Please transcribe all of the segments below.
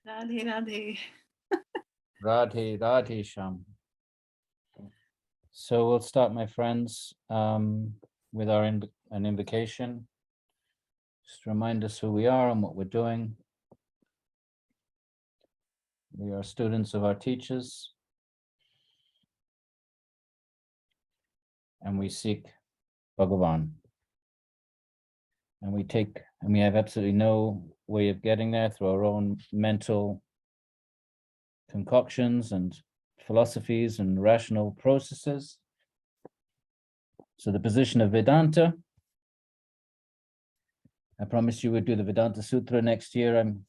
Radhe Radhe. Radhe, Radhe Sham. So we'll start, my friends, with an invocation. Just remind us who we are and what we're doing. We are students of our teachers, and we seek Bhagavan. And we have absolutely no way of getting there through our own mental concoctions and philosophies and rational processes. So the position of Vedanta, I promised you we'd do the Vedanta Sutra next year. I'm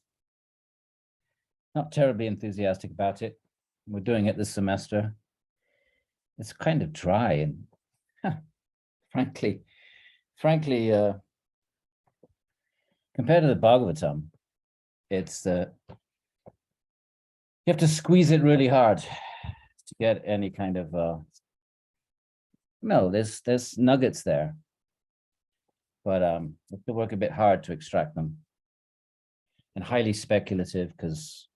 not terribly enthusiastic about it. We're doing it this semester. It's kind of dry and frankly, compared to the Bhagavatam, you have to squeeze it really hard to get any kind of, no, there's nuggets there, but you have to work a bit hard to extract them. And highly speculative, because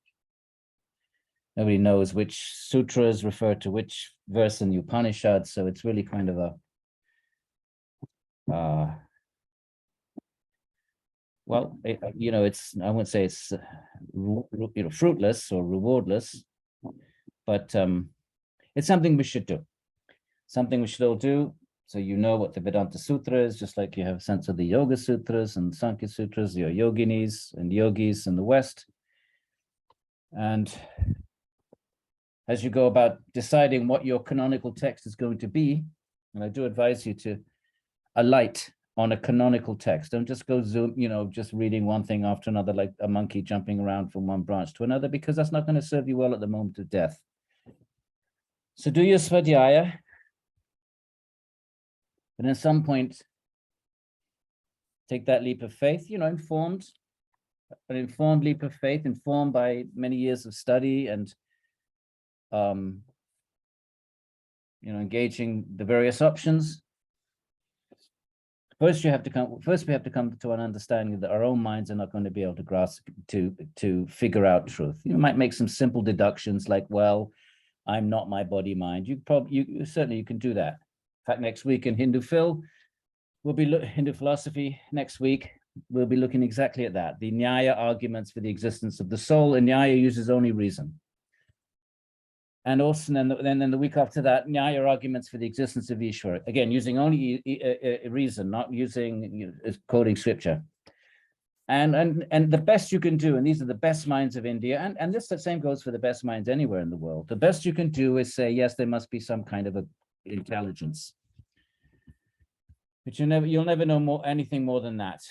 nobody knows which sutras refer to which verse in the Upanishad, so it's really kind of a, well, it's, I wouldn't say it's fruitless or rewardless, but it's something we should do, something we should all do. So you know what the Vedanta Sutra is, just like you have a sense of the Yoga Sutras and Sāṃkhya Sutras, your yoginis and yogis in the West. And as you go about deciding what your canonical text is going to be, and I do advise you to alight on a canonical text. Don't just go zoom, just reading one thing after another, like a monkey jumping around from one branch to another, because that's not going to serve you well at the moment of death. So do your svadhyaya, but at some point, take that leap of faith, an informed leap of faith, informed by many years of study and engaging the various options. First, we have to come to an understanding that our own minds are not going to be able to grasp, to figure out truth. You might make some simple deductions like, well, I'm not my body mind. You certainly can do that. In fact, next week in Hindu philosophy next week, we'll be looking exactly at that. The Nyaya arguments for the existence of the soul, and Nyaya uses only reason. And also then the week after that, Nyaya arguments for the existence of Ishvara. Again, using only reason, not using quoting scripture. And the best you can do, and these are the best minds of India, and this the same goes for the best minds anywhere in the world. The best you can do is say, yes, there must be some kind of a intelligence. But you'll never know anything more than that.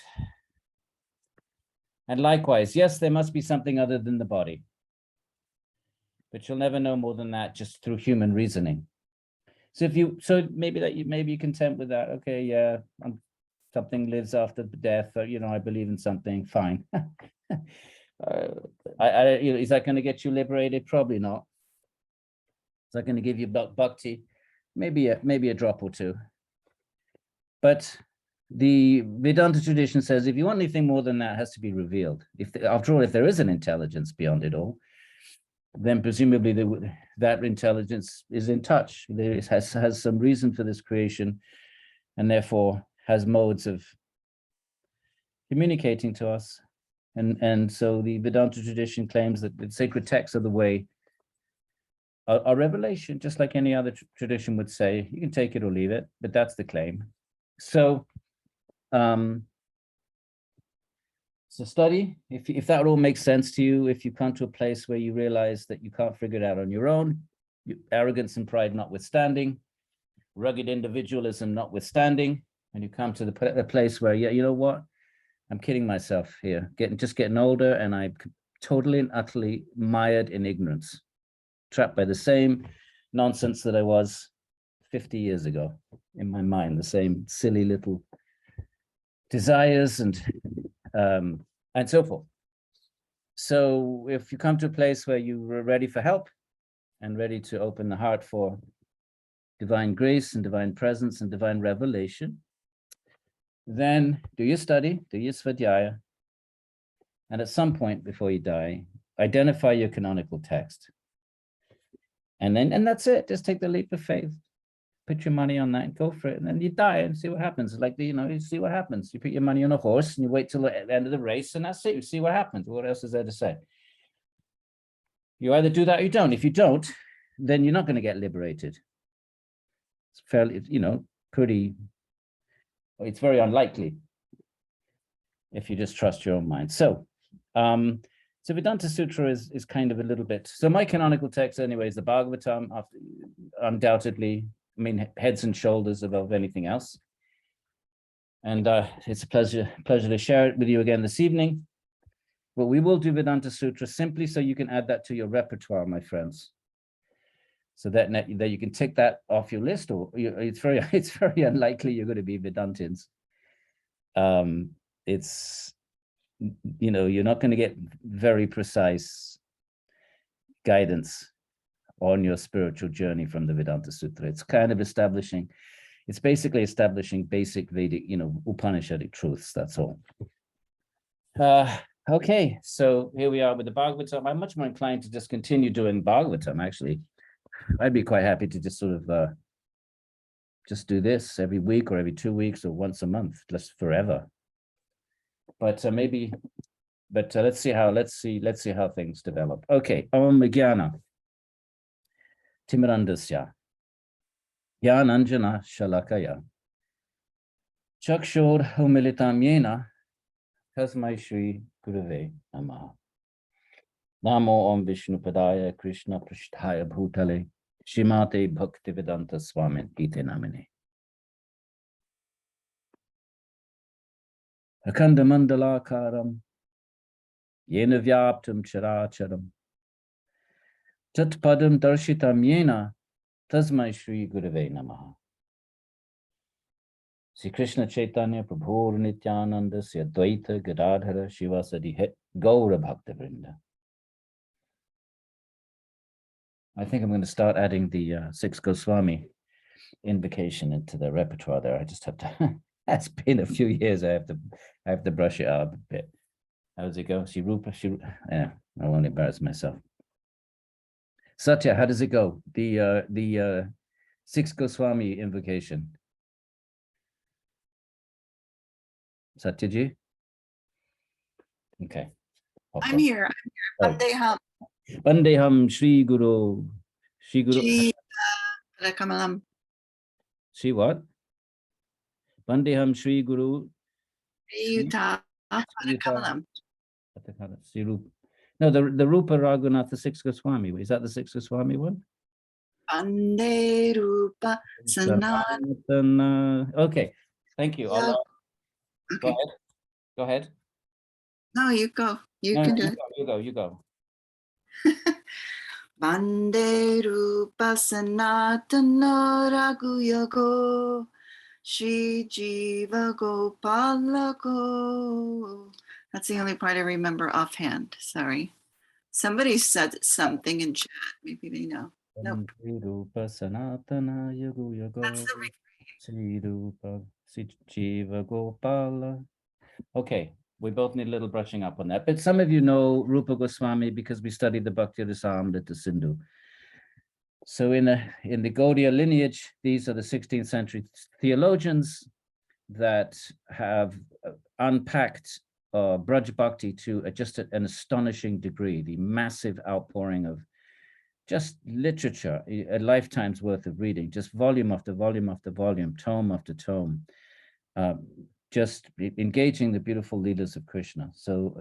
And likewise, yes, there must be something other than the body. But you'll never know more than that just through human reasoning. So maybe you're content with that. Okay, yeah, something lives after death, or I believe in something. Fine. Is that going to get you liberated? Probably not. Is that going to give you bhakti? Maybe a drop or two. But the Vedanta tradition says if you want anything more than that, it has to be revealed. After all, if there is an intelligence beyond it all, then presumably that intelligence is in touch. It has some reason for this creation, and therefore has modes of communicating to us. And so the Vedanta tradition claims that the sacred texts are the way, are revelation, just like any other tradition would say. You can take it or leave it, but that's the claim. So study, if that all makes sense to you, if you come to a place where you realize that you can't figure it out on your own, arrogance and pride notwithstanding, rugged individualism notwithstanding, and you come to the place where, yeah, you know what, I'm kidding myself here, getting older, and I'm totally and utterly mired in ignorance, trapped by the same nonsense that I was 50 years ago in my mind, the same silly little desires and so forth. So if you come to a place where you are ready for help and ready to open the heart for divine grace and divine presence and divine revelation, then do your study, do your svadhyaya, and at some point before you die, identify your canonical text. And that's it. Just take the leap of faith. Put your money on that and go for it. And then you die and see what happens. Like, you see what happens. You put your money on a horse and you wait till the end of the race, and that's it. You see what happens. What else is there to say? You either do that or you don't. If you don't, then you're not going to get liberated. It's fairly, it's very unlikely if you just trust your own mind. So Vedanta Sutra is kind of a little bit, so my canonical text anyway is the Bhagavatam, undoubtedly, heads and shoulders above anything else. And it's a pleasure to share it with you again this evening. But we will do Vedanta Sutra simply so you can add that to your repertoire, my friends. So that you can tick that off your list, or it's very unlikely you're going to be Vedantins. You're not going to get very precise guidance on your spiritual journey from the Vedanta Sutra. It's kind of basically establishing basic Vedic, Upanishadic truths. That's all. Okay, so here we are with the Bhagavatam. I'm much more inclined to just continue doing Bhagavatam, actually. I'd be quite happy to just sort of just do this every week or every 2 weeks or once a month, just forever. But let's see how things develop. Okay, Om Jnana Timirandasya Jnananjana Shalakaya Chakshur Humilitam Yena Tasmai Shri Gurave Namaha. Namo Om Vishnu Padaya Krishna Prishtaya Bhutale Shrimate Bhaktivedanta Swamin Ite Namine. Akanda Mandalakaram Yena Vyaptam Characharam Tat Padam Darshitam Yena Tasmai Shri Gurave Namaha. Sri Krishna Chaitanya Prabhu Nityananda Sri Advaita Gadadhara Shivasadi Gaura Bhakta Vrinda. I think I'm going to start adding the 6 Goswami invocation into the repertoire there. I just have to, it's been a few years. I have to brush it up a bit. How does it go? Yeah, I won't embarrass myself. Satya, how does it go? The 6 Goswami invocation. Satyaji? Okay. I'm here. Vandeham. Vandeham Shri Guru. Shri Guru. Kamalam. Shri what? Vandeham Shri Guru. Yuta Kamalam. No, the Rupa Raghunatha 6 Goswami. Is that the 6 Goswami one? Vande Rupa Sanatana. Okay, thank you. Okay. Go ahead. No, you go. You can do it. You go. Vande Rupa Sanatana Raghuyago Shri Jiva Gopalako. That's the only part I remember offhand. Sorry. Somebody said something in chat. Maybe they know. Nope. That's the refrain. Okay, we both need a little brushing up on that. But some of you know Rupa Goswami because we studied the Bhakti Rasamrita Sindhu. So in the Gaudiya lineage, these are the 16th century theologians that have unpacked Braj Bhakti to just an astonishing degree, the massive outpouring of just literature, a lifetime's worth of reading, just volume after volume after volume, tome after tome, just engaging the beautiful leelas of Krishna. So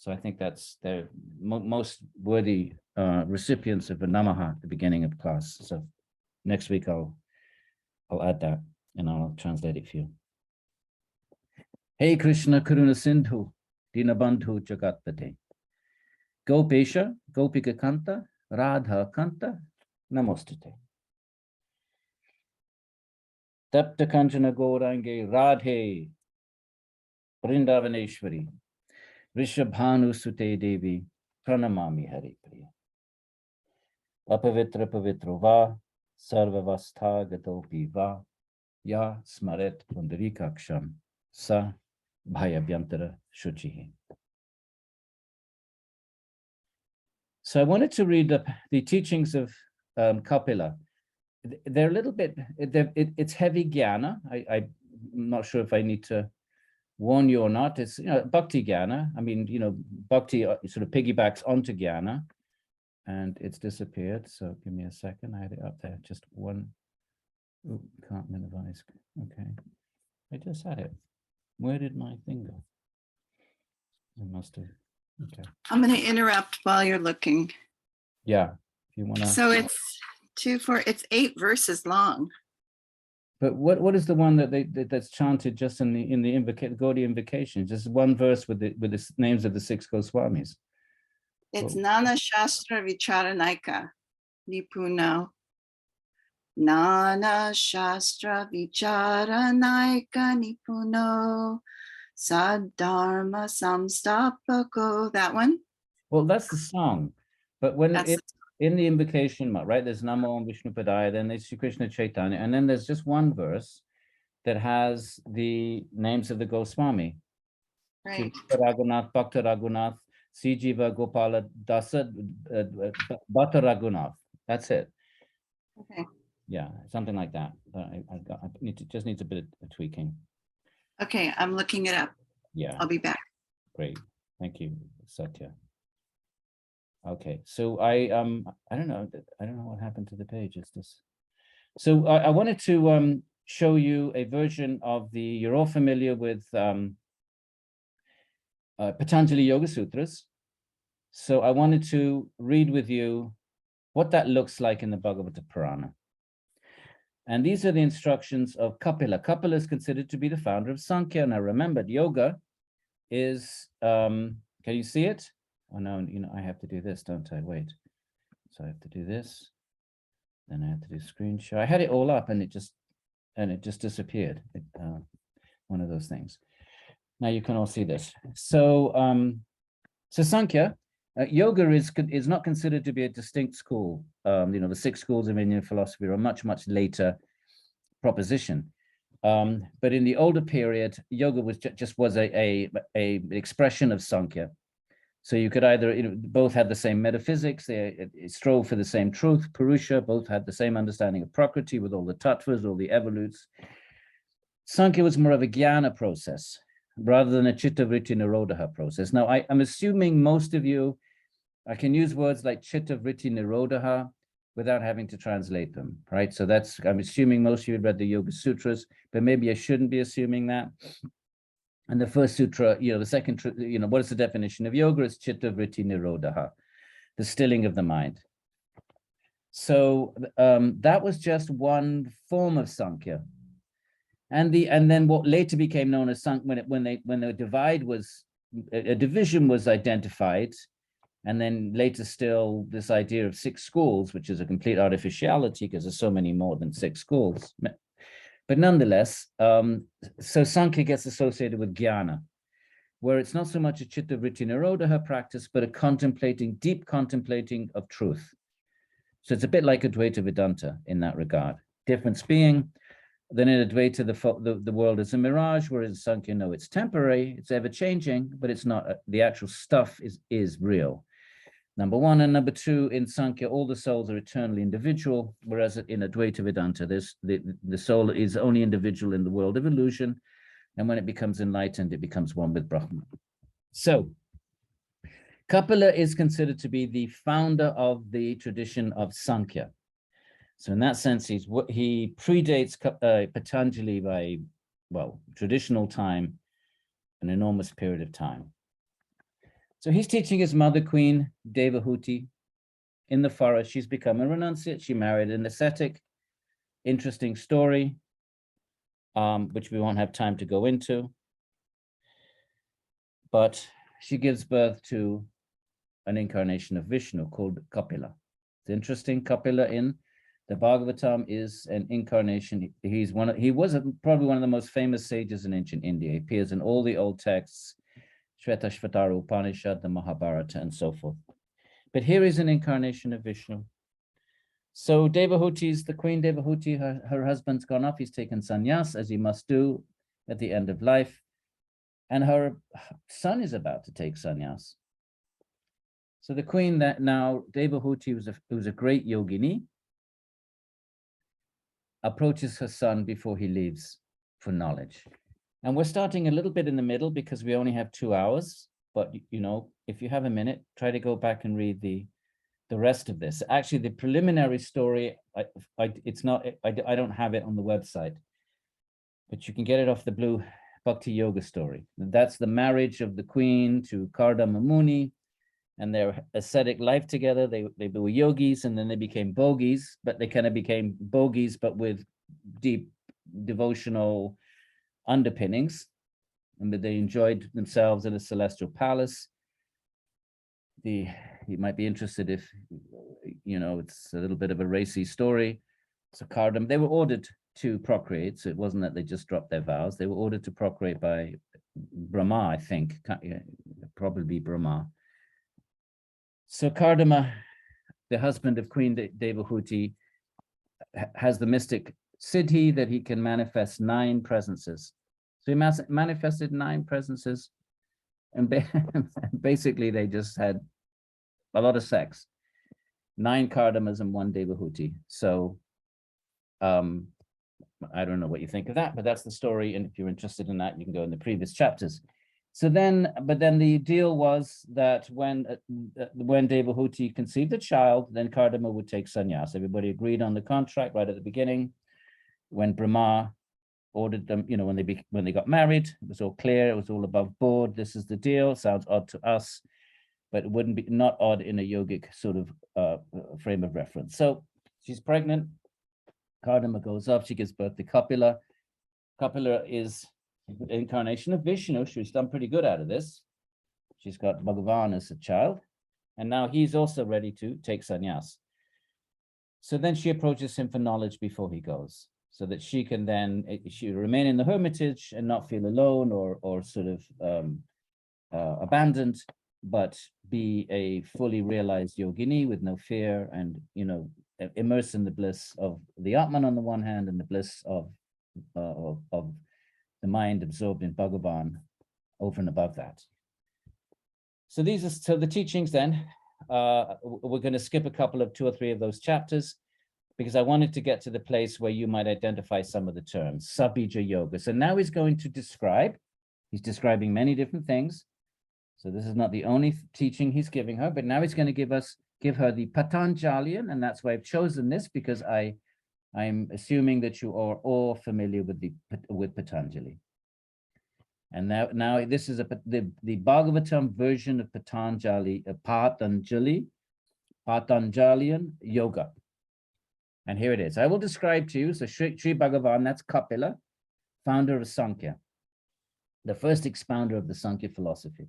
I think that's the most worthy recipients of a Namaha at the beginning of class. So next week I'll add that and I'll translate it for you. Hey Krishna Karuna Sindhu Dinabandhu Jagatpate Gopesha Gopika Kanta Radha Kanta Namostate Tapta Kanchana Gaurange Radhe Vrindavaneshwari Rishabhanu Sute Devi Pranamami Hari Priya Apavitra Pavitro Va Sarvavastha Gatopi Va Ya Smaret Pundarikaksham Sa Bhayabhyantara Shuchihi. So I wanted to read the teachings of Kapila. They're a little bit, it's heavy jnana. I'm not sure if I need to warn you or not. It's, bhakti jnana. I mean, bhakti sort of piggybacks onto jnana, and it's disappeared. So give me a second. I had it up there. Just one. Oh, can't minimize. Okay. I just had it. Where did my thing go? I must have. Okay. I'm going to interrupt while you're looking. Yeah. If you want to. So it's 8 verses long. But what is the one that's chanted just in the Gaudiya invocation? Just one verse with the names of the 6 Goswamis. It's Nana Shastra Vicharanaika Nipuno. Nana Shastra Vicharanaika Nipuno Sadharma Samstapako. That one? Well, that's the song. But when in the invocation, right, there's Namo Vishnu Padaya, then there's Sri Krishna Chaitanya, and then there's just one verse that has the names of the Goswami. Right. Raghunath, Bhakta Raghunath, Sijiva Gopala Dasa, Bhatta Raghunath. That's it. Okay. Yeah, something like that. Just needs a bit of tweaking. Okay, I'm looking it up. Yeah. I'll be back. Great. Thank you, Satya. Okay, so I don't know what happened to the page. It's this. So I wanted to show you a version of you're all familiar with Patanjali Yoga Sutras. So I wanted to read with you what that looks like in the Bhagavata Purana. And these are the instructions of Kapila. Kapila is considered to be the founder of Sāṃkhya. Now remember, yoga is, can you see it? Oh no, I have to do this, don't I? Wait. So I have to do this. Then I have to do screen share. I had it all up and it just disappeared. One of those things. Now you can all see this. So Sāṃkhya, yoga is not considered to be a distinct school. The 6 schools of Indian philosophy are a much, much later proposition. But in the older period, yoga was just was a expression of Sāṃkhya. So you could either, both had the same metaphysics, they strove for the same truth, Purusha, both had the same understanding of Prakriti with all the tattvas, all the evolutes. Sāṃkhya was more of a jnana process rather than a chitta vritti nirodha process. Now, I'm assuming most of you, I can use words like chitta vritti nirodha without having to translate them, right? So I'm assuming most of you had read the Yoga Sutras, but maybe I shouldn't be assuming that. And the first sutra, the second, what is the definition of yoga? It's chitta vritti nirodha, the stilling of the mind. So that was just one form of Sāṃkhya. And then what later became known as Sāṃkhya, when the division was identified, and then later still this idea of 6 schools, which is a complete artificiality because there's so many more than 6 schools. But nonetheless, so Sāṃkhya gets associated with jnana, where it's not so much a chitta vritti nirodha practice, but a deep contemplating of truth. So it's a bit like Advaita Vedanta in that regard. Difference being, then in Advaita, the world is a mirage, whereas in Sāṃkhya, no, it's temporary, it's ever-changing, but it's not, the actual stuff is real. Number 1, and number 2, in Sāṃkhya, all the souls are eternally individual, whereas in Advaita Vedanta, the soul is only individual in the world of illusion, and when it becomes enlightened, it becomes one with Brahman. So, Kapila is considered to be the founder of the tradition of Sāṃkhya. So in that sense, he predates Patanjali by, traditional time, an enormous period of time. So he's teaching his mother queen, Devahuti, in the forest. She's become a renunciate. She married an ascetic. Interesting story, which we won't have time to go into. But she gives birth to an incarnation of Vishnu called Kapila. It's interesting. Kapila in the Bhagavatam is an incarnation. He was probably one of the most famous sages in ancient India. He appears in all the old texts, Shvetashvatara Upanishad, the Mahabharata, and so forth. But here is an incarnation of Vishnu. So Devahuti's, the queen Devahuti, her husband's gone off. He's taken sannyas, as he must do at the end of life. And her son is about to take sannyas. So the queen that now, Devahuti, who's a great yogini, approaches her son before he leaves for knowledge. And we're starting a little bit in the middle because we only have 2 hours. But, you know, if you have a minute, try to go back and read the rest of this. Actually, the preliminary story, I don't have it on the website, but you can get it off the Blue Bhakti Yoga story. That's the marriage of the queen to Kardama Muni and their ascetic life together. They were yogis and then they became bogis, but they kind of became bogis, but with deep devotional underpinnings. And that they enjoyed themselves in a celestial palace. You might be interested if, you know, it's a little bit of a racy story. So Kardama, they were ordered to procreate. So it wasn't that they just dropped their vows. They were ordered to procreate by Brahma, I think, probably Brahma. So Kardama, the husband of Queen Devahuti, has the mystic siddhi that he can manifest 9 presences. So he manifested 9 presences, and basically they just had a lot of sex. 9 Kardamas and 1 Devahuti. So I don't know what you think of that, but that's the story. And if you're interested in that, you can go in the previous chapters. So then, but then the deal was that when Devahuti conceived a child, then Kardama would take sannyas. Everybody agreed on the contract right at the beginning. When Brahma ordered them, you know, when they got married, it was all clear, it was all above board. This is the deal. Sounds odd to us, but it wouldn't be not odd in a yogic sort of frame of reference. So she's pregnant. Kardama goes up. She gives birth to Kapila. Kapila is the incarnation of Vishnu. She's done pretty good out of this. She's got Bhagavan as a child, and now he's also ready to take sannyas. So then she approaches him for knowledge before he goes, so that she can then she remain in the hermitage and not feel alone or sort of abandoned, but be a fully realized yogini with no fear and, you know, immersed in the bliss of the Atman on the one hand and the bliss of the mind absorbed in Bhagavan over and above that. So these are the teachings then. We're going to skip a couple of 2 or 3 of those chapters because I wanted to get to the place where you might identify some of the terms, Sabija Yoga. So now he's going to describe, he's describing many different things. So this is not the only teaching he's giving her, but now he's going to give her the Patanjalian, and that's why I've chosen this, because I'm assuming that you are all familiar with Patanjali. And now this is the Bhagavatam version of Patanjali, Patanjalian Yoga. And here it is. I will describe to you, so Sri Bhagavan, that's Kapila, founder of Sāṃkhya, the first expounder of the Sāṃkhya philosophy.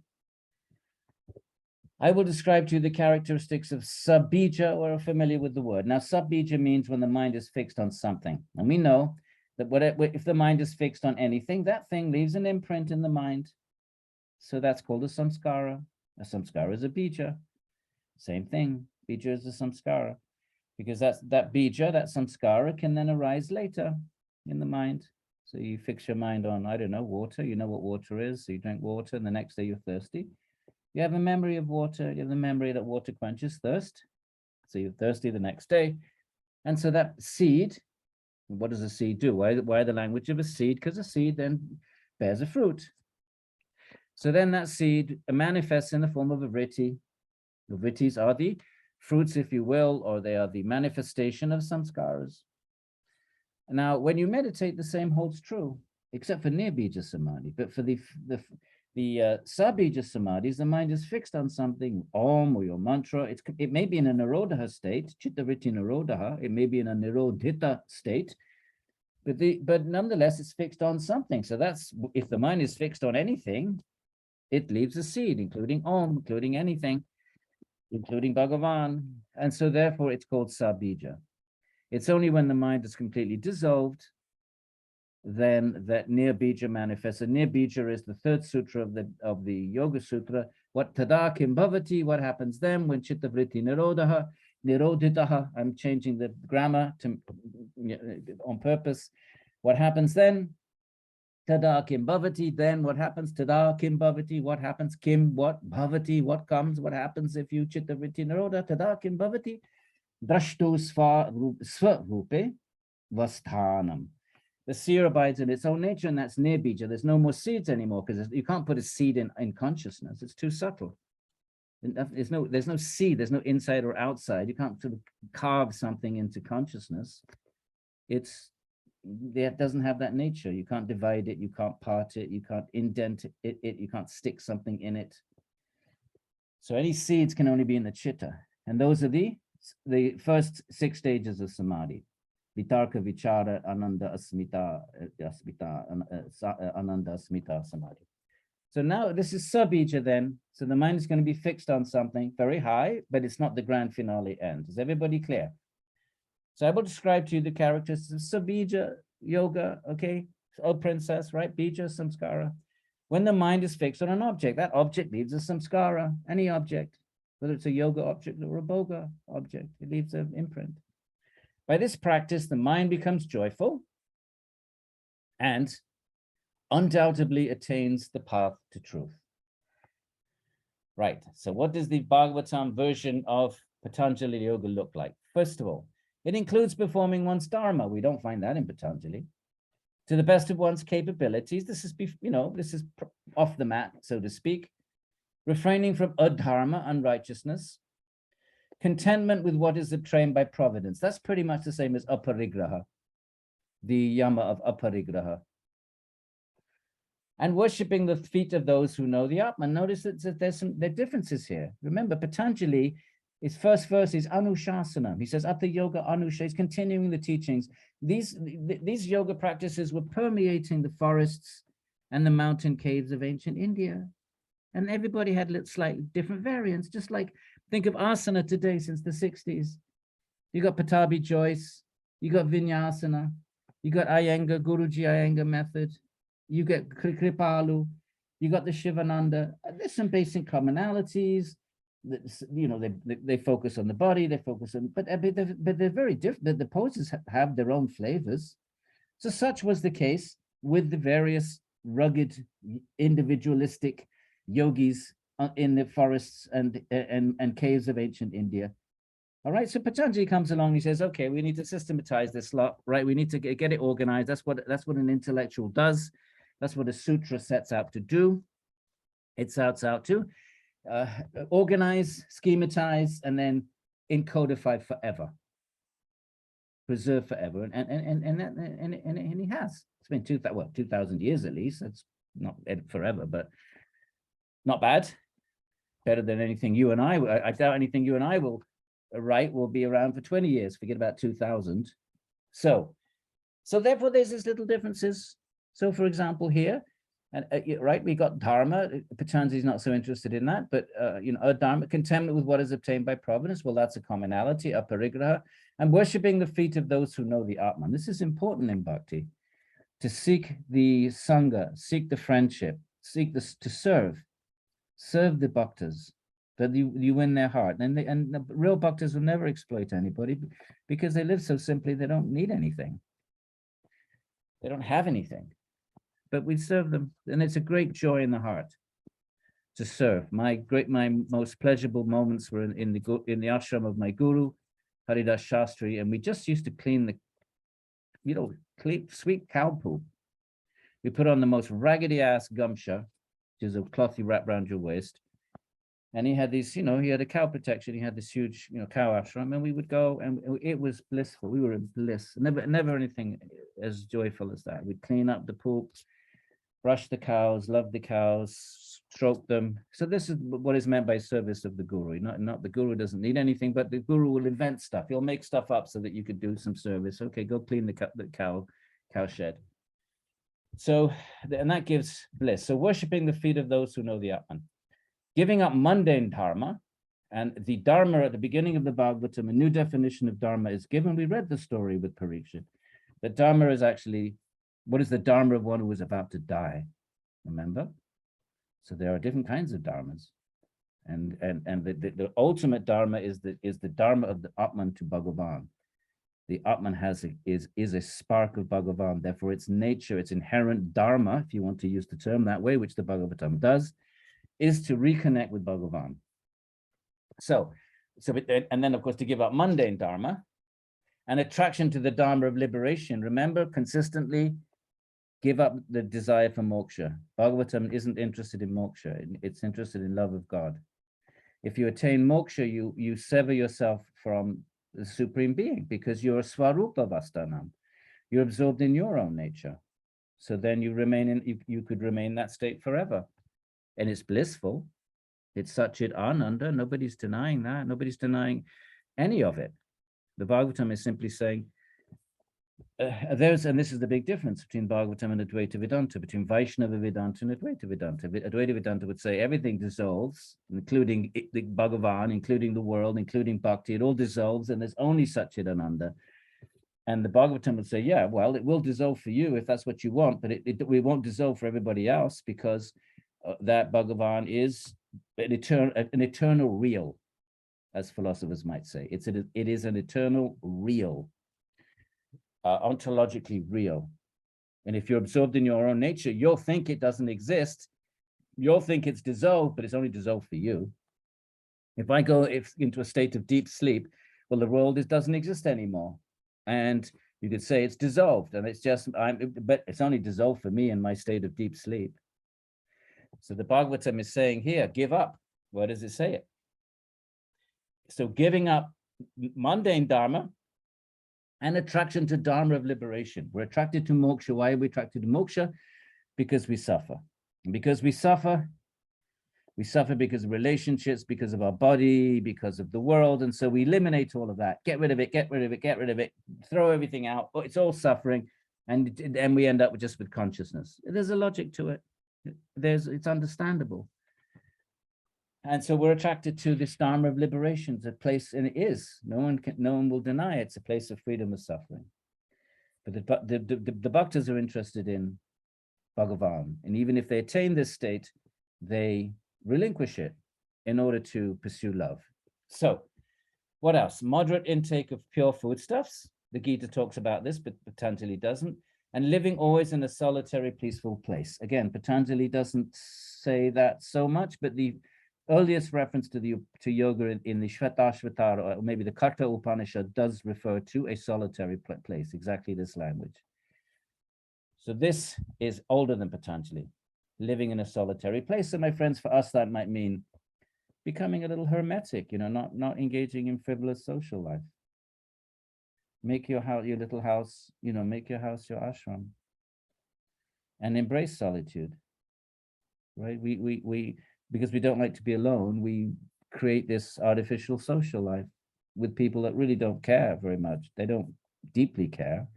I will describe to you the characteristics of Sabija. We're familiar with the word. Now, Sabija means when the mind is fixed on something. And we know that if the mind is fixed on anything, that thing leaves an imprint in the mind. So that's called a samskara. A samskara is a bija. Same thing. Bija is a samskara. Because that bija, that samskara, can then arise later in the mind. So you fix your mind on, I don't know, water. You know what water is. So you drink water, and the next day you're thirsty. You have a memory of water. You have the memory that water quenches thirst. So you're thirsty the next day. And so that seed, what does a seed do? Why the language of a seed? Because a seed then bears a fruit. So then that seed manifests in the form of a vritti. The vrittis are the fruits, if you will, or they are the manifestation of samskaras. Now, when you meditate, the same holds true, except for nirbija samadhi. But for the sabija samadhis, the mind is fixed on something, om or your mantra. It may be in a nirodha state, chitta vritti nirodha. It may be in a nirodhita state, but nonetheless, it's fixed on something. So that's, if the mind is fixed on anything, it leaves a seed, including om, including anything, including Bhagavan. And so therefore, it's called sabija. It's only when the mind is completely dissolved then that nirbija manifests. And nirbija is the 3rd sutra of the Yoga Sutra. What tada kim bhavati, what happens then when chitta vritti nirodhitaha. I'm changing the grammar on purpose. What happens then? Tada kim bhavati, then what happens? Tada kim bhavati, what happens? Kim, what? Bhavati, what comes? What happens if you chitta vritti nirodha? Tada kim bhavati. Drashtu swarupe vasthanam. The seer abides in its own nature, and that's nirbija. There's no more seeds anymore, because you can't put a seed in consciousness. It's too subtle. There's no seed, there's no inside or outside. You can't sort of carve something into consciousness. It doesn't have that nature. You can't divide it, you can't part it, you can't indent it, you can't stick something in it. So any seeds can only be in the chitta. And those are the first 6 stages of samadhi. Vitarka, vichara, ananda, asmita, ananda, asmita, samadhi. So now this is sabija then. So the mind is going to be fixed on something very high, but it's not the grand finale end. Is everybody clear? So I will describe to you the characteristics of sabija yoga, okay? Oh, princess, right? Bija, samskara. When the mind is fixed on an object, that object leaves a samskara, any object, whether it's a yoga object or a bhoga object, it leaves an imprint. By this practice, the mind becomes joyful and undoubtedly attains the path to truth. Right, so what does the Bhagavatam version of Patanjali Yoga look like? First of all, it includes performing one's dharma. We don't find that in Patanjali. To the best of one's capabilities, this is, this is off the mat, so to speak. Refraining from adharma, unrighteousness. Contentment with what is obtained by providence. That's pretty much the same as aparigraha, the yama of aparigraha. And worshipping the feet of those who know the Atman. Notice that there are differences here. Remember, Patanjali, his first verse is Anushasana. He says, Atta Yoga Anusha. He's continuing the teachings. These yoga practices were permeating the forests and the mountain caves of ancient India. And everybody had slightly different variants, just like, think of asana today since the 60s. You got Patabi Joyce, you got Vinyasana, you got Iyengar, Guruji Iyengar method, you get Kripalu, you got the Shivananda. There's some basic commonalities. They focus on the body, they focus on, but they're very different. The poses have their own flavors. So such was the case with the various rugged, individualistic yogis in the forests and caves of ancient India. All right, so Patanjali comes along, he says, okay, we need to systematize this lot, right? We need to get it organized. That's what an intellectual does. That's what a sutra sets out to do. It sets out to organize, schematize, and then encodify forever, preserve forever. And he has. It's been 2,000 years at least. That's not forever, but not bad. Better than anything you and I doubt anything you and I will write will be around for 20 years. Forget about 2000. So therefore there's these little differences. So for example here, and right, we got dharma. Patanjali's not so interested in that, but dharma, contentment with what is obtained by providence. Well, that's a commonality, aparigraha, and worshipping the feet of those who know the Atman. This is important in bhakti, to seek the sangha, seek the friendship, to serve the bhaktas, that you win their heart. And the real bhaktas will never exploit anybody because they live so simply, they don't need anything. They don't have anything. But we serve them, and it's a great joy in the heart to serve. My most pleasurable moments were in the ashram of my guru, Haridas Shastri, and we just used to clean sweet cow poop. We put on the most raggedy ass gamsha, which is a cloth you wrap around your waist, and he had these, he had a cow protection. He had this huge, cow ashram, and we would go, and it was blissful. We were in bliss. Never anything as joyful as that. We'd clean up the poop, brush the cows, love the cows, stroke them. So this is what is meant by service of the guru. Not the guru doesn't need anything, but the guru will invent stuff. He'll make stuff up so that you could do some service. Okay, go clean the cow shed. So, and that gives bliss. So worshipping the feet of those who know the Atman. Giving up mundane dharma, and the dharma at the beginning of the Bhagavatam, a new definition of dharma is given. We read the story with Parikshit. That dharma is actually, what is the dharma of one who is about to die? Remember? So there are different kinds of dharmas. And the ultimate dharma is the dharma of the Atman to Bhagavan. The Atman is a spark of Bhagavan. Therefore, its nature, its inherent dharma, if you want to use the term that way, which the Bhagavatam does, is to reconnect with Bhagavan. And then, of course, to give up mundane dharma, and attraction to the dharma of liberation. Remember, consistently give up the desire for moksha. Bhagavatam isn't interested in moksha. It's interested in love of God. If you attain moksha, you sever yourself from the Supreme Being because you're a Swarupa Vastanam. You're absorbed in your own nature. So then you could remain that state forever. And it's blissful. It's Satchit Ananda. Nobody's denying that. Nobody's denying any of it. The Bhagavatam is simply saying, and this is the big difference between Bhagavatam and Advaita Vedanta, between Vaishnava Vedanta and Advaita Vedanta. Advaita Vedanta would say everything dissolves, including the Bhagavan, including the world, including Bhakti, it all dissolves, and there's only Satchidananda. And the Bhagavatam would say, yeah, well, it will dissolve for you if that's what you want, but it won't dissolve for everybody else because that Bhagavan is an eternal real, as philosophers might say. It is an eternal real. Ontologically real. And if you're absorbed in your own nature, you'll think it doesn't exist. You'll think it's dissolved, but it's only dissolved for you. If I go into a state of deep sleep, well, the world doesn't exist anymore. And you could say it's dissolved, and it's just, but it's only dissolved for me in my state of deep sleep. So the Bhagavatam is saying here, give up. Where does it say it? So giving up mundane dharma, and attraction to dharma of liberation. We're attracted to moksha. Why are we attracted to moksha? Because we suffer. And because we suffer because of relationships, because of our body, because of the world. And so we eliminate all of that. Get rid of it, get rid of it, get rid of it, throw everything out. Oh, it's all suffering. And we end up just with consciousness. There's a logic to it. It's understandable. And so we're attracted to this dharma of liberation. It's a place, and it is. No one will deny it. It's a place of freedom of suffering. But the bhaktas are interested in Bhagavan, and even if they attain this state, they relinquish it in order to pursue love. So, what else? Moderate intake of pure foodstuffs. The Gita talks about this, but Patanjali doesn't. And living always in a solitary, peaceful place. Again, Patanjali doesn't say that so much, but the earliest reference to yoga in the Shvetashvatara, or maybe the Karta Upanishad, does refer to a solitary place, exactly this language. So this is older than Patanjali, living in a solitary place. So my friends, for us, that might mean becoming a little hermetic, not engaging in frivolous social life. Make your little house, make your house your ashram, and embrace solitude, right? Because we don't like to be alone, we create this artificial social life with people that really don't care very much. They don't deeply care.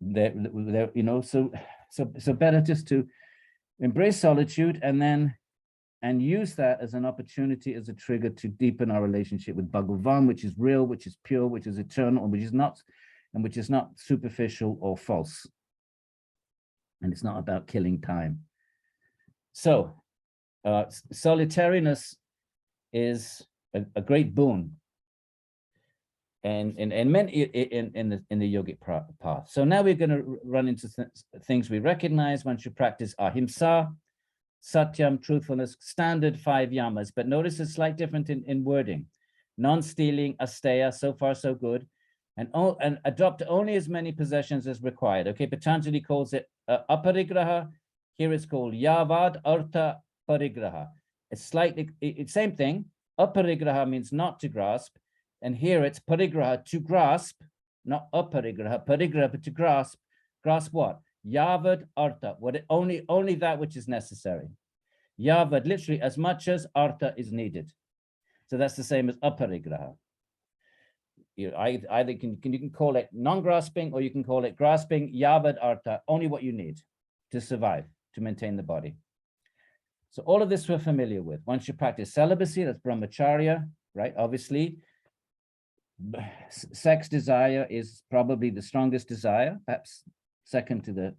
So better just to embrace solitude and use that as an opportunity, as a trigger to deepen our relationship with Bhagavan, which is real, which is pure, which is eternal, and which is not superficial or false. And it's not about killing time. So solitariness is a great boon, and many in the yogic path. So now we're going to run into things we recognize. One should practice ahimsa, satyam, truthfulness, standard 5 yamas. But notice it's slight different in wording. Non-stealing, asteya, so far so good, and adopt only as many possessions as required. Okay, Patanjali calls it aparigraha. Here it's called yavad artha parigraha. It's slightly, same thing. Aparigraha means not to grasp, and here it's parigraha, to grasp, not aparigraha, parigraha, but to grasp. Grasp what? Yavad artha, only that which is necessary. Yavad, literally as much as artha is needed. So that's the same as aparigraha. You can call it non-grasping, or you can call it grasping. Yavad artha, only what you need to survive, to maintain the body. So all of this we're familiar with. Once you practice celibacy, that's brahmacharya, right? Obviously, sex desire is probably the strongest desire, perhaps second to the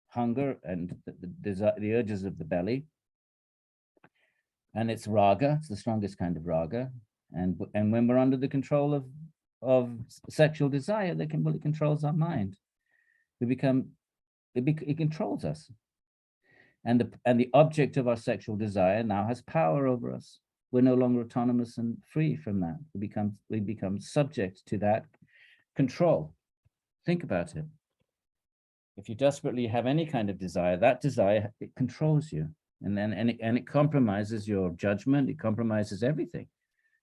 hunger and the urges of the belly. And it's raga, it's the strongest kind of raga. And when we're under the control of of sexual desire that it controls our mind. It controls us. And the object of our sexual desire now has power over us. We're no longer autonomous and free from that. We become subject to that control. Think about it. If you desperately have any kind of desire, that desire, it controls you. And it compromises your judgment, it compromises everything.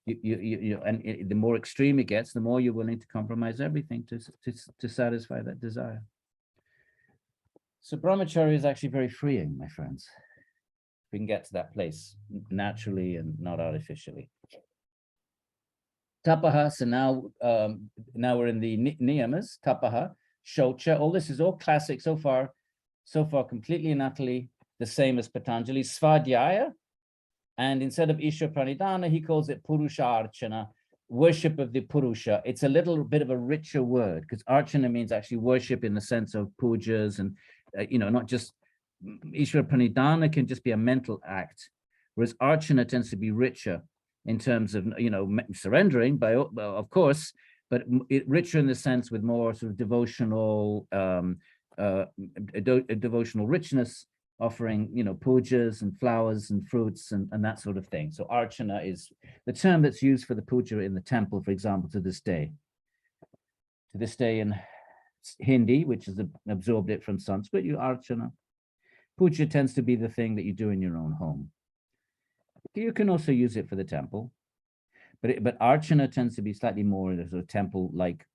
The more extreme it gets, the more you're willing to compromise everything to satisfy that desire. So brahmacharya is actually very freeing, my friends. We can get to that place naturally and not artificially. Tapaha, so now we're in the niyamas, tapaha, shocha. All this is all classic so far completely and utterly the same as Patanjali. Svadhyaya, and instead of Ishvara Pranidhana, he calls it Purusha Archana, worship of the Purusha. It's a little bit of a richer word because Archana means actually worship in the sense of pujas and, not just Ishvara Pranidhana can just be a mental act, whereas Archana tends to be richer in terms of, surrendering, of course, but richer in the sense with more sort of devotional, devotional richness, offering, pujas and flowers and fruits and that sort of thing. So Archana is the term that's used for the puja in the temple, for example, to this day. To this day in Hindi, which is absorbed it from Sanskrit, Archana. Puja tends to be the thing that you do in your own home. You can also use it for the temple, but Archana tends to be slightly more a sort of temple-like,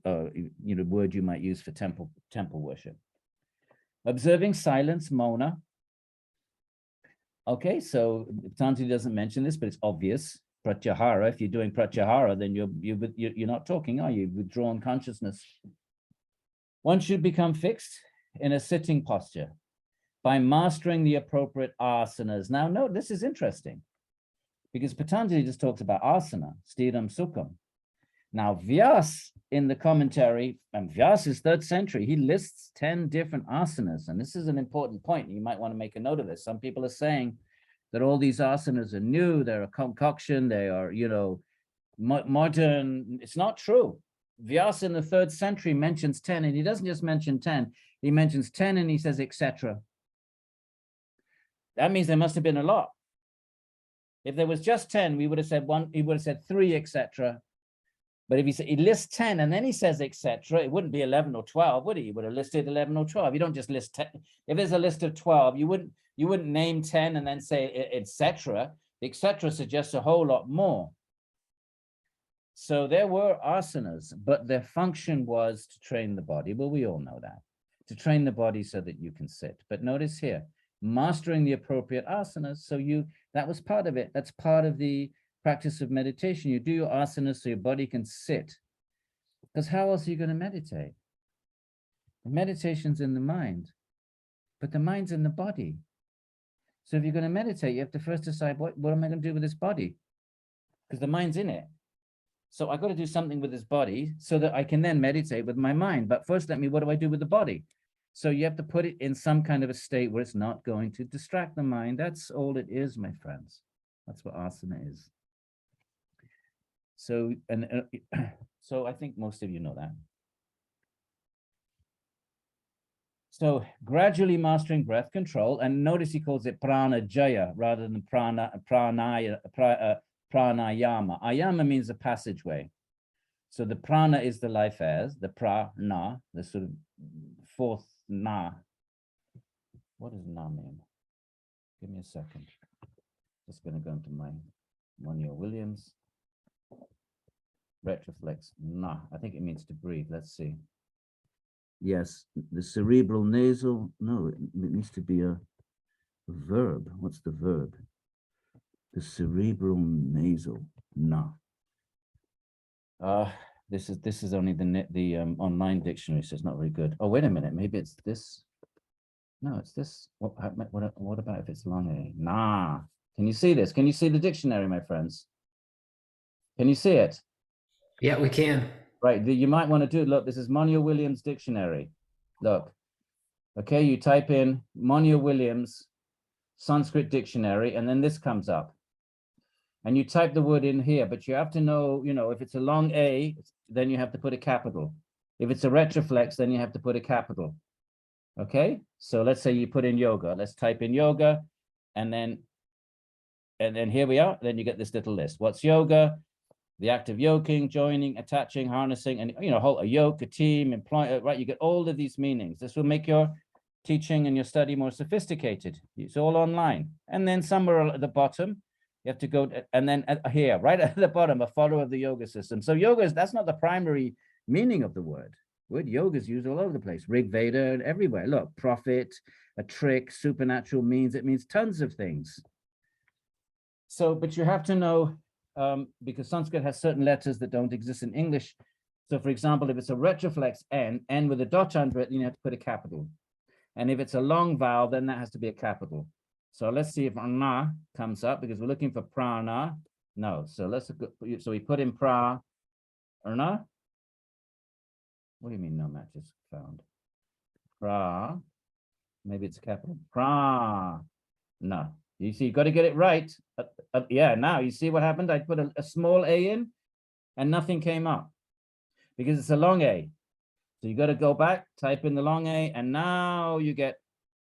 word you might use for temple worship. Observing silence, mona. Okay, so Patanjali doesn't mention this, but it's obvious. Pratyahara. If you're doing pratyahara, then you're not talking, are you? Withdrawn consciousness. One should become fixed in a sitting posture by mastering the appropriate asanas. Now, note, this is interesting because Patanjali just talks about asana, stiram sukham. Now, Vyas in the commentary, and Vyas is 3rd century, he lists 10 different asanas. And this is an important point. You might want to make a note of this. Some people are saying that all these asanas are new, they're a concoction, they are, modern. It's not true. Vyas in the 3rd century mentions 10, and he doesn't just mention 10, he mentions 10 and he says, etc. That means there must have been a lot. If there was just 10, we would have said one, he would have said 3, etc. But if he lists 10 and then he says, etc., it wouldn't be 11 or 12, would he? He would have listed 11 or 12. You don't just list 10. If there's a list of 12, you wouldn't name 10 and then say, etc. Etc. suggests a whole lot more. So there were asanas, but their function was to train the body. Well, we all know that. To train the body so that you can sit. But notice here, mastering the appropriate asanas. So that was part of it. That's part of the practice of meditation. You do your asanas so your body can sit. Because how else are you going to meditate? Meditation's in the mind, but the mind's in the body. So if you're going to meditate, you have to first decide, what am I going to do with this body? Because the mind's in it. So I've got to do something with this body so that I can then meditate with my mind. But first, what do I do with the body? So you have to put it in some kind of a state where it's not going to distract the mind. That's all it is, my friends. That's what asana is. So, so I think most of you know that. So gradually mastering breath control, and notice he calls it prana jaya rather than pranayama. Ayama means a passageway. So the prana is the life airs, the prana, the sort of 4th na. What does na mean? Give me a second. Just going to go into my Monio Williams. Retroflex, na. I think it means to breathe. Let's see. Yes, the cerebral nasal. No, it needs to be a verb. What's the verb? The cerebral nasal. Na. This is only the online dictionary, so it's not very good. Oh, wait a minute. Maybe it's this. No, it's this. What about if it's long A? Nah. Can you see this? Can you see the dictionary, my friends? Can you see it? Yeah, we can. Right. You might want to do. Look, this is Monio Williams dictionary. Look. Okay, you type in Monio Williams Sanskrit dictionary, and then this comes up. and you type the word in here, but you have to know, if it's a long A, then you have to put a capital. If it's a retroflex, then you have to put a capital. Okay, so let's say you put in yoga. Let's type in yoga, and then here we are. Then you get this little list. What's yoga? The act of yoking, joining, attaching, harnessing, and a yoke, a team, employ. Right, you get all of these meanings. This will make your teaching and your study more sophisticated. It's all online. And then somewhere at the bottom, you have to go, and then here, right at the bottom, a follower of the yoga system. So yoga that's not the primary meaning of the word. Word yoga is used all over the place. Rig Veda and everywhere. Look, prophet, a trick, supernatural means, it means tons of things. So, but you have to know, because Sanskrit has certain letters that don't exist in English. So for example, if it's a retroflex N with a dot under it, you have to put a capital. And if it's a long vowel, then that has to be a capital. So let's see if na comes up, because we're looking for prana. No, so so we put in pra, na. What do you mean no match is found? Pra, maybe it's a capital. Pra, no. You see, you got to get it right. Yeah, now you see what happened? I put a small a in and nothing came up because it's a long A. So you got to go back, type in the long A, and now you get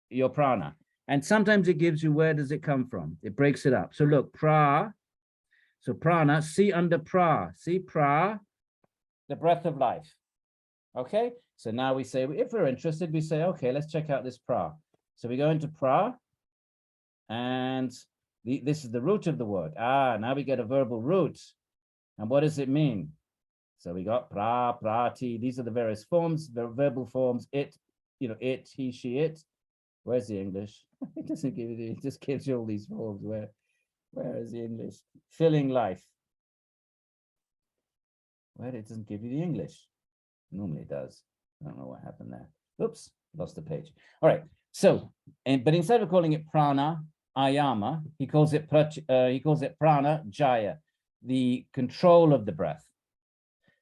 your prana. And sometimes it gives you, where does it come from? It breaks it up. So look, pra, so prana, see under pra, see pra, the breath of life. Okay, so now we say, if we're interested, we say, okay, let's check out this pra. So we go into pra, and this is the root of the word. Now we get a verbal root. And what does it mean? So we got pra, prati. These are the various forms, the verbal forms. It, it, he, she, it. Where's the English? It doesn't give you, it just gives you all these forms. Where is the English? Filling life. Where it doesn't give you the English. Normally it does. I don't know what happened there. Oops, lost the page. All right. So, but instead of calling it prana, ayama, he calls it prana jaya, the control of the breath.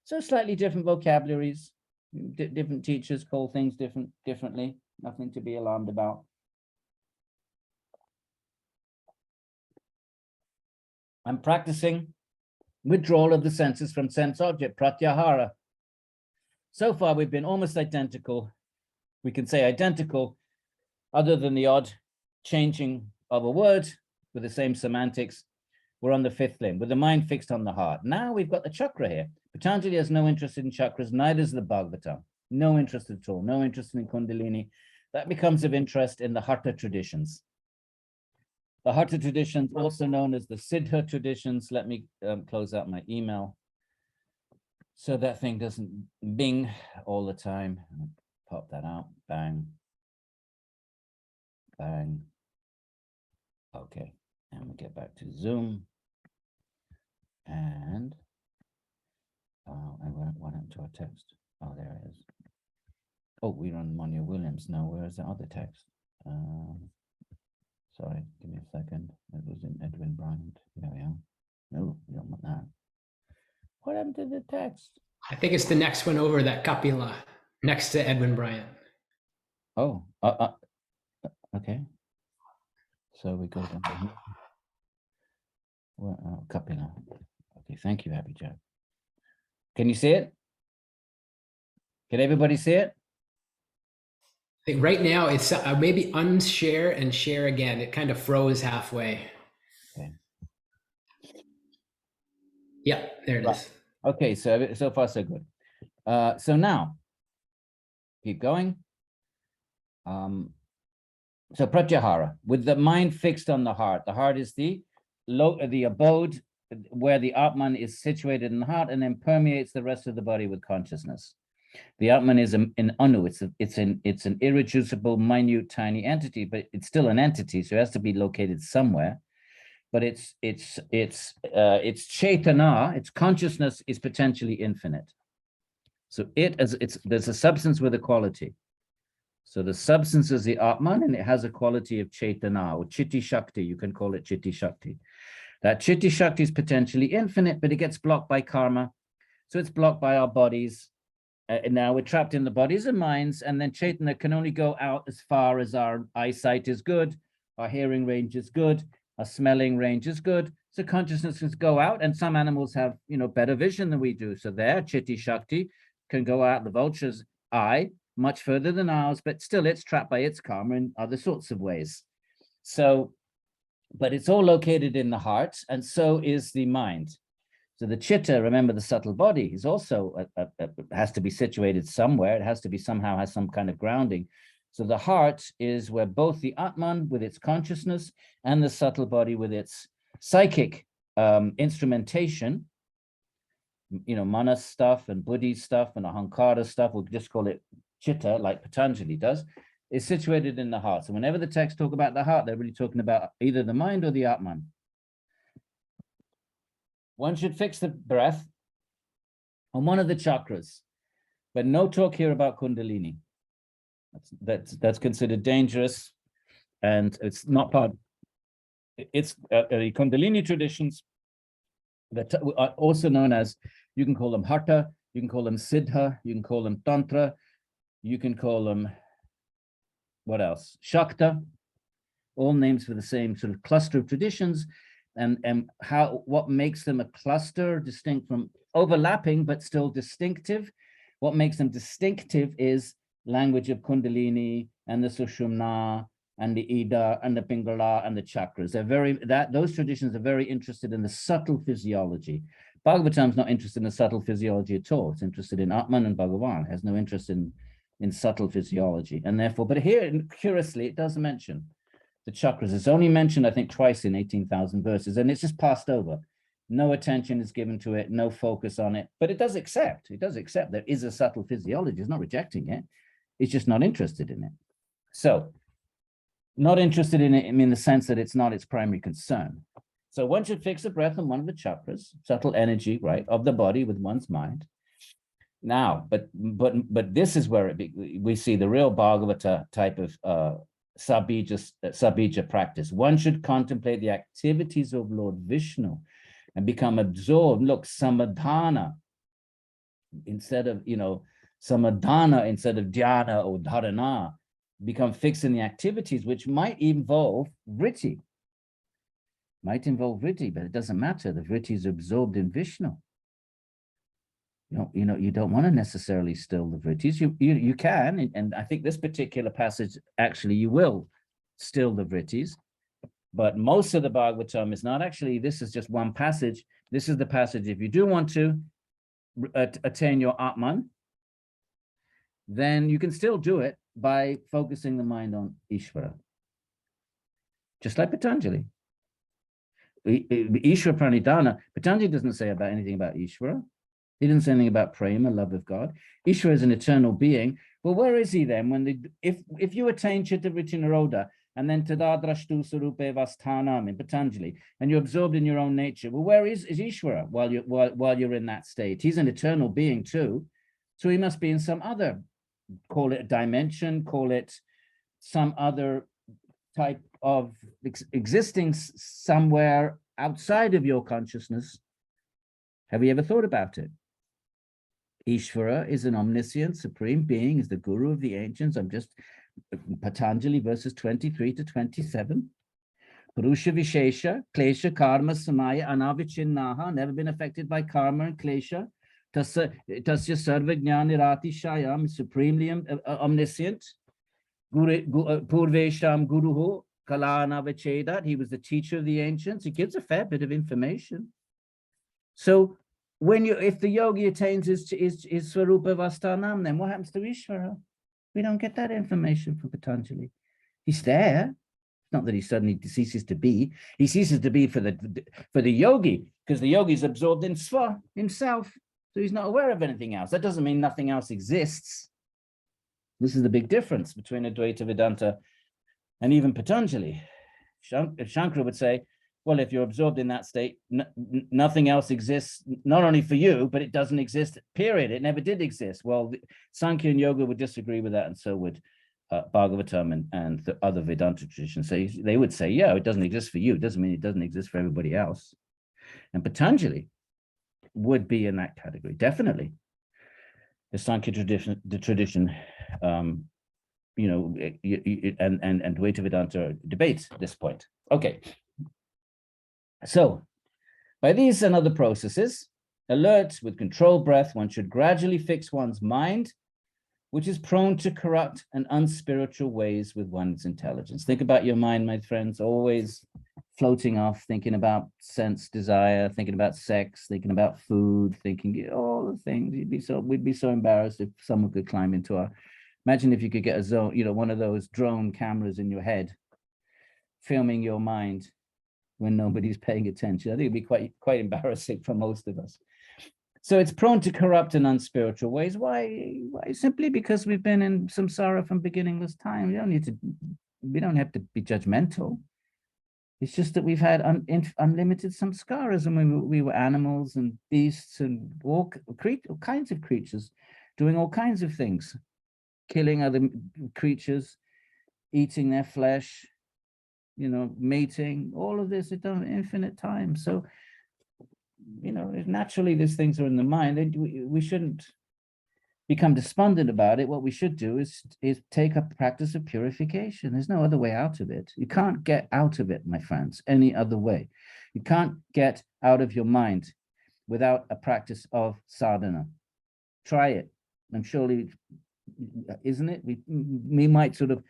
So slightly different vocabularies. Different teachers call things differently. Nothing to be alarmed about. I'm practicing withdrawal of the senses from sense object, pratyahara. So far, we've been almost identical. We can say identical, other than the odd changing of a word with the same semantics. We're on the fifth limb, with the mind fixed on the heart. Now we've got the chakra here. Patanjali has no interest in chakras, neither does the Bhagavatam. No interest at all, no interest in Kundalini. That becomes of interest in the Hatha traditions. The Hatha traditions, also known as the Siddha traditions. Let me close out my email so that thing doesn't bing all the time. Pop that out, bang, bang. Okay, and we'll get back to Zoom. And what happened to our text? Oh, there it is. Oh, we're on Monia Williams now. Where's the other text? Sorry, give me a second. It was in Edwin Bryant. There we are. No, we don't want that. What happened to the text? I think it's the next one over, that Kapila, next to Edwin Bryant. Oh, okay. So we go down here. Well, Kapila. Okay, thank you, Happy Jack. Can you see it? Can everybody see it? I think right now it's maybe unshare and share again. It kind of froze halfway. Okay. Yeah, there it is. Okay, so far so good. So now, keep going. So pratyahara, with the mind fixed on the heart. The heart is the abode where the Atman is situated in the heart and then permeates the rest of the body with consciousness. The Atman is an anu. It's an irreducible, minute, tiny entity, but it's still an entity, so it has to be located somewhere. But its chaitana, its consciousness, is potentially infinite. So there's a substance with a quality. So the substance is the Atman, and it has a quality of chaitana, or chitti shakti. You can call it chitti shakti. That chitti shakti is potentially infinite, but it gets blocked by karma. So it's blocked by our bodies. Now we're trapped in the bodies and minds, and then chaitana can only go out as far as our eyesight is good, our hearing range is good, Our smelling range is good. So consciousness can go out, and some animals have, better vision than we do. So their chitti shakti can go out the vulture's eye much further than ours, but still it's trapped by its karma in other sorts of ways. So, but it's all located in the heart, and so is the mind. So the chitta, remember the subtle body, is also, has to be situated somewhere. It has to be somehow, has some kind of grounding. So the heart is where both the Atman with its consciousness and the subtle body with its psychic instrumentation, manas stuff and buddhi stuff and ahankara stuff, we'll just call it chitta, like Patanjali does, is situated in the heart. So whenever the texts talk about the heart, they're really talking about either the mind or the Atman. One should fix the breath on one of the chakras, but no talk here about Kundalini. That's considered dangerous, and it's not part. It's the Kundalini traditions that are also known as, you can call them Hatha, you can call them Siddha, you can call them Tantra, you can call them, what else? Shakta, all names for the same sort of cluster of traditions. And what makes them a cluster, distinct from overlapping, but still distinctive? What makes them distinctive is language of Kundalini and the Sushumna and the Ida and the Pingala and the chakras. Those traditions are very interested in the subtle physiology. Bhagavatam's not interested in the subtle physiology at all. It's interested in Atman and Bhagavan. It has no interest in subtle physiology. And therefore, but here, curiously, it does mention the chakras. It's only mentioned, I think, twice in 18,000 verses, and it's just passed over. No attention is given to it, no focus on it, but it does accept there is a subtle physiology. It's not rejecting it. It's just not interested in it. So not interested in it in the sense that it's not its primary concern. So one should fix the breath on one of the chakras, subtle energy, right, of the body with one's mind. Now, but this is where we see the real Bhagavata type of Sabija practice. One should contemplate the activities of Lord Vishnu and become absorbed. Look, samadhana instead of, samadhana instead of dhyana or dharana. Become fixed in the activities, which might involve vritti. But it doesn't matter. The vritti is absorbed in Vishnu. You don't want to necessarily still the vrittis. You can, and I think this particular passage, actually, you will still the vrittis. But most of the Bhagavatam is not actually, this is just one passage. This is the passage, if you do want to attain your Atman, then you can still do it by focusing the mind on Ishvara. Just like Patanjali. Ishvara Pranidhana, Patanjali doesn't say anything about Ishvara. He didn't say anything about prema, love of God. Ishvara is an eternal being. Well, where is he then? If you attain Chitta Vritti Nirodha, and then Tadadrashtu Sarupe Vasthanam in Patanjali, and you're absorbed in your own nature, well, where is Ishvara while you're in that state? He's an eternal being too. So he must be in some other, call it a dimension, call it some other type of existing somewhere outside of your consciousness. Have you ever thought about it? Ishvara is an omniscient supreme being, is the guru of the ancients. I'm just Patanjali verses 23 to 27. Purusha Vishesha, Klesha, Karma, Samaya, Anavichinnaha, never been affected by karma and Klesha. Tasya Sarvajnani Rati Shayam, supremely omniscient. Purvesham Guruho, Kalana Vichedat, he was the teacher of the ancients. He gives a fair bit of information. So if the yogi attains his Swarupa Vastanam, then what happens to Ishvara? We don't get that information from Patanjali. He's there. It's not that he suddenly ceases to be. He ceases to be for the yogi, because the yogi is absorbed in Swa, himself. So he's not aware of anything else. That doesn't mean nothing else exists. This is the big difference between Advaita Vedanta and even Patanjali. Shankara would say, well, if you're absorbed in that state, nothing else exists, not only for you, but it doesn't exist, period. It never did exist. Well, Sāṃkhya and Yoga would disagree with that, and so would Bhagavatam and the other Vedanta traditions. So they would say, yeah, it doesn't exist for you. It doesn't mean it doesn't exist for everybody else. And Patanjali would be in that category, definitely. The Sāṃkhya tradition, and Advaita Vedanta debates this point. Okay. So by these and other processes, alert with controlled breath, one should gradually fix one's mind, which is prone to corrupt and unspiritual ways with one's intelligence. Think about your mind, my friends, always floating off, thinking about sense, desire, thinking about sex, thinking about food, thinking all the things. We'd be so embarrassed if someone could climb into our, imagine if you could get a zone, one of those drone cameras in your head, filming your mind when nobody's paying attention. I think it'd be quite embarrassing for most of us. So it's prone to corrupt and unspiritual ways. Why? Simply because we've been in samsara from beginningless time. We don't have to be judgmental. It's just that we've had unlimited samskaras, and we were animals and beasts and all kinds of creatures doing all kinds of things, killing other creatures, eating their flesh, mating, all of this is done infinite time. So, naturally these things are in the mind. We shouldn't become despondent about it. What we should do is take a practice of purification. There's no other way out of it. You can't get out of it, my friends, any other way. You can't get out of your mind without a practice of sadhana. Try it. And surely, isn't it? We might sort of,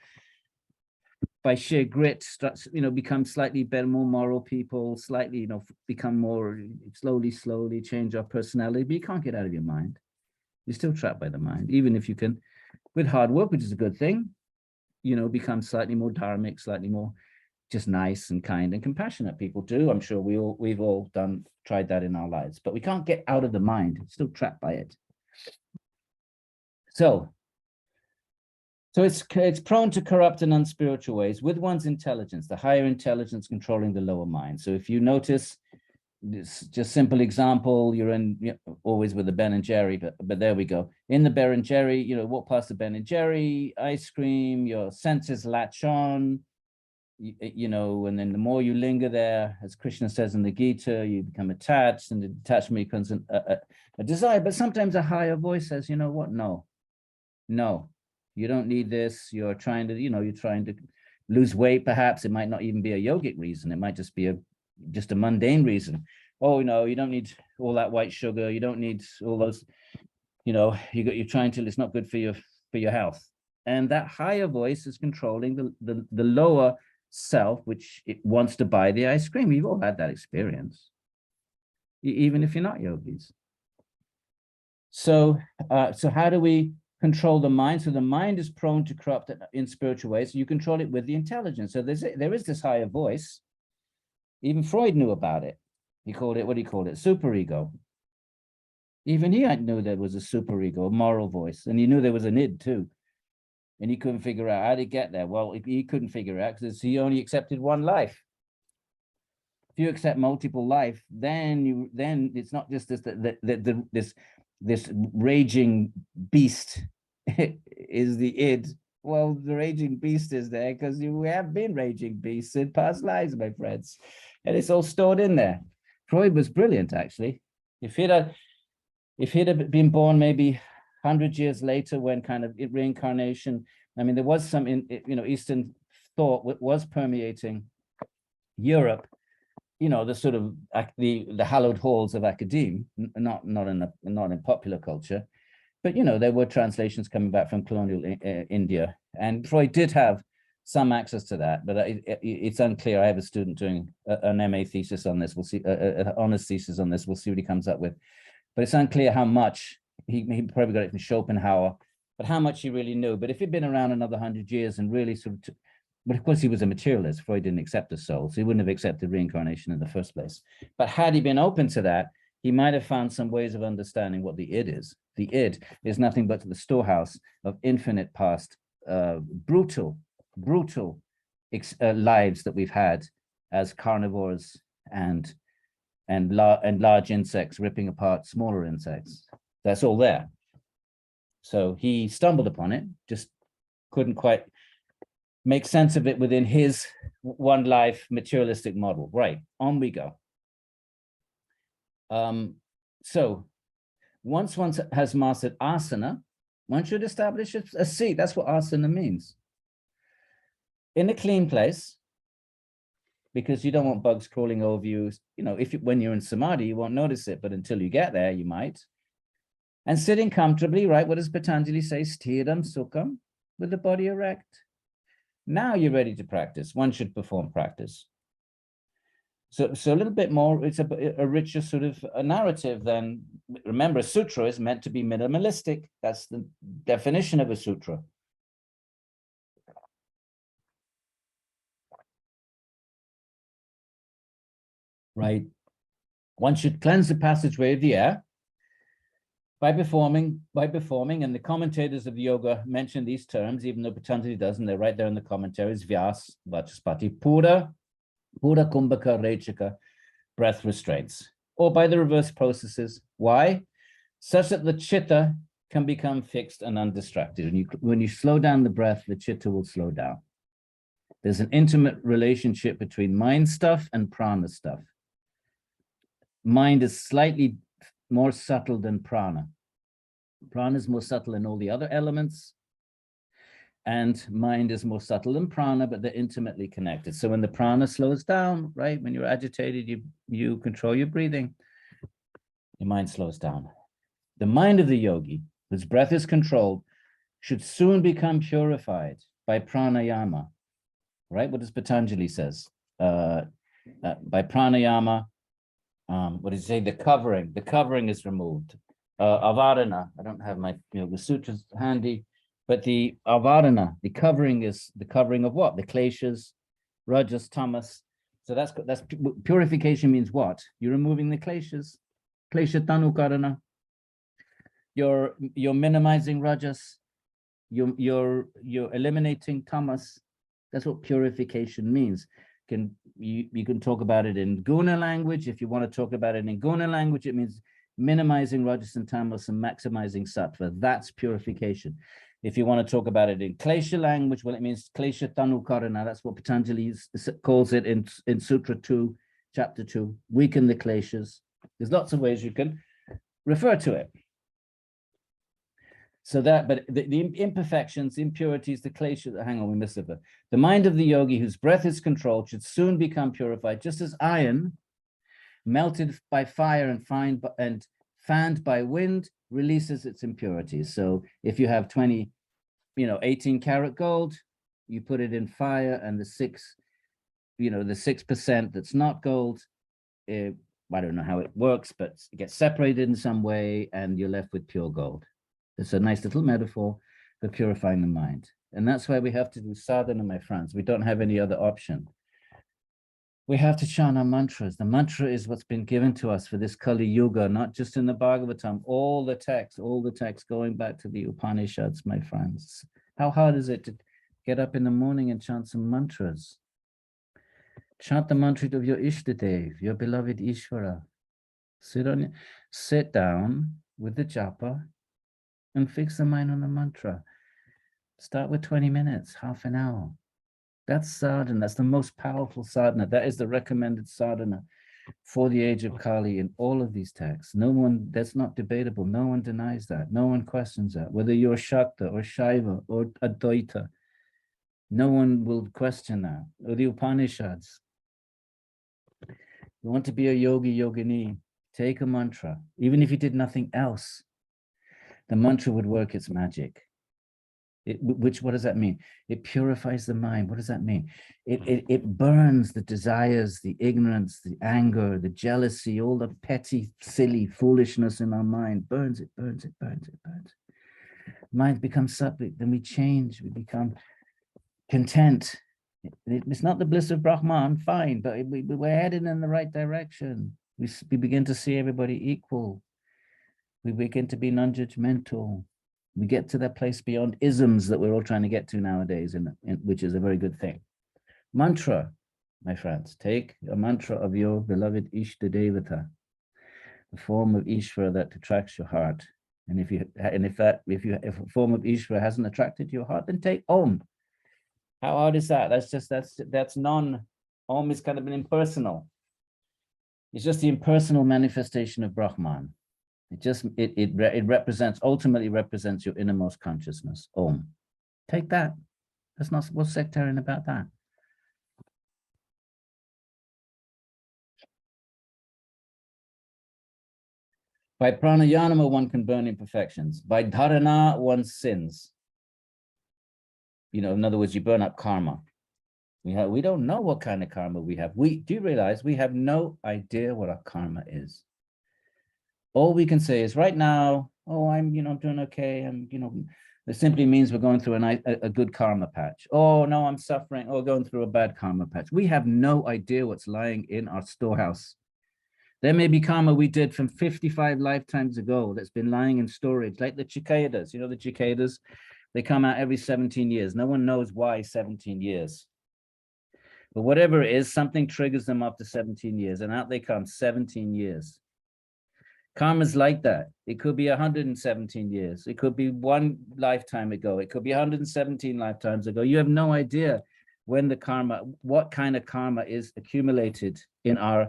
by sheer grit, become slightly better, more moral people, slightly, become more, slowly change our personality, but you can't get out of your mind. You're still trapped by the mind, even if you can, with hard work, which is a good thing, become slightly more dharmic, slightly more just nice and kind and compassionate. People do. I'm sure we've all tried that in our lives, but we can't get out of the mind. It's still trapped by it. So it's prone to corrupt and unspiritual ways with one's intelligence, the higher intelligence controlling the lower mind. So if you notice, this just simple example, you're in always with the Ben and Jerry, but there we go. In the Ben and Jerry, walk past the Ben and Jerry, ice cream, your senses latch on, and then the more you linger there, as Krishna says in the Gita, you become attached, and the attachment becomes a desire. But sometimes a higher voice says, you know what? No, you don't need this. You're trying to lose weight. Perhaps it might not even be a yogic reason. It might just be just a mundane reason. Oh, no, you don't need all that white sugar. You don't need all those, you're trying to, it's not good for your health. And that higher voice is controlling the lower self, which it wants to buy the ice cream. We've all had that experience, even if you're not yogis. So how do we control the mind? So the mind is prone to corrupt in spiritual ways. So you control it with the intelligence. So there is this higher voice. Even Freud knew about it. He called it, what do you call it? Superego. Even he knew there was a superego, a moral voice, and he knew there was an id too. And he couldn't figure out how to get there. Well, he couldn't figure out because he only accepted one life. If you accept multiple life, then it's not just this raging beast is the id. Well, the raging beast is there because we have been raging beasts in past lives, my friends, and it's all stored in there. Freud was brilliant, actually. If he'd have been born maybe 100 years later, when kind of reincarnation, I mean, there was some Eastern thought was permeating Europe, the sort of the hallowed halls of academia, not in popular culture. But, there were translations coming back from colonial India, and Freud did have some access to that, but it's unclear. I have a student doing an MA thesis on this. We'll see, an honors thesis on this. We'll see what he comes up with. But it's unclear how much, he probably got it from Schopenhauer, but how much he really knew. But if he'd been around another 100 years and really sort of, but of course he was a materialist. Freud didn't accept the soul, so he wouldn't have accepted reincarnation in the first place. But had he been open to that, he might have found some ways of understanding what the id is. The id is nothing but the storehouse of infinite past, brutal lives that we've had as carnivores and large insects ripping apart smaller insects. That's all there. So he stumbled upon it, just couldn't quite make sense of it within his one life materialistic model. Right, on we go. So once one has mastered asana, one should establish a seat. That's what asana means. In a clean place, because you don't want bugs crawling over you. You know, when you're in samadhi, you won't notice it, but until you get there, you might. And sitting comfortably, right? What does Patanjali say? Sthiram sukham, with the body erect. Now you're ready to practice. One should perform practice. So a little bit more, it's a richer sort of a narrative than, remember, a sutra is meant to be minimalistic. That's the definition of a sutra. Right? One should cleanse the passageway of the air by performing, and the commentators of the yoga mention these terms, even though Patanjali doesn't. They're right there in the commentaries. Vyas, Vachaspati, Pura Kumbhaka, Rechaka, breath restraints, or by the reverse processes. Why? Such that the chitta can become fixed and undistracted. When you slow down the breath, the chitta will slow down. There's an intimate relationship between mind stuff and prana stuff. Mind is slightly more subtle than prana. Prana is more subtle in all the other elements, and mind is more subtle than prana, but they're intimately connected. So when the prana slows down, right, when you're agitated, you control your breathing, your mind slows down. The mind of the yogi, whose breath is controlled, should soon become purified by pranayama, right? What does Patanjali says? By pranayama, what does he say? The covering is removed. Avarana, I don't have my the sutras handy, but the avarana, the covering is the covering of what? The kleshas, rajas, tamas. So that's purification means what? You're removing the kleshas, klesha tanukarana. You're minimizing rajas. You're eliminating tamas. That's what purification means. You can talk about it in guna language. If you want to talk about it in guna language, it means minimizing rajas and tamas and maximizing sattva. That's purification. If you want to talk about it in klesha language, well, it means klesha tanukarana. That's what Patanjali calls it in Sutra 2, Chapter 2. Weaken the kleshas. There's lots of ways you can refer to it. So that, but the imperfections, impurities, the klesha, hang on, we missed it. The mind of the yogi whose breath is controlled should soon become purified, just as iron melted by fire and fanned by wind releases its impurities. So if you have 18 karat gold, you put it in fire, and the 6% that's not gold, I don't know how it works, but it gets separated in some way, and you're left with pure gold. It's a nice little metaphor for purifying the mind. And that's why we have to do sadhana, my friends. We don't have any other option. We have to chant our mantras. The mantra is what's been given to us for this Kali Yuga, not just in the Bhagavatam, all the texts going back to the Upanishads, my friends. How hard is it to get up in the morning and chant some mantras? Chant the mantra of your Ishtadev, your beloved Ishvara. Sit down with the japa and fix the mind on the mantra. Start with 20 minutes, half an hour. That's sadhana. That's the most powerful sadhana. That is the recommended sadhana for the age of Kali in all of these texts. That's not debatable. No one denies that. No one questions that. Whether you're Shakta or Shaiva or Advaita, no one will question that. Or the Upanishads. You want to be a yogi, yogini, take a mantra. Even if you did nothing else, the mantra would work its magic. What does that mean? It purifies the mind. What does that mean? It burns the desires, the ignorance, the anger, the jealousy, all the petty, silly foolishness in our mind. Burns it. Mind becomes sattvic, then we change, we become content. It's not the bliss of Brahman, fine, but we're headed in the right direction. We begin to see everybody equal. We begin to be non-judgmental. We get to that place beyond isms that we're all trying to get to nowadays, which is a very good thing. Mantra, my friends, take a mantra of your beloved Ishta Devata, the form of Ishvara that attracts your heart. And if a form of Ishvara hasn't attracted your heart, then take Om. How hard is that? Om is kind of an impersonal. It's just the impersonal manifestation of Brahman. It ultimately represents your innermost consciousness. Om. Take that. That's not what's sectarian about that. By pranayama, one can burn imperfections. By dharana, one's sins. You know, in other words, you burn up karma. We don't know what kind of karma we have. Do you realize we have no idea what our karma is? All we can say is right now, oh, I'm doing okay. It simply means we're going through a good karma patch. Oh, no, I'm suffering. Oh, going through a bad karma patch. We have no idea what's lying in our storehouse. There may be karma we did from 55 lifetimes ago that's been lying in storage, like the cicadas. You know, the cicadas, they come out every 17 years. No one knows why 17 years. But whatever it is, something triggers them after 17 years, and out they come, 17 years. Karma's like that. It could be 117 years. It could be one lifetime ago. It could be 117 lifetimes ago. You have no idea when the karma, what kind of karma is accumulated in our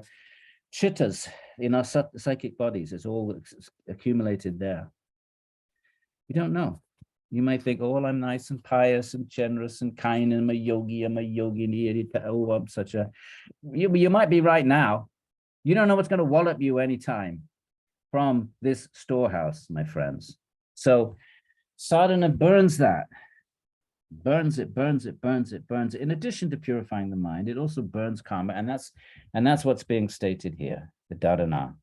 chittas, in our psychic bodies. It's all accumulated there. You don't know. You might think, oh, well, I'm nice and pious and generous and kind, and I'm a yogi, oh, I'm such a... You might be right now. You don't know what's going to wallop you anytime from this storehouse, my friends. So sadhana burns that. Burns it. In addition to purifying the mind, it also burns karma, and that's what's being stated here, the dharana.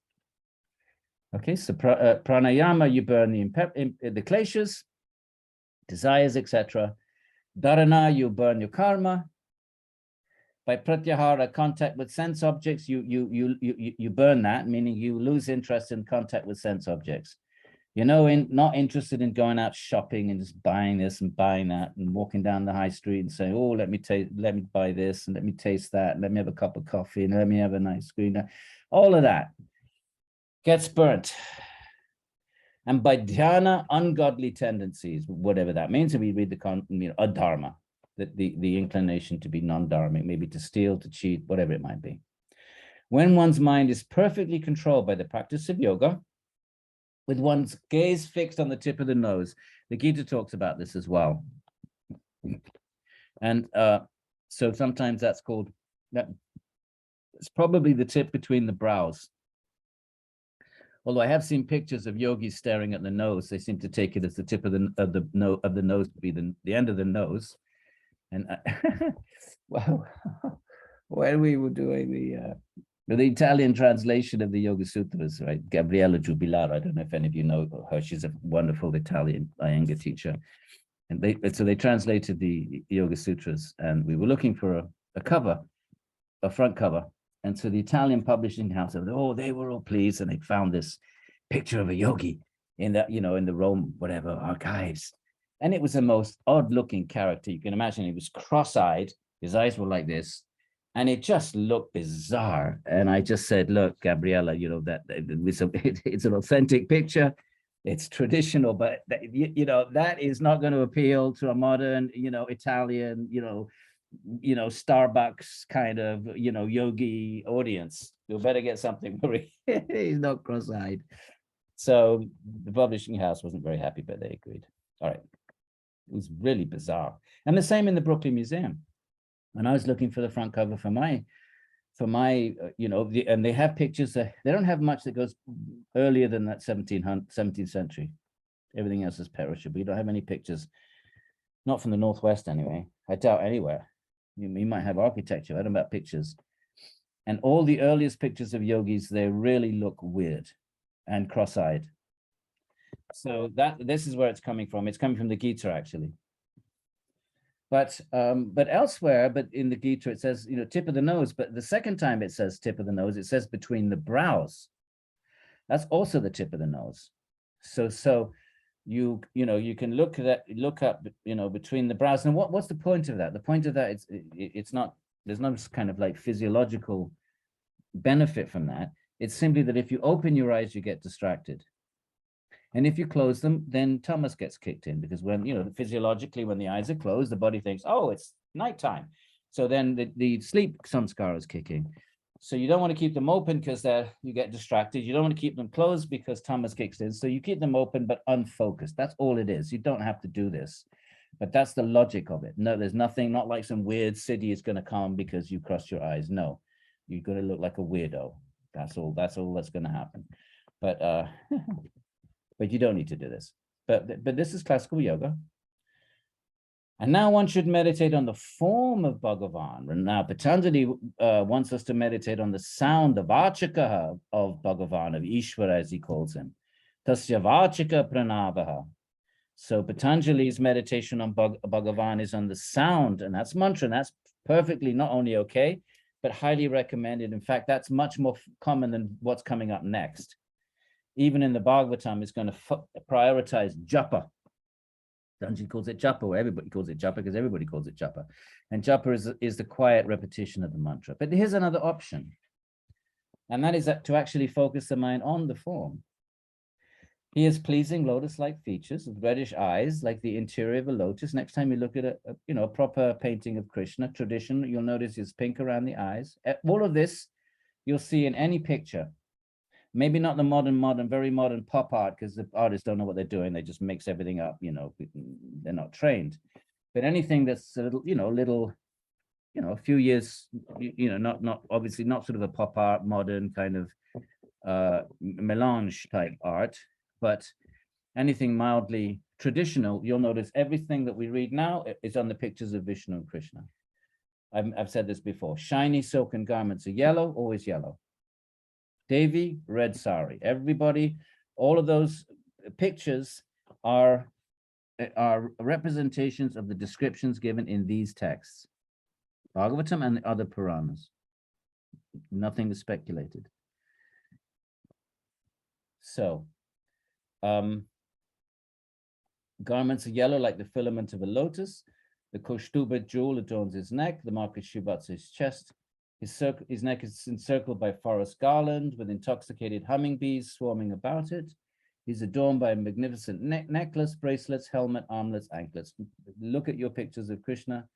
Okay, so pranayama, you burn the kleshas, desires, etc. Dharana, you burn your karma. By pratyahara, contact with sense objects, you burn that, meaning you lose interest in contact with sense objects. You're not interested in going out shopping and just buying this and buying that and walking down the high street and saying, oh, let me buy this and let me taste that and let me have a cup of coffee and let me have a nice screen. All of that gets burnt. And by dhyana, ungodly tendencies, whatever that means, and we read the adharma, the inclination to be non-dharmic, maybe to steal, to cheat, whatever it might be. When one's mind is perfectly controlled by the practice of yoga, with one's gaze fixed on the tip of the nose, the Gita talks about this as well. And so sometimes that's called, it's probably the tip between the brows. Although I have seen pictures of yogis staring at the nose, they seem to take it as the tip of the nose to be the end of the nose. And well, when we were doing the Italian translation of the Yoga Sutras, right? Gabriella Jubilar, I don't know if any of you know her. She's a wonderful Italian Iyengar teacher, and so they translated the Yoga Sutras, and we were looking for a cover, a front cover. And so the Italian publishing house, they were all pleased, and they found this picture of a yogi in that, in the Rome, whatever, archives. And it was the most odd-looking character you can imagine. He was cross-eyed, his eyes were like this, and it just looked bizarre. And I just said, look, Gabriella, it's an authentic picture. It's traditional, but that is not going to appeal to a modern, Italian, Starbucks kind of, yogi audience. You better get something where he's not cross-eyed. So the publishing house wasn't very happy, but they agreed. All right. It was really bizarre. And the same in the Brooklyn Museum. When I was looking for the front cover for my, and they have pictures, they don't have much that goes earlier than that 17th century. Everything else is perishable. You don't have any pictures, not from the Northwest anyway. I doubt anywhere. You might have architecture, I don't know about pictures. And all the earliest pictures of yogis, they really look weird and cross-eyed. So this is where it's coming from. It's coming from the Gita, actually. But elsewhere, but in the Gita, it says, tip of the nose. But the second time it says tip of the nose, it says between the brows. That's also the tip of the nose. So you can look up, between the brows. And what's the point of that? The point of that is it's not, there's no kind of like physiological benefit from that. It's simply that if you open your eyes, you get distracted. And if you close them, then tamas gets kicked in, because when, physiologically, when the eyes are closed, the body thinks, oh, it's nighttime. So then the sleep samskara is kicking. So you don't want to keep them open because you get distracted. You don't want to keep them closed because tamas kicks in. So you keep them open, but unfocused. That's all it is. You don't have to do this. But that's the logic of it. No, there's nothing, not like some weird city is going to come because you crossed your eyes. No, you're going to look like a weirdo. That's all that's going to happen. but but you don't need to do this. But this is classical yoga. And now one should meditate on the form of Bhagavan. And now Patanjali wants us to meditate on the sound, the vachaka of Bhagavan, of Ishvara, as he calls him. Tasya vachaka pranavaha. So Patanjali's meditation on Bhagavan is on the sound, and that's mantra, and that's perfectly not only okay, but highly recommended. In fact, that's much more common than what's coming up next. Even in the Bhagavatam, it's going to prioritize japa. Patanjali calls it japa, or everybody calls it japa, because everybody calls it japa. And japa is the quiet repetition of the mantra. But here's another option. And that is that to actually focus the mind on the form. He has pleasing lotus-like features with reddish eyes, like the interior of a lotus. Next time you look at a proper painting of Krishna, tradition, you'll notice it's pink around the eyes. All of this you'll see in any picture. Maybe not the modern, very modern pop art, because the artists don't know what they're doing. They just mix everything up, they're not trained. But anything that's a little, a few years, not obviously not sort of a pop art, modern kind of melange type art, but anything mildly traditional, you'll notice everything that we read now is on the pictures of Vishnu and Krishna. I've said this before. Shiny silken garments are yellow, always yellow. Devi, red sari. Everybody, all of those pictures are representations of the descriptions given in these texts. Bhagavatam and the other Puranas. Nothing is speculated. So, garments are yellow like the filament of a lotus. The Kaustuba jewel adorns his neck. The mark is Shubhat's his chest. His neck is encircled by forest garland with intoxicated hummingbees swarming about it. He's adorned by a magnificent necklace, bracelets, helmet, armlets, anklets. Look at your pictures of Krishna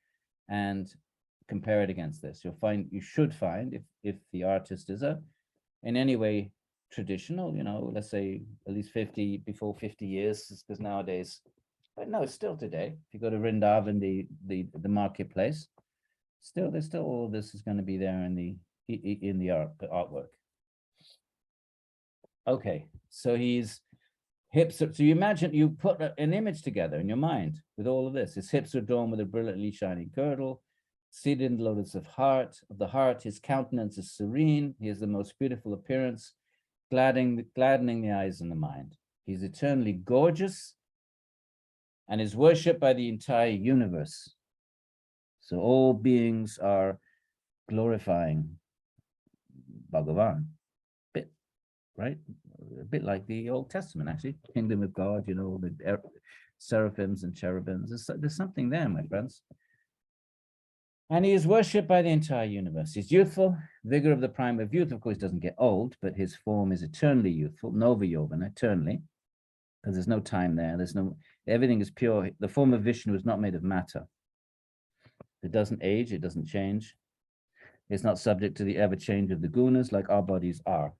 and compare it against this. You should find, if the artist is in any way traditional, let's say at least before 50 years, because nowadays, but no, it's still today. If you go to Vrindavan, the marketplace, there's still all this is going to be there in the artwork. Okay, so his hips are, so you imagine, you put an image together in your mind with all of this. His hips are adorned with a brilliantly shining girdle, seated in the lotus of the heart. His countenance is serene. He has the most beautiful appearance, gladdening the eyes and the mind. He's eternally gorgeous and is worshipped by the entire universe. So all beings are glorifying Bhagavan, right? A bit like the Old Testament, actually. Kingdom of God, the seraphims and cherubims. There's something there, my friends. And he is worshipped by the entire universe. He's youthful, vigor of the prime of youth. Of course, doesn't get old, but his form is eternally youthful, Nova Yovana, eternally, because there's no time there. Everything is pure. The form of Vishnu is not made of matter. It doesn't age, it doesn't change. It's not subject to the ever change of the gunas like our bodies are.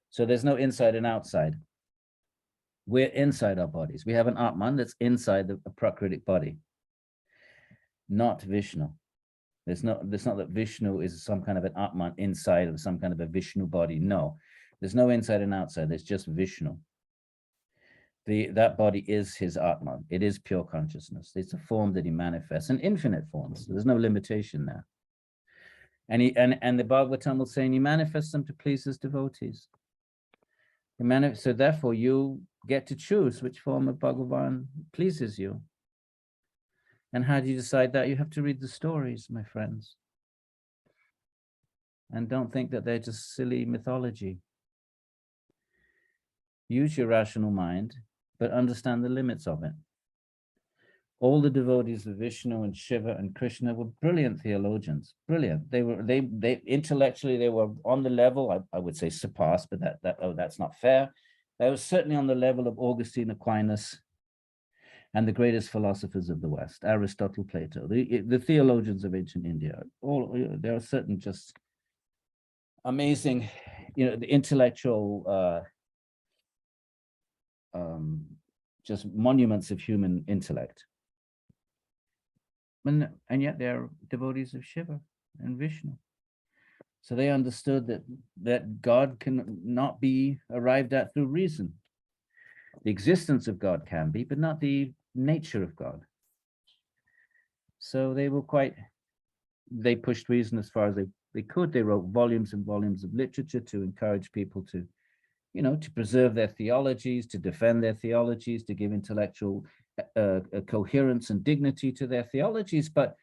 So there's no inside and outside. We're inside our bodies. We have an Atman that's inside the Prakritic body, not Vishnu. It's not that Vishnu is some kind of an Atman inside of some kind of a Vishnu body. No, there's no inside and outside. There's just Vishnu. That body is his Atman. It is pure consciousness. It's a form that he manifests, in infinite forms. There's no limitation there. And the Bhagavatam will say, and he manifests them to please his devotees. So therefore, you get to choose which form of Bhagavan pleases you. And how do you decide that? You have to read the stories, my friends. And don't think that they're just silly mythology. Use your rational mind, but understand the limits of it. All the devotees of Vishnu and Shiva and Krishna were brilliant theologians, brilliant. They intellectually, they were on the level, I would say surpassed, but that's not fair. They were certainly on the level of Augustine, Aquinas, and the greatest philosophers of the West, Aristotle, Plato, the theologians of ancient India. There are certain just amazing, the intellectual, just monuments of human intellect. And yet they're devotees of Shiva and Vishnu. So they understood that God can not be arrived at through reason. The existence of God can be, but not the nature of God. So they pushed reason as far as they could. They wrote volumes and volumes of literature to encourage people to, to preserve their theologies, to defend their theologies, to give intellectual coherence and dignity to their theologies. But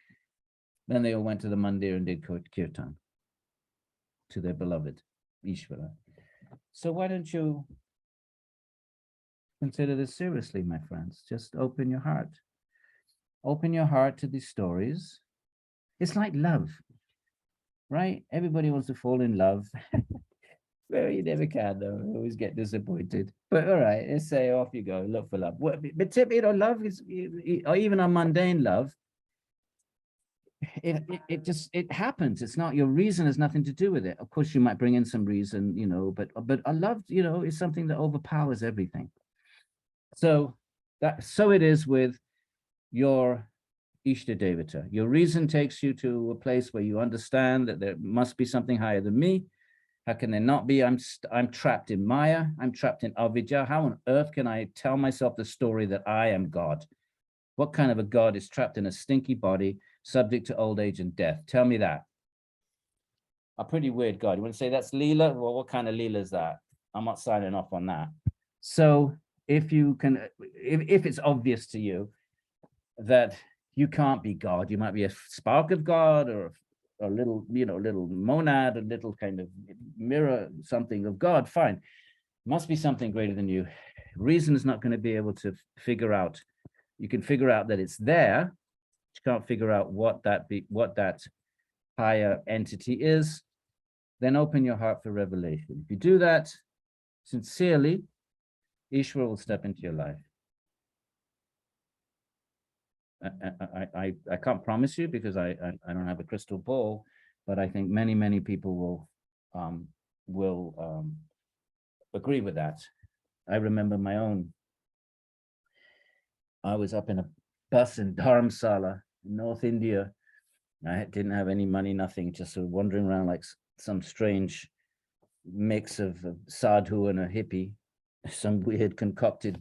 then they all went to the mandir and did kirtan to their beloved Ishvara. So why don't you consider this seriously, my friends? Just open your heart. Open your heart to these stories. It's like love, right? Everybody wants to fall in love. Well, you never can, though. You always get disappointed. But all right, let's say off you go, look for love. But love is, or even a mundane love, it happens. It's not, your reason has nothing to do with it. Of course, you might bring in some reason, but a love, is something that overpowers everything. So it is with your Ishta Devata. Your reason takes you to a place where you understand that there must be something higher than me. How can there not be? I'm trapped in Maya. I'm trapped in Avidya. How on earth can I tell myself the story that I am God? What kind of a God is trapped in a stinky body, subject to old age and death? Tell me that. A pretty weird God. You want to say that's Leela? Well, what kind of Leela is that? I'm not signing off on that. So if it's obvious to you that you can't be God, you might be a spark of God or a little, little monad, a little kind of mirror, something of God, fine. Must be something greater than you. Reason is not going to be able to figure out. You can figure out that it's there. You can't figure out what that higher entity is. Then open your heart for revelation. If you do that sincerely, Ishvara will step into your life. I can't promise you because I don't have a crystal ball, but I think many people will agree with that. I remember I was up in a bus in Dharamsala, North India. I didn't have any money, nothing, just sort of wandering around like some strange mix of a sadhu and a hippie, some weird concocted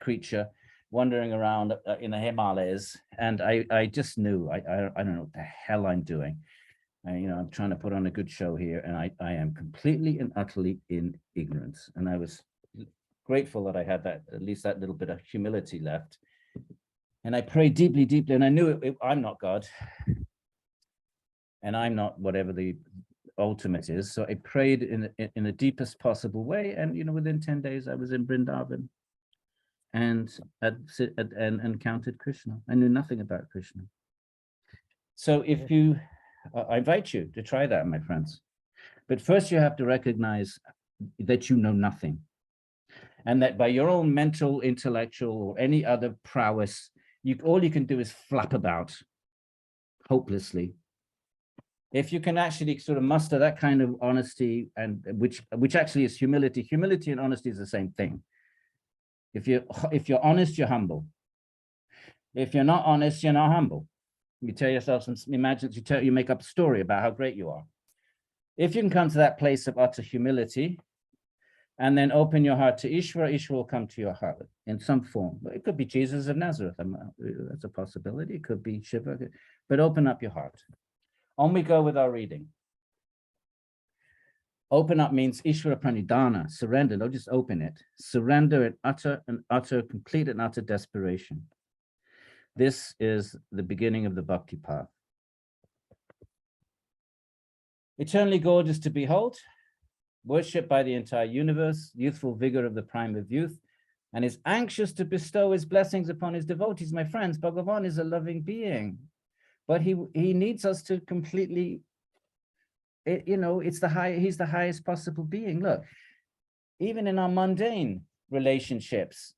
creature wandering around in the Himalayas. And I just knew, I don't know what the hell I'm doing. I'm trying to put on a good show here, and I am completely and utterly in ignorance. And I was grateful that I had that, at least that little bit of humility left. And I prayed deeply, and I knew I'm not God. And I'm not whatever the ultimate is. So I prayed in the deepest possible way. And, within 10 days, I was in Vrindavan and encountered Krishna. I knew nothing about Krishna. So I invite you to try that, my friends. But first you have to recognize that you know nothing. And that by your own mental, intellectual, or any other prowess, all you can do is flap about hopelessly. If you can actually sort of muster that kind of honesty, and which actually is humility. Humility and honesty is the same thing. If you're honest, you're humble. If you're not honest, you're not humble. You tell yourself you make up a story about how great you are. If you can come to that place of utter humility and then open your heart to Ishvara, Ishvara will come to your heart in some form. It could be Jesus of Nazareth. That's a possibility. It could be Shiva, but open up your heart. On we go with our reading. Open up means Ishvara pranidhana, surrender. Don't just open it. Surrender in complete and utter desperation. This is the beginning of the bhakti path. Eternally gorgeous to behold, worshipped by the entire universe, youthful vigor of the prime of youth, and is anxious to bestow his blessings upon his devotees. My friends, Bhagavan is a loving being, but he needs us to completely, he's the highest possible being. Look, even in our mundane relationships,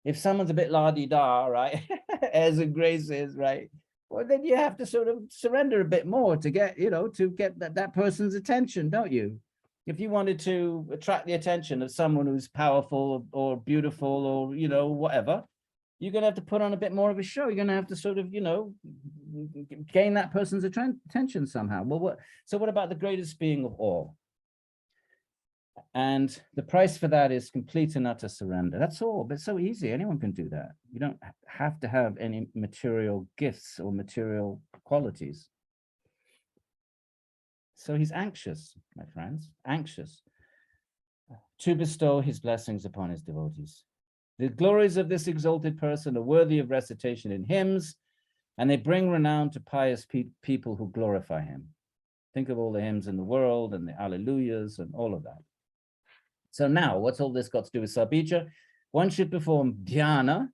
if someone's a bit la-di-da, right, as and graces, right, well, then you have to sort of surrender a bit more to get, that person's attention, don't you? If you wanted to attract the attention of someone who's powerful or beautiful or, whatever, you're going to have to put on a bit more of a show. You're going to have to sort of, gain that person's attention somehow. Well, what about the greatest being of all? And the price for that is complete and utter surrender. That's all, but it's so easy. Anyone can do that. You don't have to have any material gifts or material qualities. So he's anxious, my friends, anxious to bestow his blessings upon his devotees. The glories of this exalted person are worthy of recitation in hymns, and they bring renown to pious people who glorify him. Think of all the hymns in the world and the alleluias and all of that. So now, what's all this got to do with sabija? One should perform dhyana,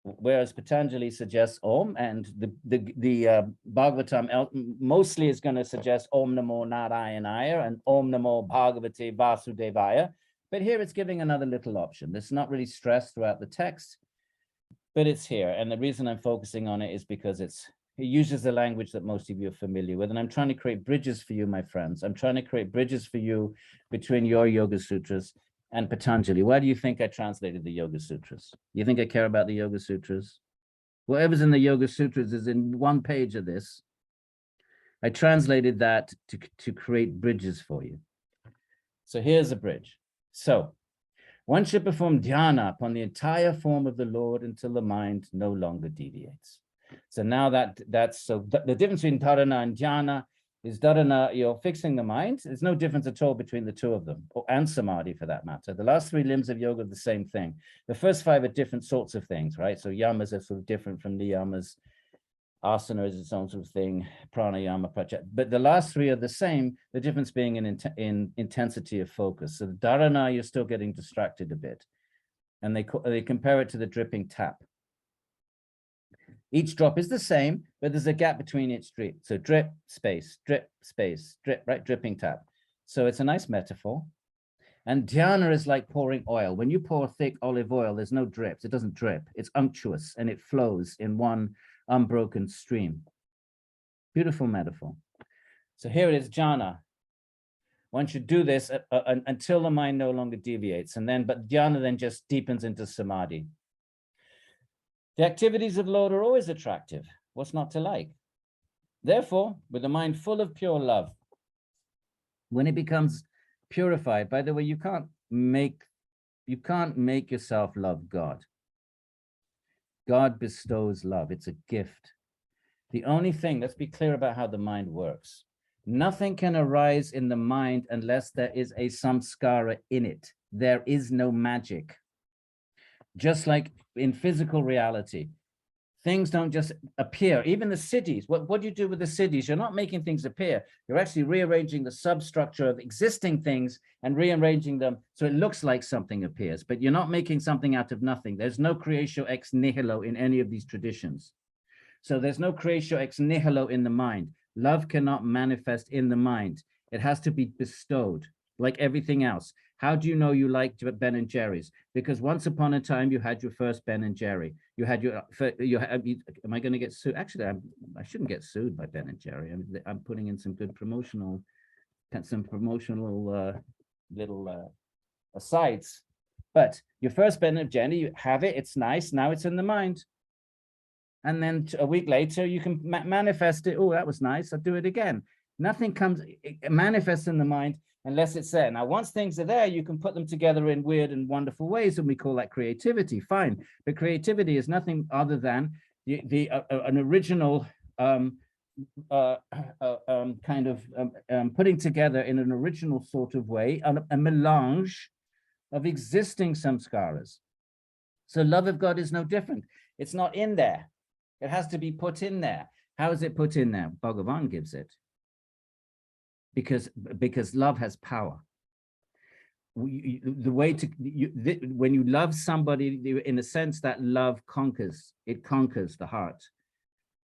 whereas Patanjali suggests Om, and the Bhagavatam mostly is going to suggest Om Namo Narayanaya and Om Namo Bhagavate Vasudevaya. But here it's giving another little option. It's not really stressed throughout the text, but it's here. And the reason I'm focusing on it is because it uses the language that most of you are familiar with. And I'm trying to create bridges for you, my friends. I'm trying to create bridges for you between your Yoga Sutras and Patanjali. Why do you think I translated the Yoga Sutras? You think I care about the Yoga Sutras? Whatever's in the Yoga Sutras is in one page of this. I translated that to create bridges for you. So here's a bridge. So one should perform dhyana upon the entire form of the Lord until the mind no longer deviates. So now the difference between dharana and dhyana is dharana, you're fixing the mind. There's no difference at all between the two of them, and samadhi for that matter. The last three limbs of yoga are the same thing. The first five are different sorts of things, right? So yamas are sort of different from niyamas. Asana is its own sort of thing, pranayama, pratyahara. But the last three are the same, the difference being in intensity of focus. So the dharana, you're still getting distracted a bit. And they compare it to the dripping tap. Each drop is the same, but there's a gap between each drip. So drip, space, drip, right? Dripping tap. So it's a nice metaphor. And dhyana is like pouring oil. When you pour thick olive oil, there's no drips. It doesn't drip. It's unctuous and it flows in one unbroken stream. Beautiful metaphor. So here it is, jhana. One should do this until the mind no longer deviates. But dhyana then just deepens into samadhi. The activities of the Lord are always attractive. What's not to like? Therefore, with a mind full of pure love, when it becomes purified, by the way, you can't make yourself love God. God bestows love. It's a gift. The only thing, let's be clear about how the mind works. Nothing can arise in the mind unless there is a samskara in it. There is no magic. Just like in physical reality, things don't just appear. Even the cities, what do you do with the cities? You're not making things appear. You're actually rearranging the substructure of existing things and rearranging them so it looks like something appears, but you're not making something out of nothing. There's no creatio ex nihilo in any of these traditions. So there's no creatio ex nihilo in the mind. Love cannot manifest in the mind. It has to be bestowed, like everything else. How do you know you like Ben and Jerry's? Because once upon a time you had your first Ben and Jerry. You had your. Am I going to get sued? Actually, I shouldn't get sued by Ben and Jerry. I'm putting in some good promotional little asides. But your first Ben and Jerry, you have it. It's nice. Now it's in the mind. And then a week later, you can manifest it. Oh, that was nice. I'll do it again. Nothing manifests in the mind unless it's there. Now, once things are there, you can put them together in weird and wonderful ways, and we call that creativity. Fine, but creativity is nothing other than an original putting together in an original sort of way a melange of existing samskaras. So love of God is no different. It's not in there. It has to be put in there. How is it put in there? Bhagavan gives it. Because love has power. When you love somebody, in the sense that love conquers, it conquers the heart.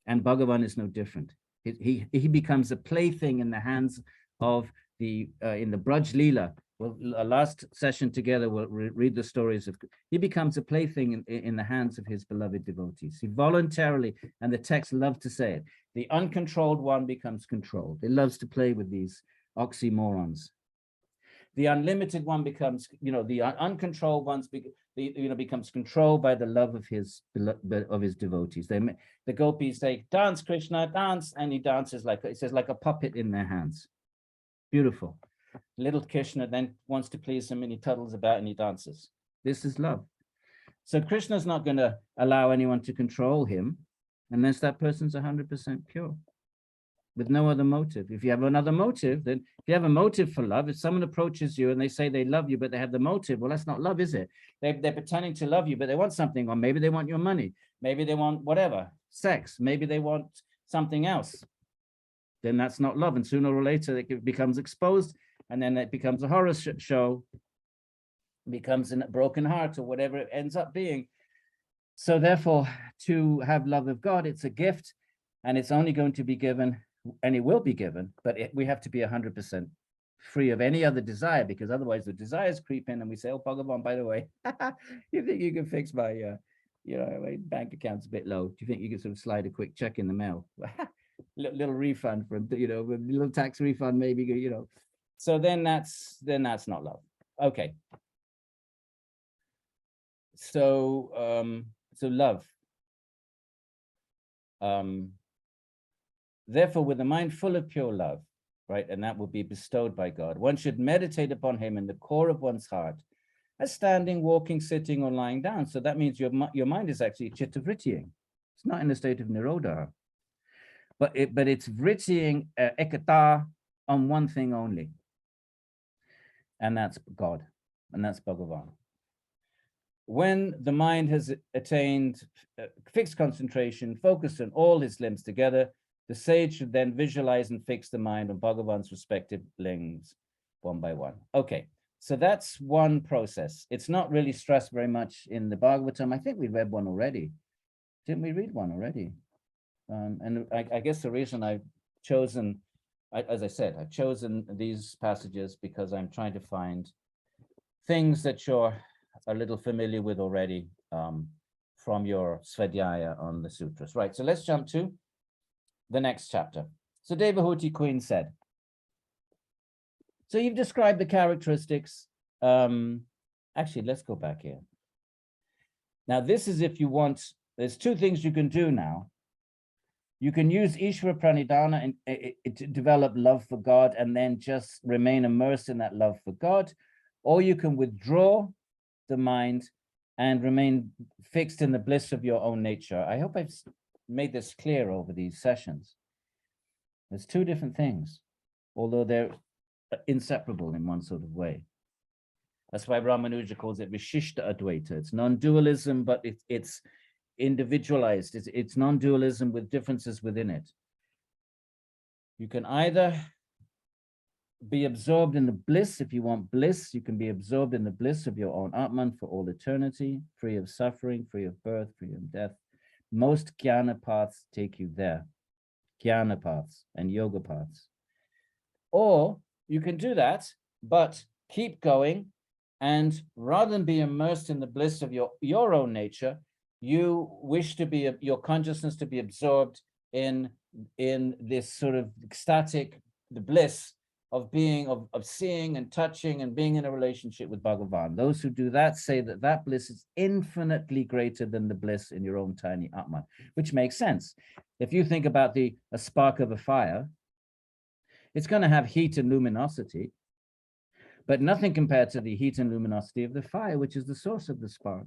And Bhagavan is no different. He becomes a plaything in the hands of in the Braj Leela. Well, last session together, we'll read the stories of, he becomes a plaything in the hands of his beloved devotees. He voluntarily, and the text love to say it, the uncontrolled one becomes controlled. It loves to play with these oxymorons. The unlimited one becomes, the uncontrolled ones becomes controlled by the love of his devotees. The gopis say, dance, Krishna, dance, and he dances like a puppet in their hands. Beautiful. Little Krishna then wants to please him, and he toddles about and he dances. This is love. So Krishna's not going to allow anyone to control him unless that person's 100% pure, with no other motive. If you have another motive, then if you have a motive for love, if someone approaches you and they say they love you, but they have the motive, well, that's not love, is it? They're pretending to love you, but they want something, or maybe they want your money. Maybe they want whatever, sex. Maybe they want something else. Then that's not love. And sooner or later, it becomes exposed, and then it becomes a horror show, becomes a broken heart, or whatever it ends up being. So therefore, to have love of God, it's a gift, and it's only going to be given, and it will be given, but we have to be 100% free of any other desire, because otherwise the desires creep in and we say, oh, Bhagavan, by the way, you think you can fix my, my bank account's a bit low. Do you think you can sort of slide a quick check in the mail? little refund from, a little tax refund, maybe, So then that's not love. Okay. So love. Therefore, with a mind full of pure love, right, and that will be bestowed by God, one should meditate upon him in the core of one's heart, as standing, walking, sitting, or lying down. So that means your mind is actually chitta-vrittiing. It's not in a state of nirodha, but it's vrittiing ekata on one thing only, and that's God, and that's Bhagavan. When the mind has attained fixed concentration, focused on all his limbs together, the sage should then visualize and fix the mind on Bhagavan's respective limbs one by one. Okay, so that's one process. It's not really stressed very much in the Bhagavatam. I think we read one already. Didn't we read one already? And I guess the reason I've chosen, as I said, I've chosen these passages because I'm trying to find things that you're a little familiar with already from your Svadhyaya on the sutras. Right, so let's jump to the next chapter. So Devahuti Queen said, so you've described the characteristics. Actually, let's go back here. Now, this is if you want, there's two things you can do now. You can use Ishvara Pranidhana and to develop love for God and then just remain immersed in that love for God, or you can withdraw the mind and remain fixed in the bliss of your own nature. I hope I've made this clear over these sessions. There's two different things, although they're inseparable in one sort of way. That's why Ramanuja calls it Vishishta Advaita. It's non-dualism, but it's individualized. It's non-dualism with differences within it. You can either be absorbed in the bliss. If you want bliss, you can be absorbed in the bliss of your own Atman for all eternity, free of suffering, free of birth, free of death. Most jnana paths take you there, jnana paths and yoga paths. Or you can do that, but keep going, and rather than be immersed in the bliss of your own nature, you wish to be your consciousness to be absorbed in this sort of ecstatic, the bliss of being, of seeing and touching and being in a relationship with Bhagavan. Those who do that say that that bliss is infinitely greater than the bliss in your own tiny Atman, which makes sense. If you think about a spark of a fire, it's going to have heat and luminosity, but nothing compared to the heat and luminosity of the fire, which is the source of the spark.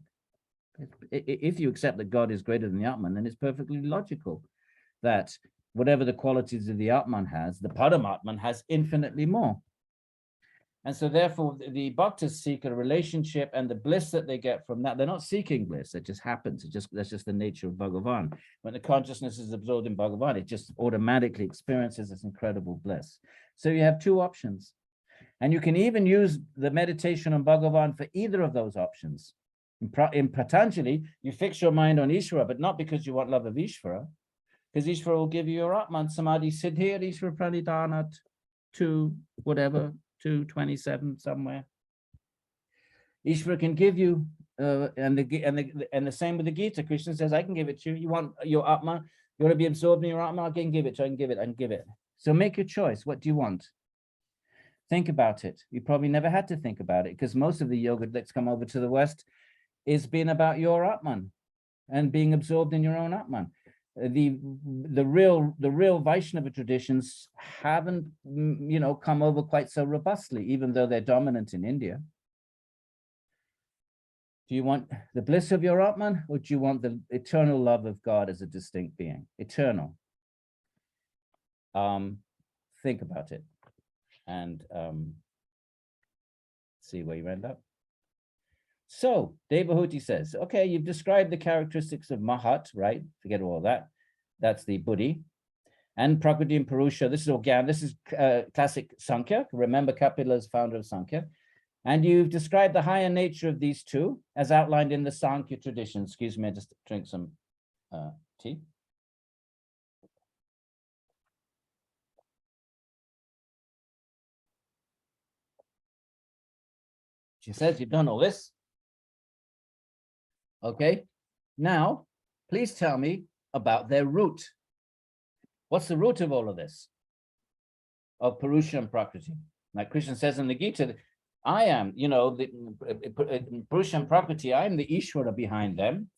If you accept that God is greater than the Atman, then it's perfectly logical that whatever the qualities of the Atman has, the Paramatman has infinitely more. And so therefore, the bhaktas seek a relationship, and the bliss that they get from that, they're not seeking bliss, it just happens. That's just the nature of Bhagavan. When the consciousness is absorbed in Bhagavan, it just automatically experiences this incredible bliss. So you have two options. And you can even use the meditation on Bhagavan for either of those options. In Patanjali, you fix your mind on Ishvara, but not because you want love of Ishvara, because Ishvara will give you your Atman Samadhi Siddhir Ishvara Pranidhanat to whatever, 227 somewhere. Ishvara can give you, and the same with the Gita. Krishna says, I can give it to you. You want your Atman, you want to be absorbed in your Atman, I can give it to you, I can give it. So make your choice. What do you want? Think about it. You probably never had to think about it, because most of the yoga that's come over to the West is being about your Atman and being absorbed in your own Atman. The real Vaishnava traditions haven't, come over quite so robustly, even though they're dominant in India. Do you want the bliss of your Atman, or do you want the eternal love of God as a distinct being? Eternal. Think about it and see where you end up. So Devahuti says, okay, you've described the characteristics of Mahat, right? Forget all that. That's the Buddhi. And Prakriti and Purusha. This is Organ. This is classic Sāṃkhya. Remember, Kapila is founder of Sāṃkhya. And you've described the higher nature of these two as outlined in the Sāṃkhya tradition. Excuse me, I just drink some tea. She says, you've done all this. Okay, now, please tell me about their root. What's the root of all of this? Of Purusha and Prakriti. Like Krishna says in the Gita, I am, the Purusha and Prakriti, I am the Ishvara behind them.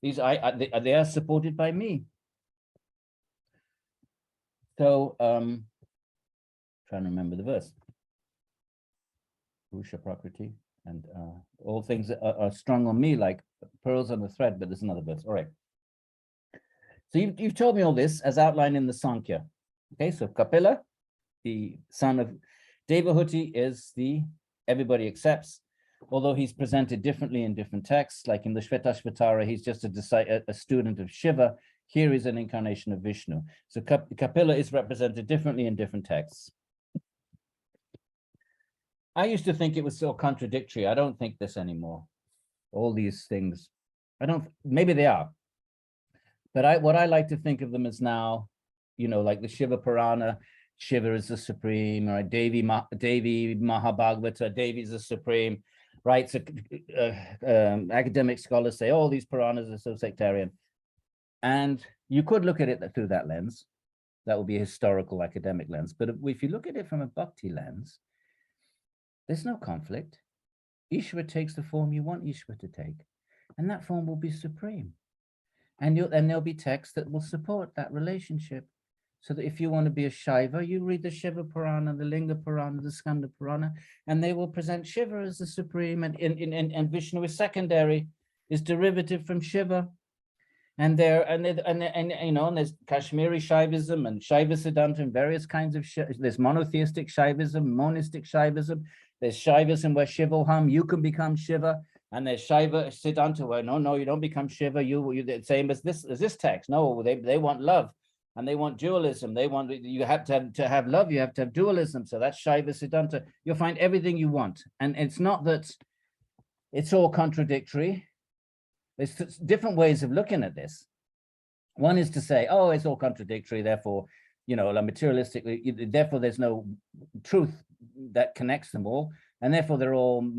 They are supported by me. So, trying to remember the verse. Purusha, Prakriti, and all things that are strung on me like pearls on a thread, but there's another verse. All right. So you've told me all this as outlined in the Sāṃkhya. Okay, so Kapila, the son of Devahuti, is everybody accepts, although he's presented differently in different texts, like in the Shvetashvatara, he's just a student of Shiva. Here is an incarnation of Vishnu. So Kapila is represented differently in different texts. I used to think it was so contradictory. I don't think this anymore. All these things, maybe they are. But what I like to think of them as now, like the Shiva Purana, Shiva is the supreme, right? Devi Mahabhagavata, Devi is the supreme, right? So academic scholars say, oh, these Puranas are so sectarian. And you could look at it through that lens. That would be a historical academic lens. But if you look at it from a bhakti lens, there's no conflict. Ishvara takes the form you want Ishvara to take, and that form will be supreme. And there'll be texts that will support that relationship. So that if you want to be a Shaiva, you read the Shiva Purana, the Linga Purana, the Skanda Purana, and they will present Shiva as the supreme, and Vishnu is secondary, is derivative from Shiva. And there's Kashmiri Shaivism and Shaiva Siddhanta and various kinds of there's monotheistic Shaivism, monistic Shaivism. There's Shaivism where Shivoham, you can become Shiva, and there's Shaiva Siddhanta where no, you don't become Shiva. You the same as this text. No, they want love, and they want dualism. You have to have love. You have to have dualism. So that's Shaiva Siddhanta. You'll find everything you want, and it's not that it's all contradictory. There's different ways of looking at this. One is to say, oh, it's all contradictory, therefore, materialistically, therefore there's no truth that connects them all, and therefore they're all,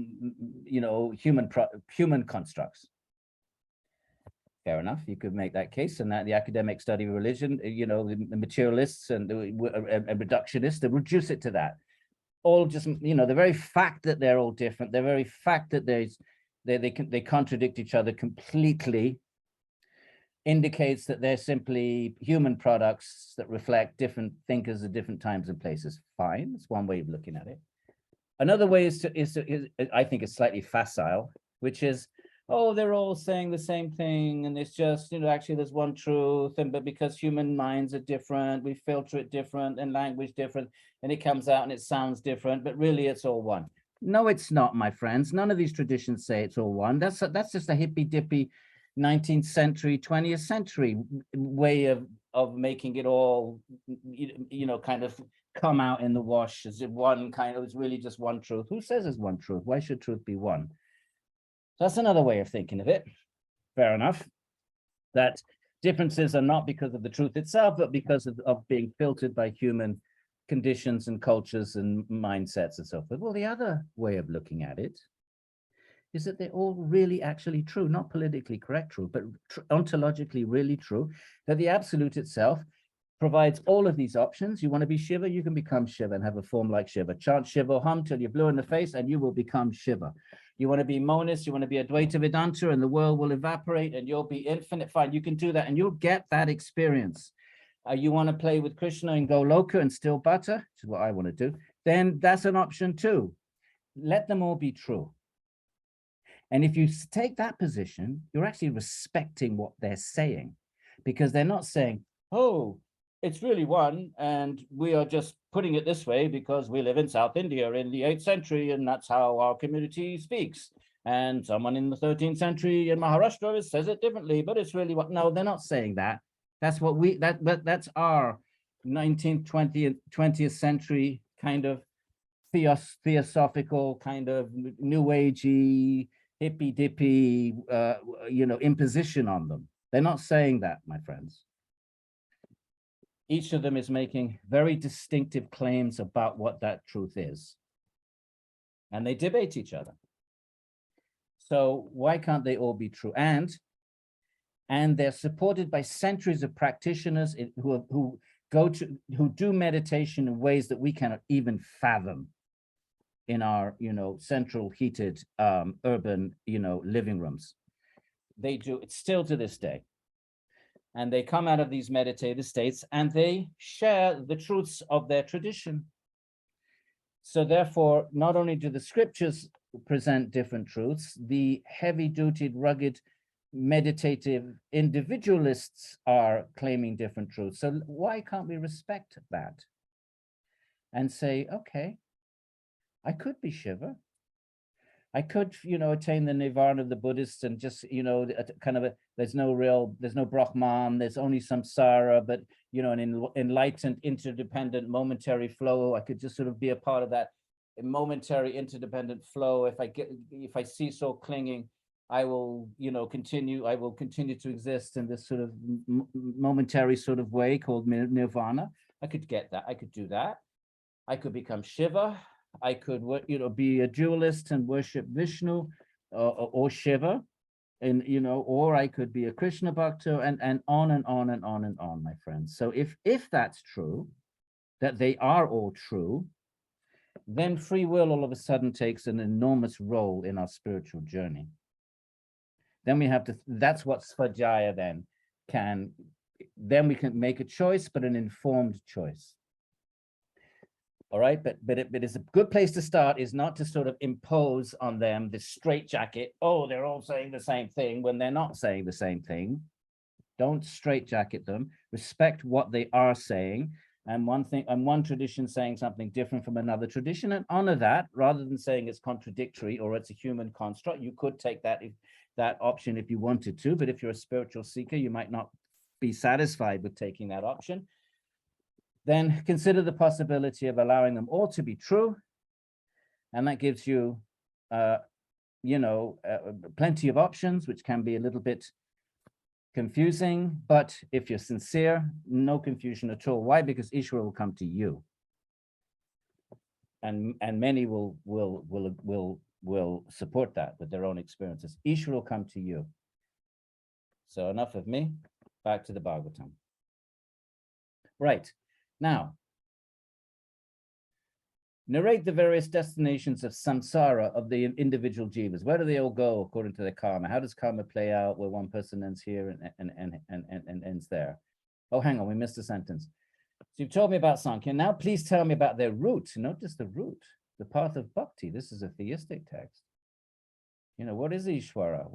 human constructs. Fair enough, you could make that case, and that the academic study of religion, the materialists and the reductionists, they reduce it to that. All just, the very fact that they're all different, the very fact that they contradict each other completely indicates that they're simply human products that reflect different thinkers at different times and places. Fine, it's one way of looking at it. Another way is I think it's slightly facile, which is, oh, they're all saying the same thing, and it's just, actually there's one truth, but because human minds are different, we filter it different, and language different, and it comes out and it sounds different, but really it's all one. No, it's not, my friends. None of these traditions say it's all one. That's just a hippy-dippy 19th century, 20th century way of making it all, kind of come out in the wash as if one kind of, it's really just one truth. Who says there's one truth? Why should truth be one? So that's another way of thinking of it. Fair enough. That differences are not because of the truth itself, but because of being filtered by human conditions and cultures and mindsets and so forth. Well, the other way of looking at it is that they're all really actually true, not politically correct true, but ontologically really true, that the absolute itself provides all of these options. You want to be Shiva, you can become Shiva and have a form like Shiva. Chant Shiva hum till you're blue in the face and you will become Shiva. You want to be monist, you want to be Advaita Vedanta, and the world will evaporate and you'll be infinite. Fine, you can do that and you'll get that experience. You want to play with Krishna and go loca and still butter, which is what I want to do, then that's an option too. Let them all be true. And if you take that position, you're actually respecting what they're saying, because they're not saying, oh, it's really one, and we are just putting it this way because we live in South India in the 8th century, and that's how our community speaks. And someone in the 13th century in Maharashtra says it differently, but it's really what, no, they're not saying that. That's what we, that's our 19th, 20th century kind of theosophical kind of new agey, hippy dippy, imposition on them. They're not saying that, my friends. Each of them is making very distinctive claims about what that truth is. And they debate each other. So why can't they all be true? And they're supported by centuries of practitioners who do meditation in ways that we cannot even fathom in our, central heated urban, living rooms. They do it still to this day. And they come out of these meditative states and they share the truths of their tradition. So therefore, not only do the scriptures present different truths, the heavy-duty, rugged, meditative individualists are claiming different truths. So why can't we respect that and say, okay, I could be Shiva. I could, attain the nirvana of the Buddhists and just, there's no Brahman, there's only samsara, but, an enlightened, interdependent, momentary flow. I could just sort of be a part of that momentary, interdependent flow. If I cease all clinging, I will, continue to exist in this sort of momentary sort of way called nirvana. I could get that. I could do that. I could become Shiva. I could, be a dualist and worship Vishnu or Shiva, and, or I could be a Krishna Bhakta and on and on and on and on, my friends. So if that's true, that they are all true, then free will all of a sudden takes an enormous role in our spiritual journey. Then we have to, that's what Svadhyaya then we can make a choice, but an informed choice. All right, but it's a good place to start is not to sort of impose on them this straitjacket. Oh, they're all saying the same thing when they're not saying the same thing. Don't straitjacket them. Respect what they are saying, and one tradition saying something different from another tradition, and honor that rather than saying it's contradictory or it's a human construct. You could take that option if you wanted to, but if you're a spiritual seeker, you might not be satisfied with taking that option. Then consider the possibility of allowing them all to be true. And that gives you, plenty of options, which can be a little bit confusing. But if you're sincere, no confusion at all. Why? Because Ishvara will come to you. And many will support that with their own experiences. Ishvara will come to you. So enough of me, back to the Bhagavatam. Right. Now, narrate the various destinations of samsara of the individual jivas. Where do they all go according to their karma? How does karma play out where one person ends here and ends there? Oh, hang on, we missed a sentence. So you've told me about Sāṃkhya. Now please tell me about their route. Notice the route, the path of bhakti. This is a theistic text. What is Ishvara?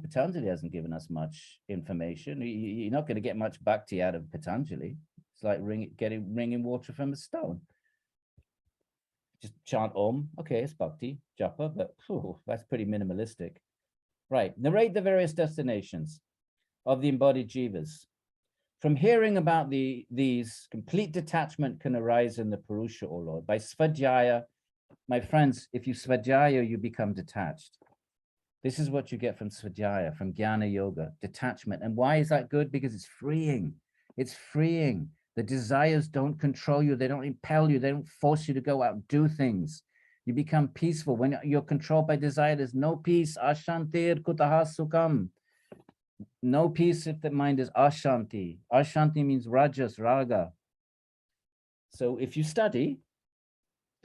Patanjali hasn't given us much information. You're not going to get much bhakti out of Patanjali. It's like wringing water from a stone. Just chant Om. Okay, it's bhakti, japa, but that's pretty minimalistic. Right, narrate the various destinations of the embodied jivas. From hearing about these, complete detachment can arise in the Purusha, O Lord. By Svadhyaya, my friends, if you Svadhyaya, you become detached. This is what you get from Svadhyaya, from Jnana Yoga, detachment. And why is that good? Because it's freeing. It's freeing. The desires don't control you. They don't impel you. They don't force you to go out and do things. You become peaceful. When you're controlled by desire, there's no peace. Ashantir kutaha sukham. No peace if the mind is ashanti. Ashanti means rajas, raga. So if you study,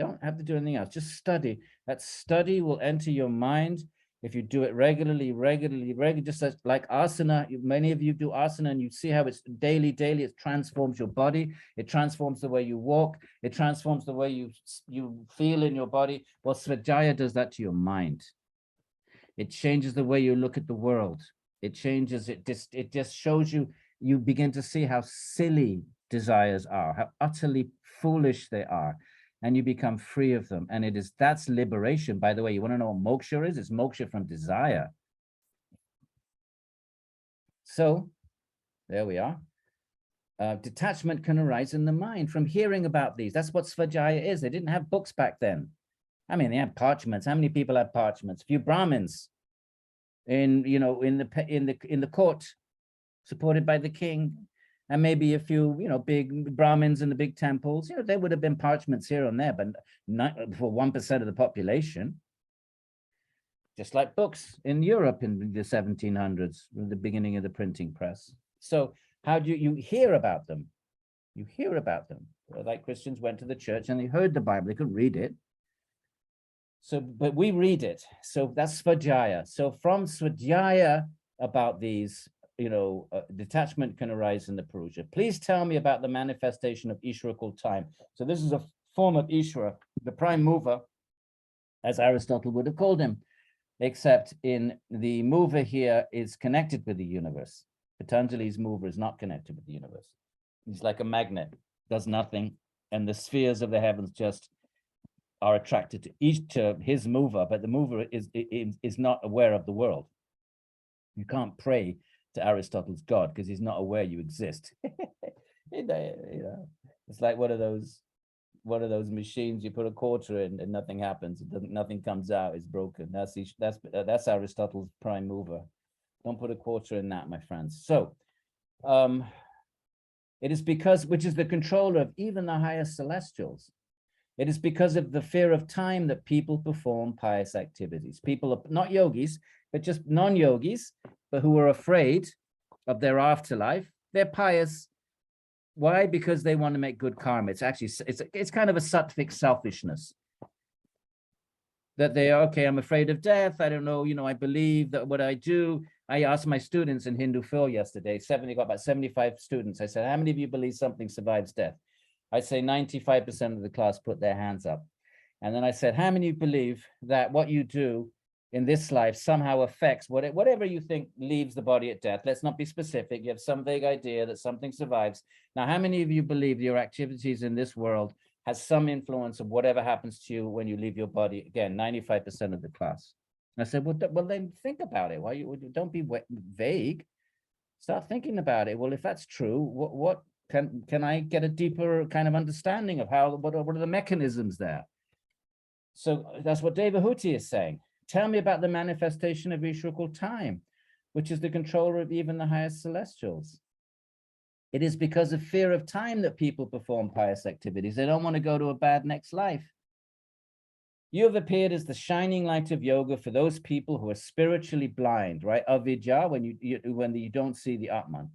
Don't have to do anything else. Just study. That study will enter your mind if you do it regularly, just as, like asana. Many of you do asana and you see how it's daily, it transforms your body. It transforms the way you walk. It transforms the way you feel in your body. Well, Svajaya does that to your mind. It changes the way you look at the world. It changes, it just shows you, you begin to see how silly desires are, how utterly foolish they are, and you become free of them. And that's liberation. By the way, you want to know what moksha is? It's moksha from desire. So there we are. Detachment can arise in the mind from hearing about these. That's what Svajaya is. They didn't have books back then. I mean, they had parchments. How many people had parchments? A few Brahmins in the court, supported by the king, and maybe a few big Brahmins in the big temples. There would have been parchments here and there, but not for 1% of the population. Just like books in Europe in the 1700s, the beginning of the printing press. So how do you hear about them? You hear about them. Like Christians went to the church and they heard the Bible. They couldn't read it. So, but we read it. So that's Svajaya. So from Svajaya about these, detachment can arise in the Purusha. Please tell me about the manifestation of Ishvara called time. So this is a form of Ishvara, the prime mover, as Aristotle would have called him, except in the mover here is connected with the universe. Patanjali's mover is not connected with the universe. He's like a magnet, does nothing, and the spheres of the heavens just are attracted to his mover, but the mover is not aware of the world. You can't pray to Aristotle's God because he's not aware you exist. It's like one of those machines you put a quarter in and nothing happens. Nothing comes out. It's broken. That's Aristotle's prime mover. Don't put a quarter in that, my friends. So, it is because, which is the controller of even the highest celestials. It is because of the fear of time that people perform pious activities. People are not yogis, but just non-yogis, but who are afraid of their afterlife. They're pious. Why? Because they want to make good karma. It's actually, it's kind of a sattvic selfishness. That they are, okay, I'm afraid of death. I don't know, I believe that what I do. I asked my students in Hindu Phil yesterday, got about 75 students. I said, how many of you believe something survives death? I'd say 95% of the class put their hands up. And then I said, how many believe that what you do in this life somehow affects whatever you think leaves the body at death? Let's not be specific. You have some vague idea that something survives. Now, how many of you believe your activities in this world has some influence of whatever happens to you when you leave your body? Again, 95% of the class. And I said, well, then think about it. Why don't be vague. Start thinking about it. Well, if that's true, what can I get a deeper kind of understanding of what are the mechanisms there? So that's what Devahuti is saying. Tell me about the manifestation of Ishvara called time, which is the controller of even the highest celestials. It is because of fear of time that people perform pious activities. They don't want to go to a bad next life. You have appeared as the shining light of yoga for those people who are spiritually blind, right? Avidya, when you don't see the Atman.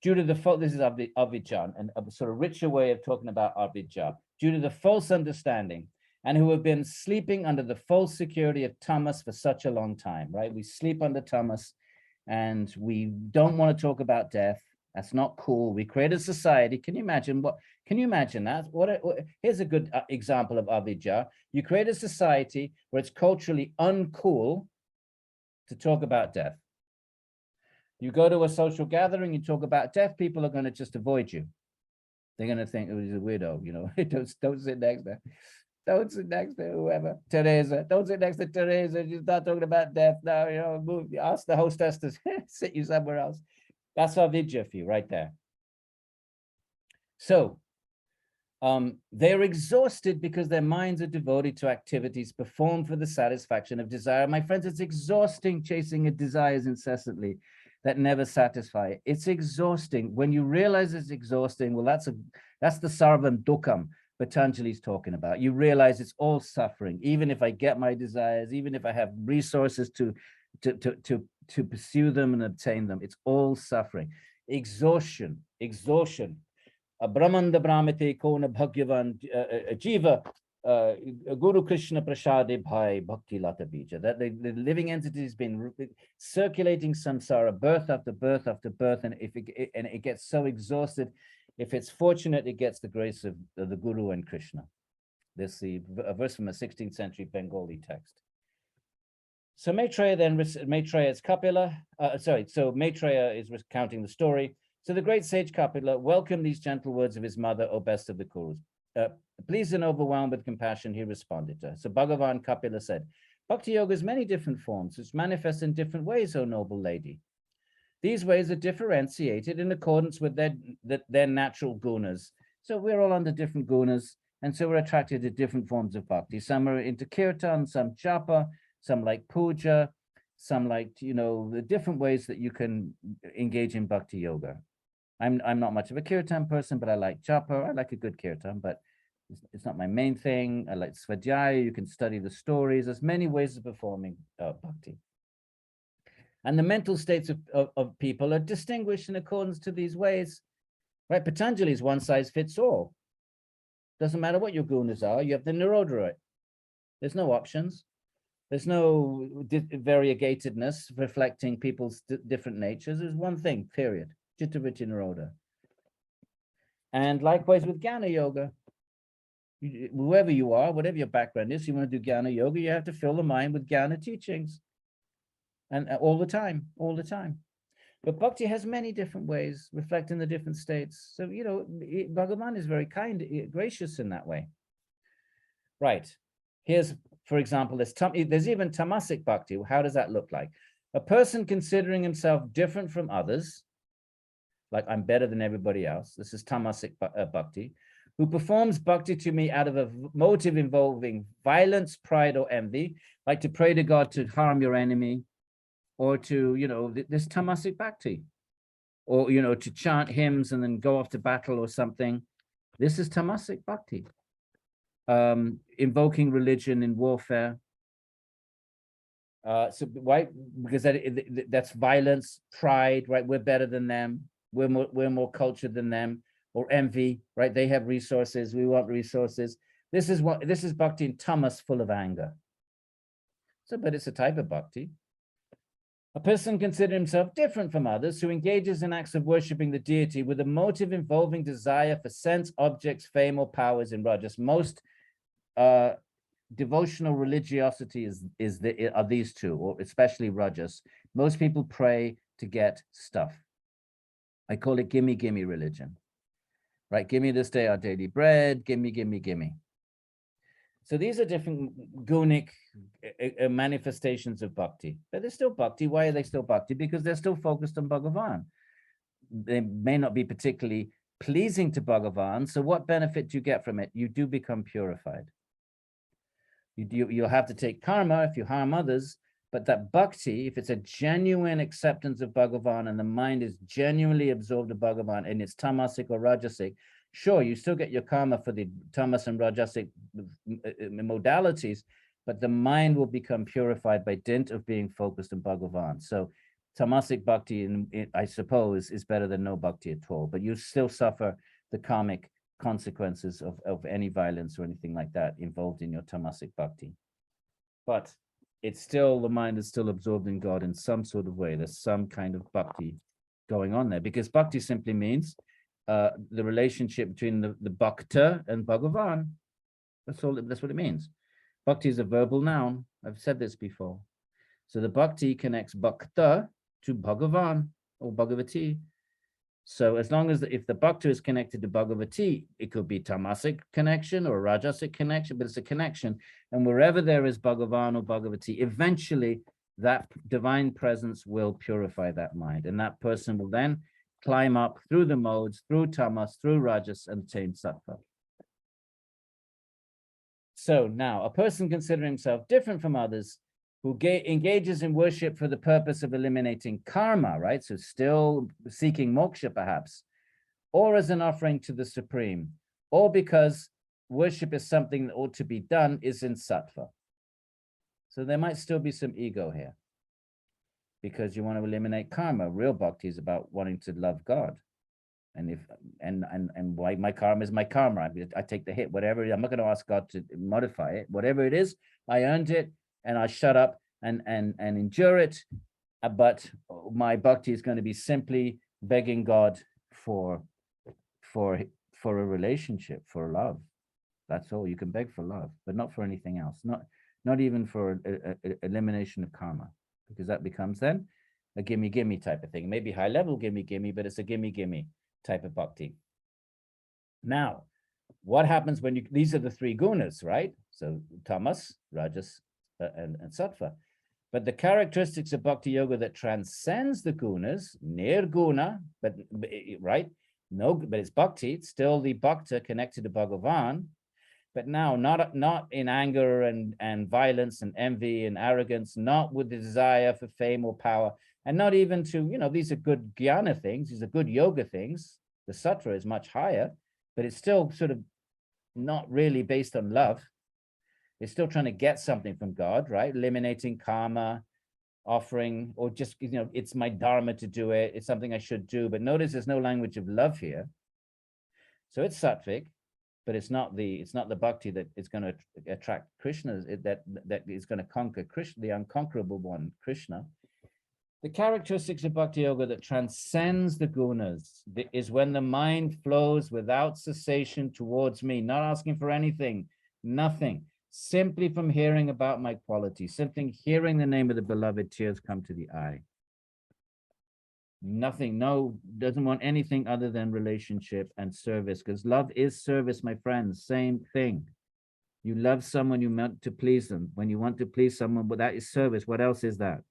Due to this is avidya, and a sort of richer way of talking about avidya. Due to the false understanding, and who have been sleeping under the false security of tamas for such a long time, right? We sleep under tamas, and we don't want to talk about death. That's not cool. We create a society. Can you imagine that? Here's a good example of avidya. You create a society where it's culturally uncool to talk about death. You go to a social gathering, you talk about death, people are going to just avoid you. They're going to think, oh, he's a weirdo, don't sit next to, don't sit next to whoever. Teresa, don't sit next to Teresa. You start talking about death now, move, ask the hostess to sit you somewhere else. That's avidya for you right there. So they're exhausted because their minds are devoted to activities performed for the satisfaction of desire. My friends, it's exhausting chasing desires incessantly that never satisfy. It's exhausting. When you realize it's exhausting, well, that's the sarvam dukkam Patanjali's talking about. You realize it's all suffering. Even if I get my desires, even if I have resources to pursue them and obtain them, it's all suffering. Exhaustion. Brahmanda brahmate kona bhagyavan jiva Guru Krishna Prasade Bhai Bhakti Lata Bija, that the living entity has been circulating samsara, birth after birth after birth, and if it gets so exhausted, if it's fortunate, it gets the grace of the Guru and Krishna. This is a verse from a 16th century Bengali text. So Maitreya then, Maitreya is Kapila, so Maitreya is recounting the story. So the great sage Kapila welcomed these gentle words of his mother, O best of the Kurus. Pleased and overwhelmed with compassion, he responded to her. So Bhagavan Kapila said, Bhakti Yoga has many different forms, which manifest in different ways, O noble lady. These ways are differentiated in accordance with their natural gunas. So we're all under different gunas, and so we're attracted to different forms of bhakti. Some are into kirtan, some japa, some like puja, some like, the different ways that you can engage in bhakti yoga. I'm not much of a kirtan person, but I like japa. I like a good kirtan, but it's not my main thing. I like svadhyaya. You can study the stories. There's many ways of performing bhakti. And the mental states of people are distinguished in accordance to these ways. Right? Patanjali is one size fits all. Doesn't matter what your gunas are. You have the Nirodha right. There's no options. There's no variegatedness reflecting people's different natures. There's one thing, period. Chitta Vritti Nirodha. And likewise with Jnana Yoga. Whoever you are, whatever your background is, you want to do Jnana Yoga, you have to fill the mind with Jnana teachings. And all the time. But Bhakti has many different ways, reflecting the different states. So, Bhagavan is very kind, gracious in that way. Right. Here's, for example, there's even tamasic bhakti. How does that look like? A person considering himself different from others, like I'm better than everybody else. This is tamasic bhakti, who performs bhakti to me out of a motive involving violence, pride, or envy, like to pray to God to harm your enemy, or to, this tamasic bhakti, or, to chant hymns and then go off to battle or something. This is tamasic bhakti. Invoking religion in warfare. So why? Because that's violence, pride, right? We're better than them. We're more cultured than them. Or envy, right? They have resources. We want resources. This is bhakti in tamas, full of anger. So, but it's a type of bhakti. A person considering himself different from others who engages in acts of worshipping the deity with a motive involving desire for sense, objects, fame, or powers in rajas. Most devotional religiosity are these two, or especially rajas. Most people pray to get stuff. I call it gimme, gimme religion. Right? Give me this day our daily bread. Gimme, gimme, gimme. So these are different gunic manifestations of bhakti, but they're still bhakti. Why are they still bhakti? Because they're still focused on Bhagavan. They may not be particularly pleasing to Bhagavan. So what benefit do you get from it? You do become purified. You'll have to take karma if you harm others, but that bhakti, if it's a genuine acceptance of Bhagavan and the mind is genuinely absorbed in Bhagavan and it's tamasic or rajasic, sure, you still get your karma for the tamas and rajasic modalities, but the mind will become purified by dint of being focused on Bhagavan. So tamasic bhakti, I suppose, is better than no bhakti at all, but you still suffer the karmic consequences of any violence or anything like that involved in your tamasic bhakti. But it's still, the mind is still absorbed in God in some sort of way. There's some kind of bhakti going on there, because bhakti simply means the relationship between the bhakta and Bhagavan. That's what it means. Bhakti is a verbal noun. I've said this before. So the bhakti connects bhakta to Bhagavan or Bhagavati. So as long as if the bhakta is connected to Bhagavati, it could be tamasic connection or rajasic connection, but it's a connection. And wherever there is Bhagavan or Bhagavati, eventually that divine presence will purify that mind. And that person will then climb up through the modes, through tamas, through rajas, and attain sattva. So now, a person considering himself different from others, who engages in worship for the purpose of eliminating karma, right? So still seeking moksha, perhaps, or as an offering to the Supreme, or because worship is something that ought to be done, is in sattva. So there might still be some ego here, because you want to eliminate karma. Real bhakti is about wanting to love God And if and why my karma is my karma. I take the hit, whatever. I'm not going to ask God to modify it. Whatever it is, I earned it, and I shut up and endure it. But my bhakti is going to be simply begging God for a relationship, for love. That's all. You can beg for love, but not for anything else. Not even for elimination of karma, because that becomes then a gimme type of thing. Maybe high level gimme, but it's a gimme type of bhakti. Now, what happens when these are the three gunas, right? So tamas, rajas, and sattva. But the characteristics of bhakti yoga that transcends the gunas, nirguna, but right? No, but it's bhakti. It's still the bhakta connected to Bhagavan, but now not in anger and violence and envy and arrogance, not with the desire for fame or power, and not even to, these are good jnana things, these are good yoga things. The sattva is much higher, but it's still sort of not really based on love. It's still trying to get something from God, right? Eliminating karma, offering, or just, it's my dharma to do it. It's something I should do. But notice there's no language of love here. So it's sattvic, but it's not the bhakti that is going to attract Krishna, that is going to conquer Krishna, the unconquerable one, Krishna. The characteristics of bhakti yoga that transcends the gunas is when the mind flows without cessation towards me, not asking for anything, nothing. Simply from hearing about my quality, simply hearing the name of the beloved, tears come to the eye. Nothing, doesn't want anything other than relationship and service, because love is service, my friends, same thing. You love someone, you want to please them. When you want to please someone, but that is service. What else is that?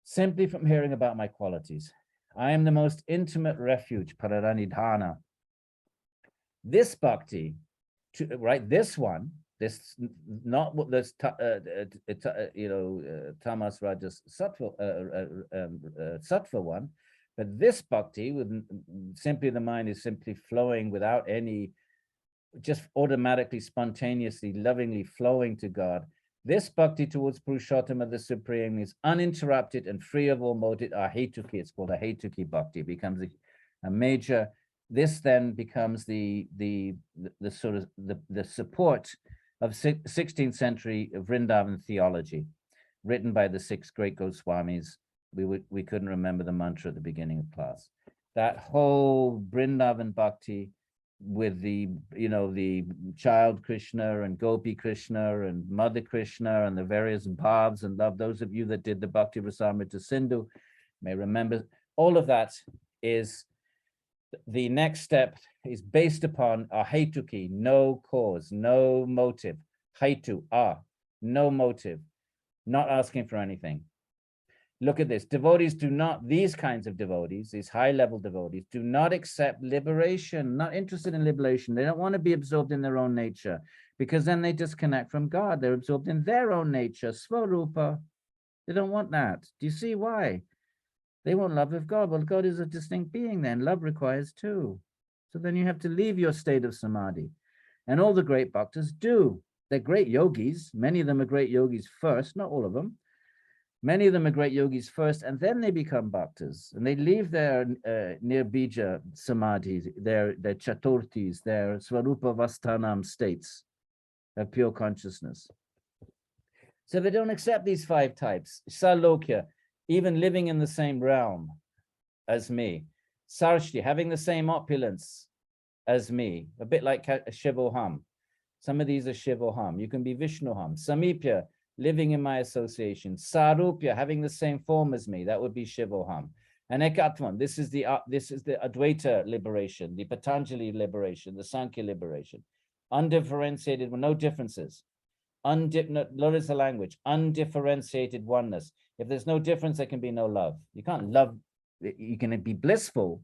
Simply from hearing about my qualities. I am the most intimate refuge, pararanidhana. This bhakti, right? This one, this not what this tamas rajas sattva one, but this bhakti with simply the mind is simply flowing without any, just automatically, spontaneously, lovingly flowing to God. This bhakti towards Purushottama, the Supreme, is uninterrupted and free of all motive. Ahetuki, it's called a Hetuki bhakti. It becomes a major. This then becomes the sort of the support of 16th century Vrindavan theology, written by the 6 great Goswamis. We couldn't remember the mantra at the beginning of class. That whole Vrindavan bhakti with the child Krishna and Gopi Krishna and Mother Krishna and the various bhavs and love. Those of you that did the Bhakti Rasamrita Sindhu may remember all of that. Is the next step is based upon a hetuki, no cause, no motive. Hetu, no motive, not asking for anything. Look at this. Devotees do not, these kinds of devotees, these high-level devotees, do not accept liberation, not interested in liberation. They don't want to be absorbed in their own nature, because then they disconnect from God. They're absorbed in their own nature, svarupa. They don't want that. Do you see why? They want love of God. Well, God is a distinct being then. Love requires two. So then you have to leave your state of samadhi. And all the great bhaktas do. They're great yogis. Many of them are great yogis first, not all of them. Many of them are great yogis first, and then they become bhaktas. And they leave their nirbija samadhis, their chaturthis, their svarupa vastanam states of pure consciousness. So they don't accept these 5 types. Salokya, even living in the same realm as me. Sarshti, having the same opulence as me, a bit like Shivoham. Some of these are Shivoham. You can be Vishnuham. Samipya, living in my association. Sarupya, having the same form as me. That would be Shivoham. And Ekatvam, this is the Advaita liberation, the Patanjali liberation, the Sāṃkhya liberation. Undifferentiated, with no differences. Notice the language, undifferentiated oneness. If there's no difference, there can be no love. You can't love, you can be blissful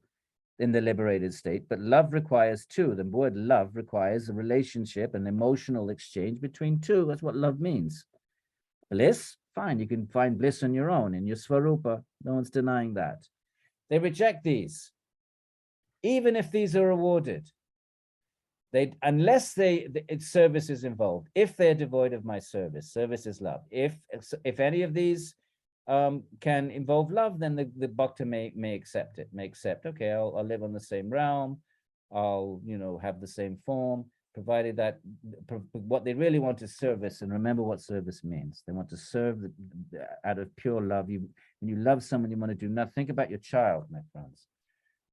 in the liberated state, but love requires two. The word love requires a relationship, an emotional exchange between two. That's what love means. Bliss, fine, you can find bliss on your own, in your svarupa. No one's denying that. They reject these, even if these are awarded. Unless service is involved. If they're devoid of my service, service is love. If any of these can involve love, then the bhakta may accept it, okay, I'll live on the same realm, I'll, have the same form, provided that what they really want is service. And remember what service means. They want to serve out of pure love. When you love someone, you want to do nothing. Think about your child, my friends.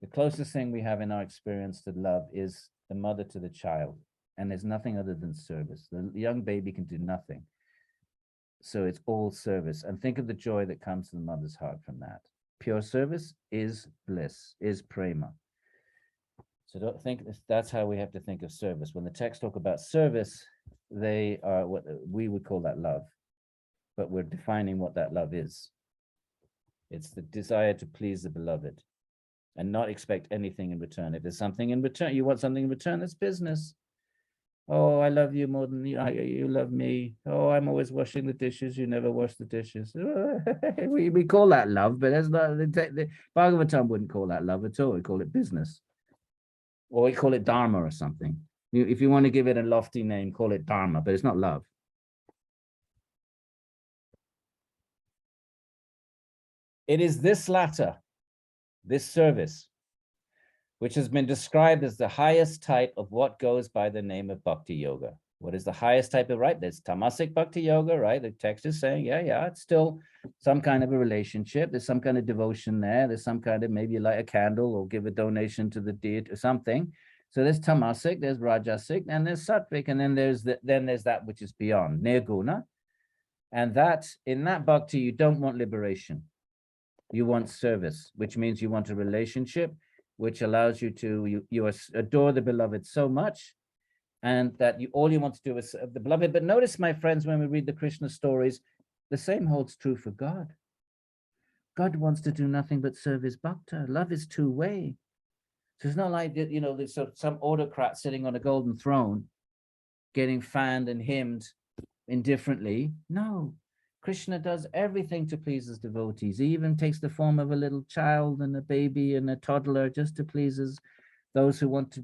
The closest thing we have in our experience to love is the mother to the child. And there's nothing other than service. The young baby can do nothing. So it's all service. And think of the joy that comes to the mother's heart from that. Pure service is bliss, is prema. So don't think that's how we have to think of service. When the texts talk about service, they are what we would call that love. But we're defining what that love is. It's the desire to please the beloved and not expect anything in return. If there's something in return, you want something in return, that's business. Oh, I love you more than you love me. Oh, I'm always washing the dishes. You never wash the dishes. we call that love, but that's not the Bhagavatam wouldn't call that love at all. We call it business, or we call it dharma or something. If you want to give it a lofty name, call it dharma, but it's not love. It is this latter, this service, which has been described as the highest type of what goes by the name of bhakti yoga. What is the highest type of, right? There's tamasic bhakti yoga, right? The text is saying, yeah, it's still some kind of a relationship. There's some kind of devotion there. There's some kind of, maybe you light a candle or give a donation to the deity or something. So there's tamasic, there's rajasic, and there's sattvic, and then there's that which is beyond, nirguna. And that, in that bhakti, you don't want liberation. You want service, which means you want a relationship which allows you to, you adore the beloved so much, and that all you want to do is serve the beloved. But notice, my friends, when we read the Krishna stories, the same holds true for God. God wants to do nothing but serve his bhakta. Love is two-way. So it's not like, there's some autocrat sitting on a golden throne, getting fanned and hymned indifferently. No. Krishna does everything to please his devotees. He even takes the form of a little child and a baby and a toddler just to please those who want to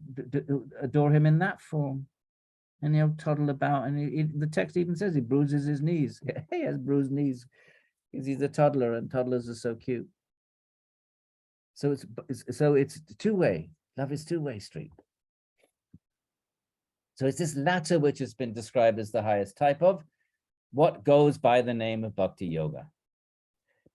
adore him in that form. And he'll toddle about, and the text even says he bruises his knees. He has bruised knees because he's a toddler, and toddlers are so cute. So it's two-way. Love is two-way street. So it's this latter which has been described as the highest type of what goes by the name of bhakti yoga.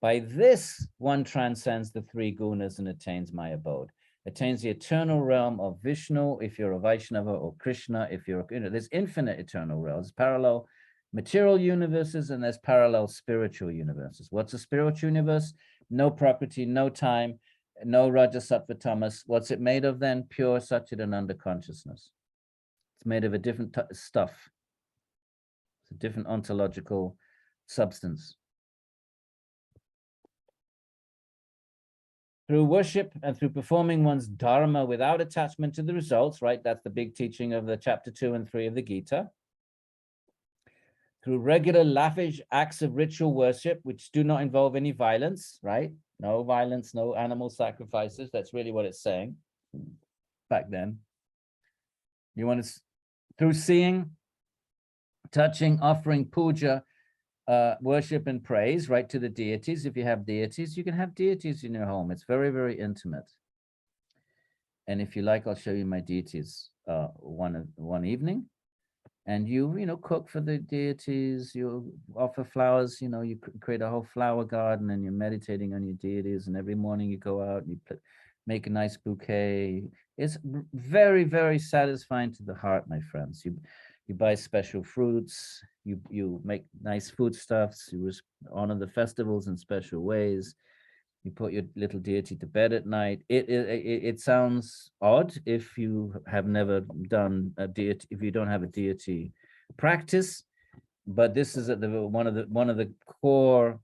By this, one transcends the three gunas and attains my abode. Attains the eternal realm of Vishnu, if you're a Vaishnava, or Krishna, if you're there's infinite eternal realms, parallel material universes, and there's parallel spiritual universes. What's a spiritual universe? No property, no time, no rajasattva tamas. What's it made of then? Pure Satchidananda consciousness. It's made of a different stuff. It's a different ontological substance. Through worship and through performing one's dharma without attachment to the results, right? That's the big teaching of the chapter 2 and 3 of the Gita. Through regular lavish acts of ritual worship, which do not involve any violence, right? No violence, no animal sacrifices. That's really what it's saying back then. You want to, through seeing, touching, offering puja, worship and praise, right, to the deities. If you have deities, you can have deities in your home. It's very, very intimate. And if you like, I'll show you my deities one evening. And you cook for the deities, you offer flowers, you create a whole flower garden, and you're meditating on your deities, and every morning you go out and you make a nice bouquet. It's very, very satisfying to the heart, my friends. You buy special fruits, you make nice foodstuffs, you honor the festivals in special ways. You put your little deity to bed at night. It sounds odd if you have never done a deity, if you don't have a deity practice, but this is one of the core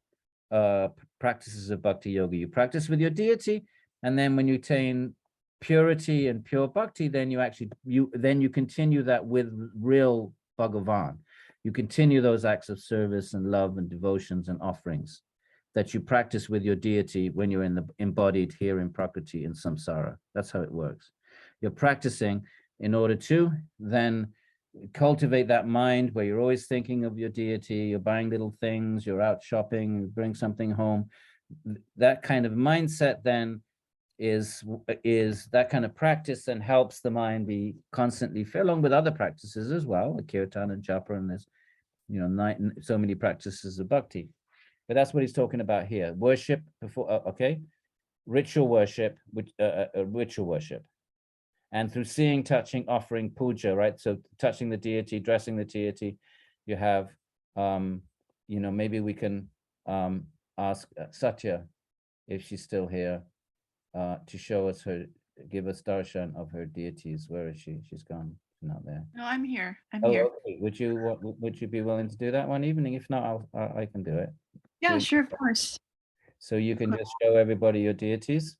practices of bhakti yoga. You practice with your deity, and then when you attain purity and pure bhakti, then you continue that with real Bhagavan. You continue those acts of service and love and devotions and offerings that you practice with your deity when you're embodied here in Prakriti, in samsara. That's how it works. You're practicing in order to then cultivate that mind where you're always thinking of your deity, you're buying little things, you're out shopping, you bring something home. That kind of mindset then is that kind of practice and helps the mind be constantly, along with other practices as well, like kirtan and japa, and there's, you know, so many practices of bhakti. But that's what he's talking about here. Worship before, okay, ritual worship, ritual worship. And through seeing, touching, offering, puja, right? So touching the deity, dressing the deity, you have, you know, maybe we can ask Satya, if she's still here, to show us give us darshan of her deities. Where is she? She's gone. She's not there. No, I'm here. I'm here. Okay. Would you be willing to do that one evening? If not, I can do it. Yeah, sure, of course. So you can just show everybody your deities.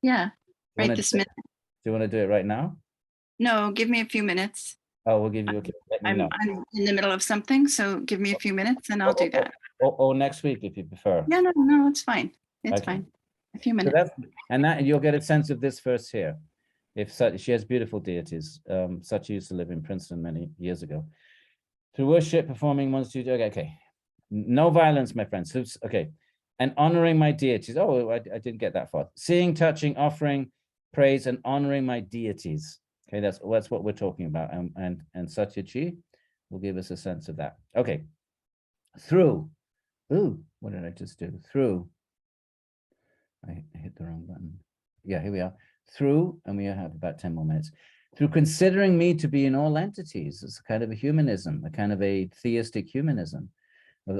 Yeah, right this minute. Do you want to do it right now? No, give me a few minutes. Oh, we'll give you a. Let me know. I'm in the middle of something, so give me a few minutes and I'll do that. Or next week if you prefer. Yeah, no, it's fine. It's fine. A few minutes. So and you'll get a sense of this verse here. If she has beautiful deities, such used to live in Princeton many years ago. To worship, performing one's duty. Okay. No violence, my friends. Okay. And honoring my deities. Oh, I didn't get that far. Seeing, touching, offering, praise, and honoring my deities. Okay, that's what we're talking about. And Satyaji will give us a sense of that. Okay. Through. Ooh, what did I just do? Through. I hit the wrong button. Yeah, here we are. Through, and we have about 10 more minutes. Through considering me to be in all entities. It's a kind of a humanism, a kind of a theistic humanism.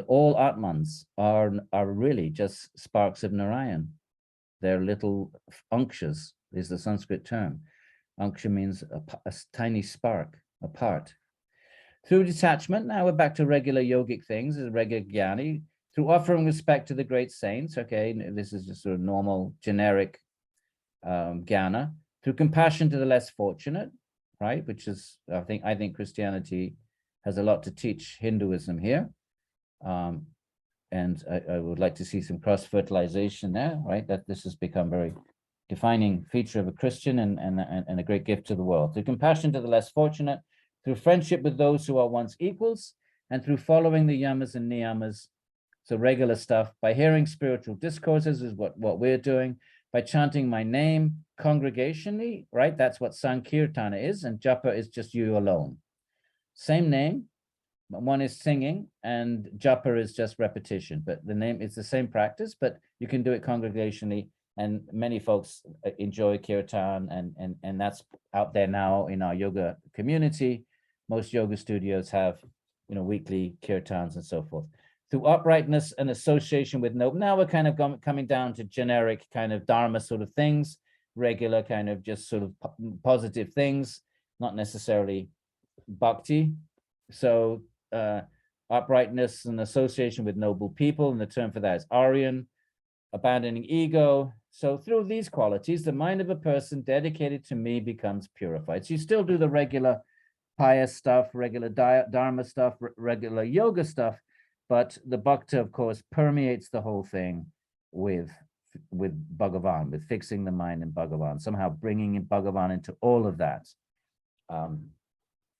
All Atmans are really just sparks of Narayan. They're little ankshas, is the Sanskrit term. Anksha means a tiny spark, a part. Through detachment, now we're back to regular yogic things, as a regular jnani. Through offering respect to the great saints, okay, this is just sort of normal, generic jnana. Through compassion to the less fortunate, right, which is, I think Christianity has a lot to teach Hinduism here. And I would like to see some cross-fertilization there, right, that this has become very defining feature of a Christian and a great gift to the world. Through compassion to the less fortunate, through friendship with those who are once equals, and through following the yamas and niyamas, so regular stuff, by hearing spiritual discourses is what we're doing, by chanting my name congregationally, right? That's what Sankirtana is, and japa is just you alone. Same name, one is singing and japa is just repetition, but the name is the same practice, but you can do it congregationally, and many folks enjoy kirtan, and that's out there now in our yoga community. Most yoga studios have, you know, weekly kirtans and so forth. Through uprightness and association with noble. Now we're kind of coming down to generic kind of dharma sort of things, regular kind of just sort of positive things, not necessarily bhakti. So uprightness and association with noble people, and the term for that is Aryan, abandoning ego. So through these qualities, the mind of a person dedicated to me becomes purified. So you still do the regular pious stuff, regular dharma stuff, regular yoga stuff, but the bhakta, of course, permeates the whole thing with Bhagavan, with fixing the mind in Bhagavan, somehow bringing in Bhagavan into all of that.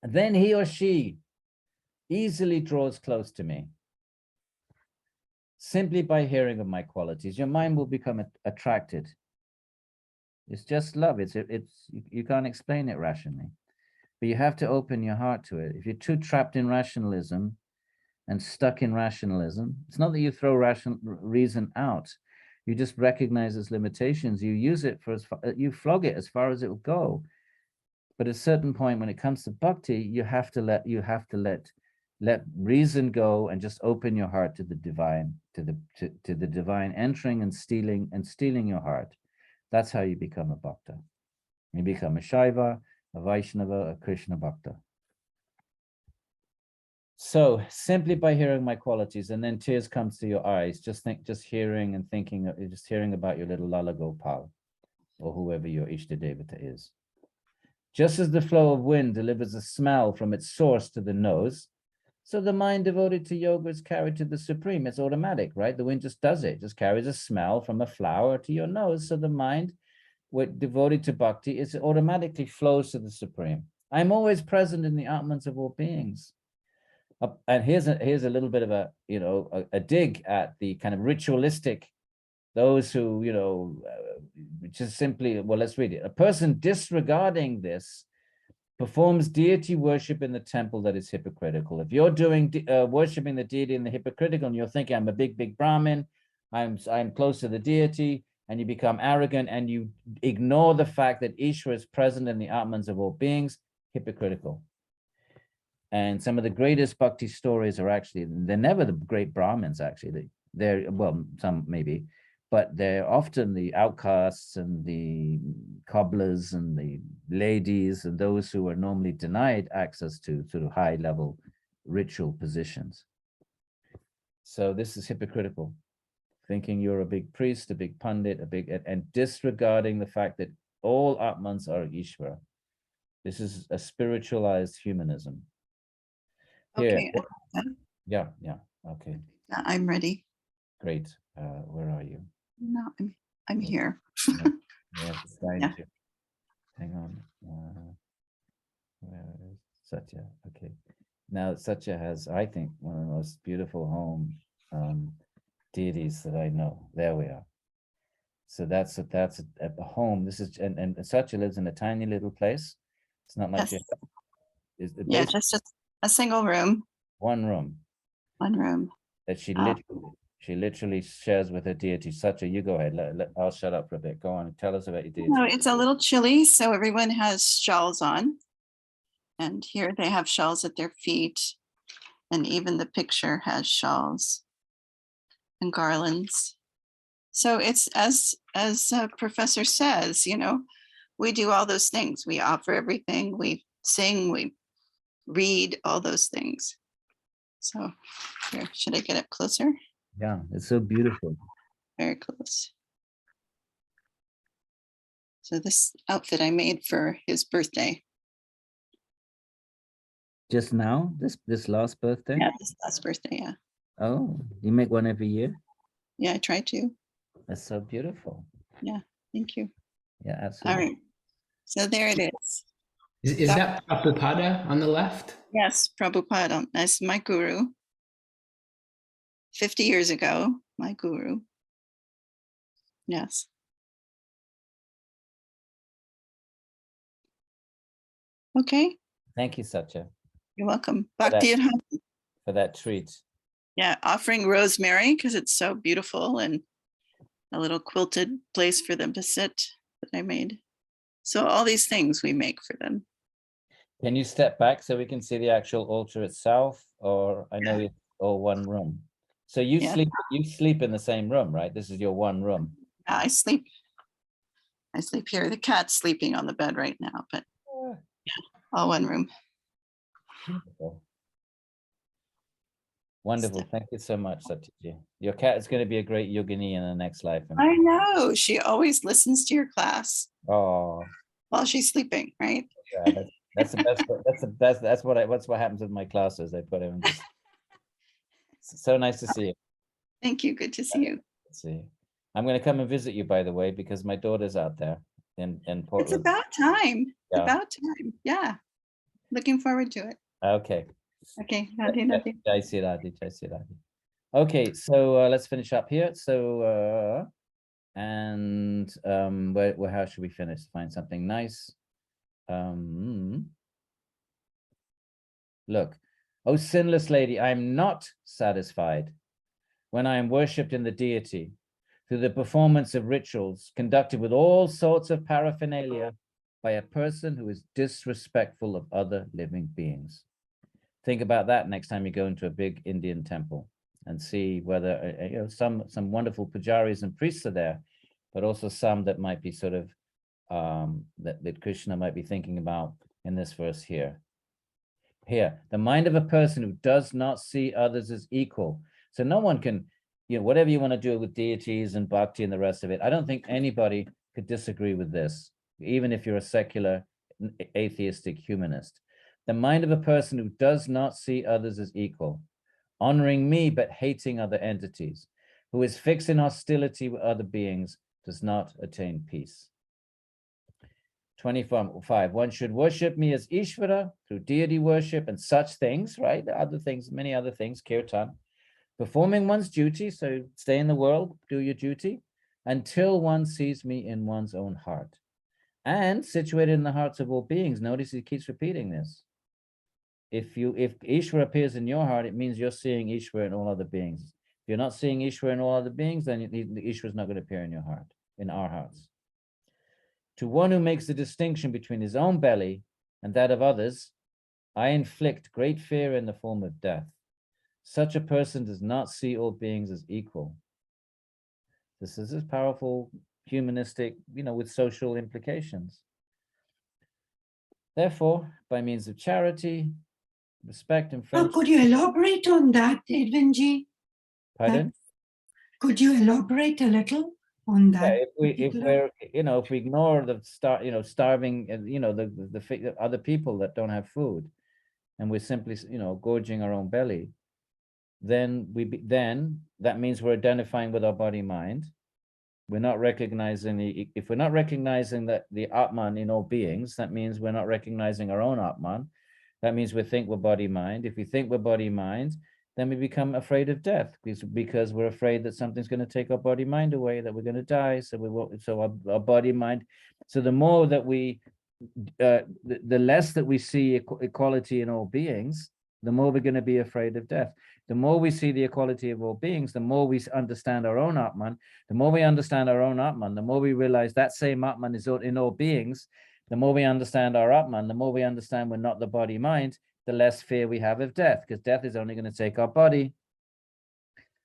Then he or she easily draws close to me. Simply by hearing of my qualities, your mind will become attracted. It's just love. It's you can't explain it rationally, but you have to open your heart to it. If you're too trapped in rationalism and stuck in rationalism, it's not that you throw reason out. You just recognize its limitations. You use it for you flog it as far as it will go. But at a certain point, when it comes to bhakti, you have to let reason go and just open your heart to the divine, to the divine entering and stealing your heart. That's how you become a bhakta. You become a Shaiva, a Vaishnava, a Krishna bhakta. So simply by hearing my qualities, and then tears comes to your eyes, just hearing and thinking, just hearing about your little Lala Gopal, or whoever your Ishta Devata is. Just as the flow of wind delivers a smell from its source to the nose, so the mind devoted to yoga is carried to the supreme. It's automatic, right? The wind just does it, just carries a smell from a flower to your nose. So the mind, devoted to bhakti, it automatically flows to the supreme. I'm always present in the Atmans of all beings. And here's a little bit of a, you know, a dig at the kind of ritualistic, those who, you know, just simply, well, let's read it. A person disregarding this performs deity worship in the temple that is hypocritical. If you're doing worshiping the deity in the hypocritical, and you're thinking, I'm a big Brahmin, I'm close to the deity, and you become arrogant and you ignore the fact that Ishvara is present in the Atmans of all beings, hypocritical. And some of the greatest bhakti stories are actually, they're never the great Brahmins, actually. They're, well, some maybe, but they're often the outcasts and the cobblers and the ladies and those who are normally denied access to sort of high level ritual positions. So this is hypocritical, thinking you're a big priest, a big pandit, and disregarding the fact that all Atmans are Ishvara. This is a spiritualized humanism. Here. Okay. Yeah, okay. I'm ready. Great. Where are you? No, I'm here. Yeah. Hang on. Where is Satya? Okay. Now Satya has, I think, one of the most beautiful home deities that I know. There we are. So that's a home. This is, and Satya lives in a tiny little place. It's not much. Yes. Yeah, just a single room. One room. One room. That she literally shares with her deity. Satya, you go ahead. I'll shut up for a bit. Go on and tell us about your deity. No, it's a little chilly, so everyone has shawls on. And here they have shawls at their feet. And even the picture has shawls and garlands. So it's as Professor says, you know, we do all those things. We offer everything. We sing, we read, all those things. So here, should I get up closer? Yeah, it's so beautiful. Very close. So this outfit I made for his birthday. Just now, this last birthday? Yeah, this last birthday, yeah. Oh, you make one every year? Yeah, I try to. That's so beautiful. Yeah, thank you. Yeah, absolutely. All right. So there it is. Is that Prabhupada on the left? Yes, Prabhupada. That's my guru. 50 years ago, my guru. Yes. Okay. Thank you, Satya. You're welcome. Bhakti at home. For that treat. Yeah, offering rosemary because it's so beautiful, and a little quilted place for them to sit that I made. So all these things we make for them. Can you step back so we can see the actual altar itself? Or I know it's all one room. So you sleep in the same room, right? This is your one room. I sleep here. The cat's sleeping on the bed right now, but all one room. Wonderful. Thank you so much, Satyaji. Your cat is going to be a great yogini in the next life. I know. She always listens to your class. Oh, while she's sleeping, right? Yeah, that's the best. That's what happens with my classes. They put him. So nice to see you. Thank you. Good to see you. Let's see. I'm going to come and visit you, by the way, because my daughter's out there in Portland. It's about time. Yeah. About time. Yeah. Looking forward to it. Okay. Okay. Radhe. Jai Sri Radhe. Jai Sri Radhe. Okay, so let's finish up here. So where how should we finish? Find something nice. Look, oh sinless lady, I am not satisfied when I am worshipped in the deity through the performance of rituals conducted with all sorts of paraphernalia by a person who is disrespectful of other living beings. Think about that next time you go into a big Indian temple and see whether some wonderful pujaris and priests are there, but also some that might be sort of that Krishna might be thinking about in this verse here. Here, the mind of a person who does not see others as equal. So no one can, whatever you want to do with deities and bhakti and the rest of it, I don't think anybody could disagree with this, even if you're a secular atheistic humanist. The mind of a person who does not see others as equal, honoring me but hating other entities, who is fixed in hostility with other beings, does not attain peace. 25. One should worship me as Ishvara through deity worship and such things, right? Other things, many other things, kirtan. Performing one's duty, so stay in the world, do your duty, until one sees me in one's own heart. And situated in the hearts of all beings. Notice he keeps repeating this. If Ishvara appears in your heart, it means you're seeing Ishvara in all other beings. If you're not seeing Ishvara in all other beings, then the Ishvara is not going to appear in your heart, in our hearts. To one who makes the distinction between his own belly and that of others, I inflict great fear in the form of death. Such a person does not see all beings as equal. This is a powerful humanistic, with social implications. Therefore, by means of charity, respect, and friendship. Could you elaborate on that, Edwin ji? Pardon? Could you elaborate a little on that? Yeah, if we ignore the starving, the other people that don't have food, and we're simply, gorging our own belly, then that means we're identifying with our body mind. We're not recognizing if we're not recognizing that the Atman in all beings, that means we're not recognizing our own Atman. That means we think we're body mind. If we think we're body mind, then we become afraid of death because we're afraid that something's going to take our body mind away, that we're going to die. So we won't. So our body mind. So the more that the less that we see equality in all beings, the more we're going to be afraid of death. The more we see the equality of all beings, the more we understand our own Atman. The more we understand our own Atman, the more we realize that same Atman is in all beings. The more we understand our Atman, the more we understand we're not the body mind, the less fear we have of death, because death is only going to take our body.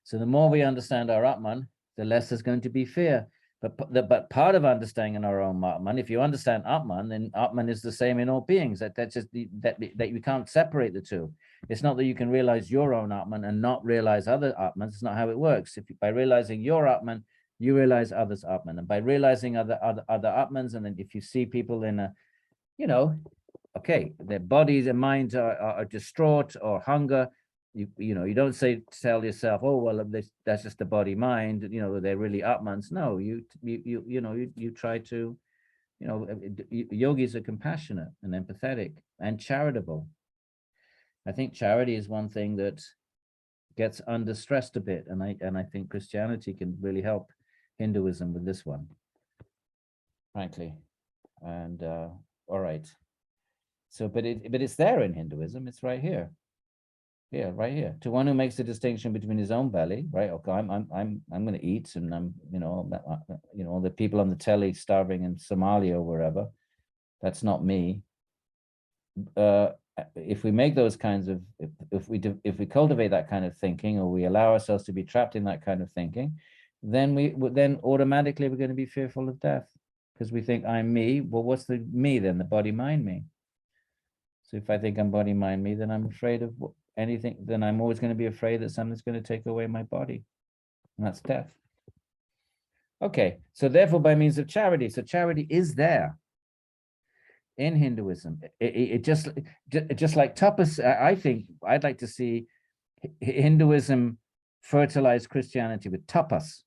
So the more we understand our Atman, the less there's going to be fear. But part of understanding our own Atman, if you understand Atman, then Atman is the same in all beings. That you can't separate the two. It's not that you can realize your own Atman and not realize other Atmans. It's not how it works. By realizing your Atman, you realize others' Atman, and by realizing other Atmans, and then if you see people in a, okay, their bodies and minds are distraught or hunger. You don't tell yourself, oh well, that's just the body mind. They're really Atmans. No, you try to, yogis are compassionate and empathetic and charitable. I think charity is one thing that gets under stressed a bit, and I think Christianity can really help Hinduism with this one, frankly. And all right. So, but it's there in Hinduism. It's right here. Yeah, right here. To one who makes the distinction between his own belly, right? Okay, I'm going to eat, and I'm, the people on the telly starving in Somalia or wherever. That's not me. If we make those kinds of, if we cultivate that kind of thinking, or we allow ourselves to be trapped in that kind of thinking, then automatically we're going to be fearful of death, because we think I'm me. Well, what's the me then? The body mind me. So if I think I'm body mind me, then I'm afraid of anything. Then I'm always going to be afraid that something's going to take away my body, and that's death. Okay, so therefore by means of charity. So charity is there in Hinduism. It just like tapas. I think I'd like to see Hinduism fertilize Christianity with tapas.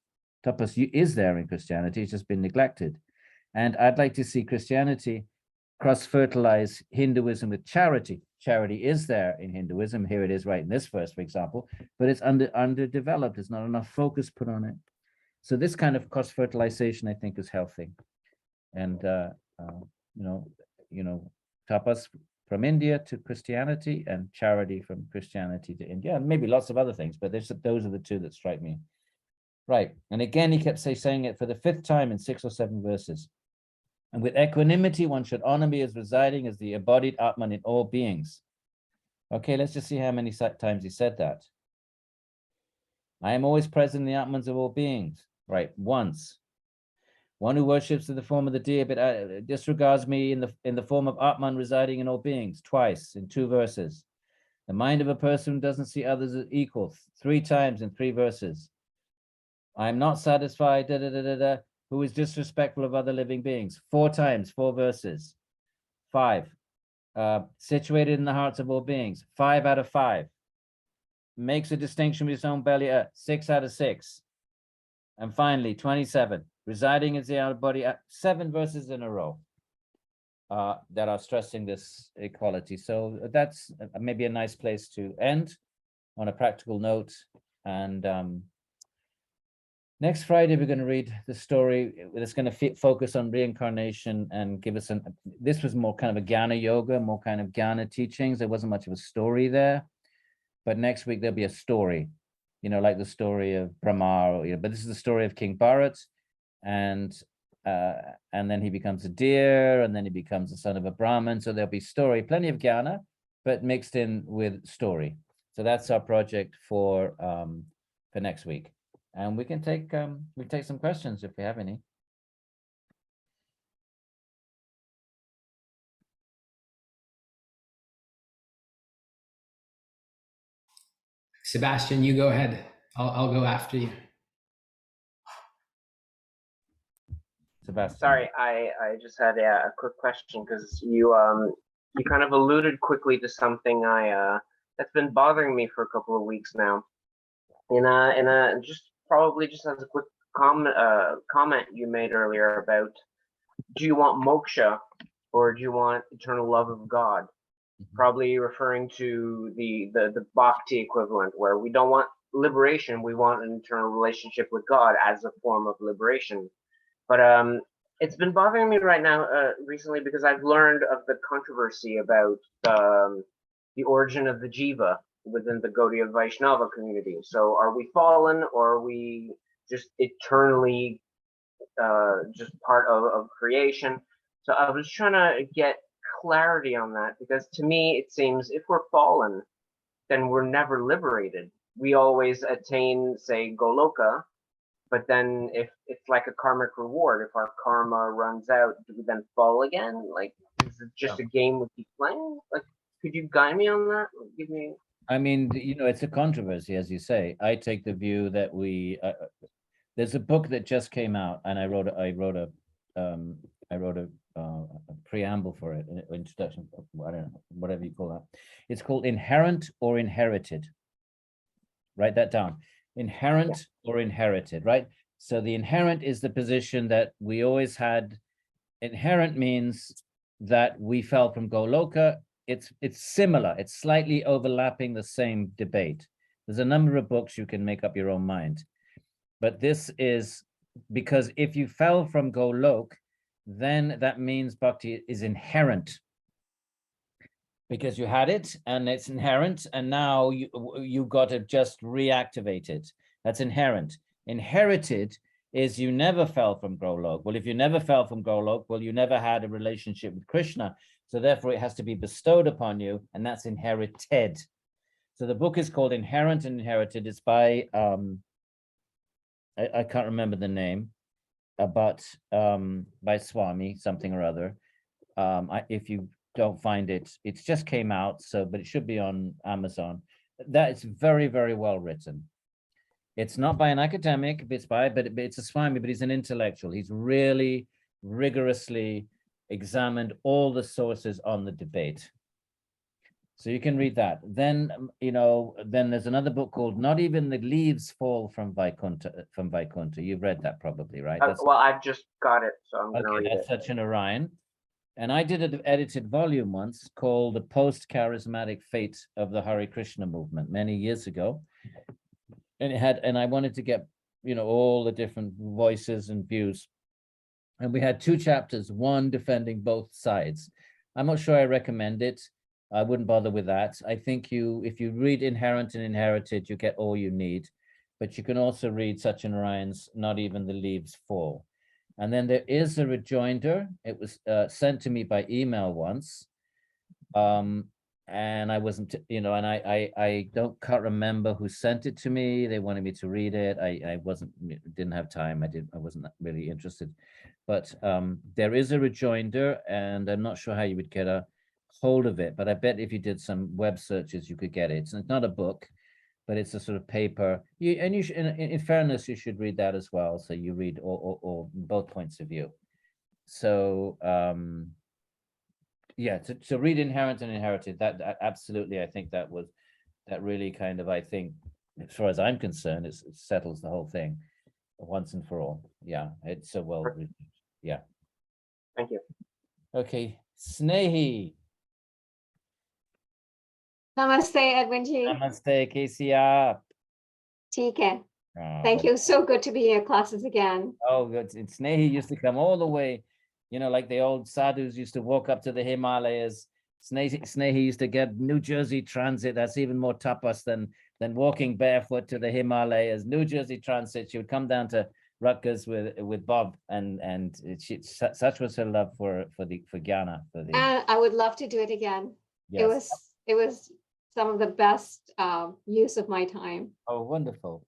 Tapas is there in Christianity. It's just been neglected, and I'd like to see Christianity cross-fertilize Hinduism with charity. Charity is there in Hinduism. Here it is right in this verse, for example, but it's underdeveloped. There's not enough focus put on it. So this kind of cross-fertilization, I think, is healthy. And tapas from India to Christianity, and charity from Christianity to India, and maybe lots of other things, but those are the two that strike me. Right. And again, he kept saying it for the 5th time in 6 or 7 verses. And with equanimity, one should honor me as residing as the embodied Atman in all beings. Okay, let's just see how many times he said that. I am always present in the Atmans of all beings. Right, once. One who worships in the form of the deer, but disregards me in the form of Atman residing in all beings. Twice in 2 verses. The mind of a person who doesn't see others as equal. 3 times in 3 verses. I am not satisfied. Who is disrespectful of other living beings. 4 times, 4 verses. 5. Situated in the hearts of all beings. 5 out of 5. Makes a distinction with his own belly. 6 out of 6. And finally, 27. Residing in the outer body. 7 verses in a row. that are stressing this equality. So that's maybe a nice place to end on a practical note. And next Friday, we're going to read the story that's going to focus on reincarnation and give us this was more kind of a Jnana yoga, more kind of Jnana teachings. There wasn't much of a story there. But next week, there'll be a story, like the story of Brahma, but this is the story of King Bharat. And then he becomes a deer, and then he becomes the son of a Brahmin. So there'll be story, plenty of Jnana, but mixed in with story. So that's our project for next week. And we can take some questions if we have any. Sebastian, you go ahead. I'll go after you. Sebastian. Sorry, I just had a quick question, because you kind of alluded quickly to something that's been bothering me for a couple of weeks now. Just as a quick comment you made earlier about, do you want moksha or do you want eternal love of God? Probably referring to the bhakti equivalent, where we don't want liberation, we want an eternal relationship with God as a form of liberation. But it's been bothering me right now recently, because I've learned of the controversy about the origin of the jiva within the Gaudiya Vaishnava community. So are we fallen, or are we just eternally just part of creation? So I was trying to get clarity on that, because to me it seems if we're fallen, then we're never liberated. We always attain, say, Goloka, but then if it's like a karmic reward, if our karma runs out, do we then fall again? Like, is it just a game we keep playing? Like, could you guide me on that? Give me. I mean, it's a controversy, as you say. I take the view that there's a book that just came out, and I wrote a preamble for it, an introduction, I don't know, whatever you call that. It's called Inherent or Inherited. Write that down. Inherent or inherited, right? So the inherent is the position that we always had. Inherent means that we fell from Goloka. It's similar. It's slightly overlapping the same debate. There's a number of books you can make up your own mind. But this is because if you fell from Golok, then that means bhakti is inherent, because you had it and it's inherent, and now you got to just reactivate it. That's inherent. Inherited is you never fell from Golok. Well, if you never fell from Golok, well, you never had a relationship with Krishna. So therefore it has to be bestowed upon you, and that's inherited. So the book is called Inherent and Inherited. It's by, I can't remember the name, but by Swami, something or other. If you don't find it, it's just came out, but it should be on Amazon. That is very, very well written. It's not by an academic, but it's a Swami, but he's an intellectual. He's really rigorously examined all the sources on the debate. So you can read that. Then, then there's another book called Not Even the Leaves Fall from Vaikuntha. You've read that probably, right? Well, I've just got it, so I'm going to read it. That's Satyanarayan. And I did an edited volume once called The Post-Charismatic Fate of the Hare Krishna Movement many years ago. And I wanted to get, all the different voices and views. And we had two chapters, one defending both sides. I'm not sure I recommend it. I wouldn't bother with that. I think if you read Inherent and Inherited, you get all you need. But you can also read Satyanarayan's Not Even the Leaves Fall. And then there is a rejoinder. It was sent to me by email once. And I wasn't, and I can't remember who sent it to me. They wanted me to read it. I didn't have time. I wasn't really interested. But there is a rejoinder, and I'm not sure how you would get a hold of it. But I bet if you did some web searches, you could get it. And it's not a book, but it's a sort of paper. In fairness, you should read that as well. So you read all both points of view. So to read Inherent and Inherited, that absolutely, I think that really kind of, I think, as far as I'm concerned, it settles the whole thing once and for all. Yeah, it's so well written. Yeah. Thank you. Okay, Snehi. Namaste, Edwin ji. Namaste, KCR. ठीक है. Thank you. So good to be in your classes again. Oh, good. Snehi used to come all the way, like the old sadhus used to walk up to the Himalayas. Snehi used to get New Jersey Transit. That's even more tapas than walking barefoot to the Himalayas. New Jersey Transit. She would come down to Rutgers with Bob, and such was her love for Jnana. And I would love to do it again. Yes. It was some of the best use of my time. Oh, wonderful.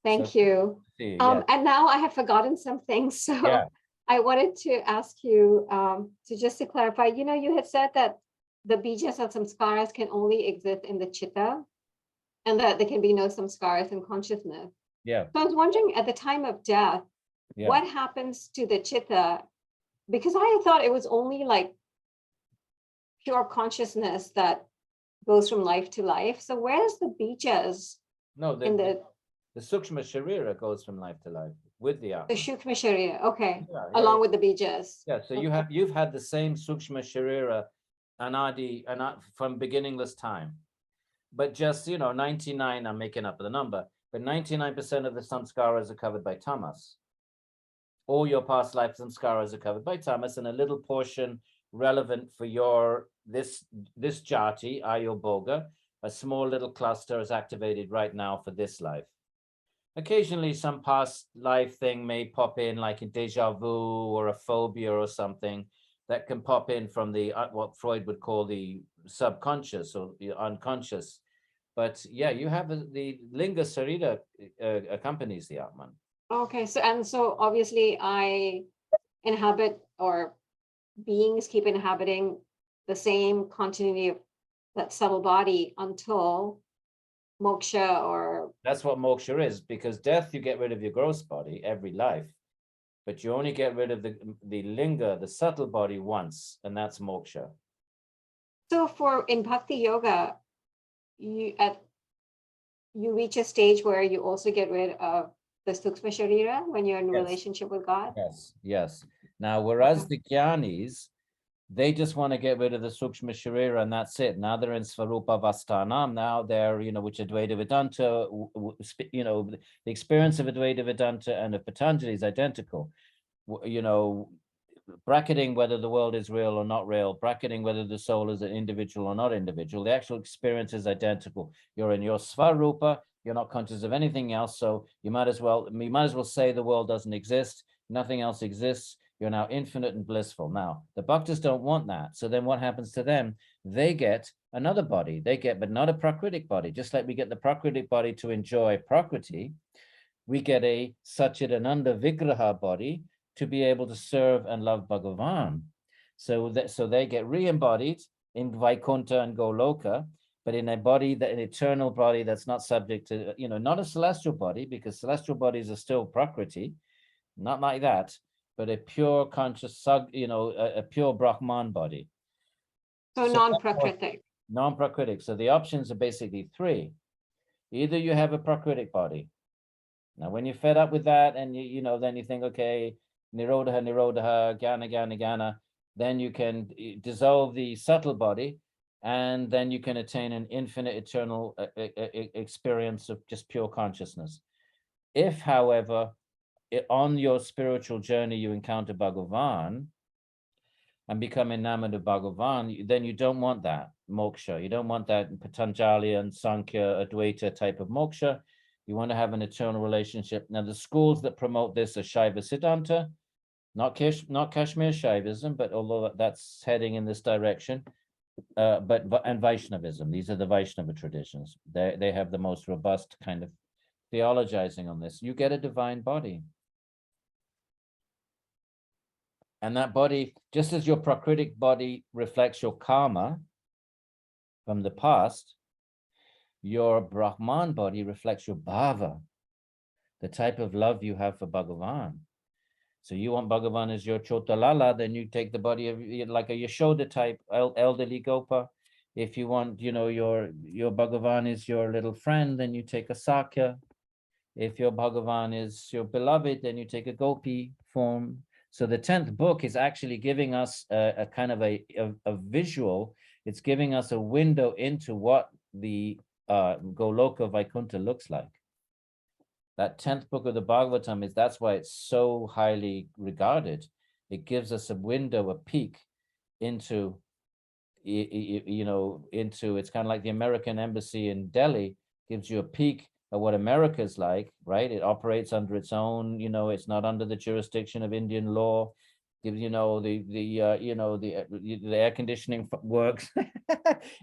Thank you. See you, yes. And now I have forgotten something. So Yeah. I wanted to ask you to clarify, you had said that the bijas or samskaras can only exist in the chitta and that there can be no samskaras in consciousness. Yeah. So I was wondering at the time of death, Yeah. what happens to the chitta? Because I thought it was only like pure consciousness that goes from life to life. So where's the bijas No, in the Sukshma Sharira goes from life to life with the the Atma. Shukma Sharira? Okay, Yeah, along with the bijas. Yeah, so you've had the same Sukshma Sharira anadi from beginningless time. But just 99, I'm making up the number, but 99% of the samskaras are covered by tamas. All your past life samskaras are covered by tamas, and a little portion relevant for your this jati, Ayurboga, a small little cluster is activated right now for this life. Occasionally, some past life thing may pop in, like a deja vu or a phobia or something that can pop in from the what Freud would call the subconscious or the unconscious. But yeah, you have the linga sarita accompanies the Atman. Okay, so obviously I inhabit, or beings keep inhabiting the same continuity of that subtle body until moksha, or That's what moksha is, because death, you get rid of your gross body every life, but you only get rid of the linga, the subtle body, once, and that's moksha. so in bhakti yoga, you reach a stage where you also get rid of the sukshma sharira when you're in Yes. relationship with God. Yes. Now, whereas the jnanis, they just want to get rid of the Sukshma Sharira and that's it. Now they're in Svarupa Vastanam. Now they're, which Advaita Vedanta, the experience of Advaita Vedanta and of Patanjali is identical. Bracketing whether the world is real or not real, bracketing whether the soul is an individual or not individual. The actual experience is identical. You're in your Svarupa, you're not conscious of anything else. So you might as well say the world doesn't exist. Nothing else exists. You're now infinite and blissful. Now, the bhaktas don't want that. So then what happens to them? They get another body. But not a prakritic body. Just like we get the prakritic body to enjoy prakriti, we get a Satchidananda Vigraha body to be able to serve and love Bhagavan. So they get re-embodied in Vaikuntha and Goloka, but in an eternal body that's not subject to, not a celestial body, because celestial bodies are still prakriti, not like that, but a pure conscious, a pure Brahman body. So non-prakritic. Non-prakritic. So the options are basically three. Either you have a prakritic body. Now, when you're fed up with that, and then you think, okay, nirodha, jnana, then you can dissolve the subtle body, and then you can attain an infinite, eternal experience of just pure consciousness. If, however, on your spiritual journey, you encounter Bhagavan and become enamored of Bhagavan, then you don't want that moksha. You don't want that Patanjali and Sāṃkhya, Advaita type of moksha. You want to have an eternal relationship. Now, the schools that promote this are Shaiva Siddhanta, not Kashmir Shaivism, but although that's heading in this direction, and Vaishnavism. These are the Vaishnava traditions. They have the most robust kind of theologizing on this. You get a divine body. And that body, just as your prakritic body reflects your karma from the past, your Brahman body reflects your bhava, the type of love you have for Bhagavan. So you want Bhagavan as your Chotalala, then you take the body of like a Yashoda type, elderly Gopa. If you want, your Bhagavan is your little friend, then you take a Sāṃkhya. If your Bhagavan is your beloved, then you take a Gopi form. So the 10th book is actually giving us a kind of a visual. It's giving us a window into what the Goloka Vaikuntha looks like. That 10th book of the Bhagavatam that's why it's so highly regarded. It gives us a window, a peek into, into, it's kind of like the American embassy in Delhi gives you a peek at what America's like, right? It operates under its own, it's not under the jurisdiction of Indian law. Gives, the air conditioning works.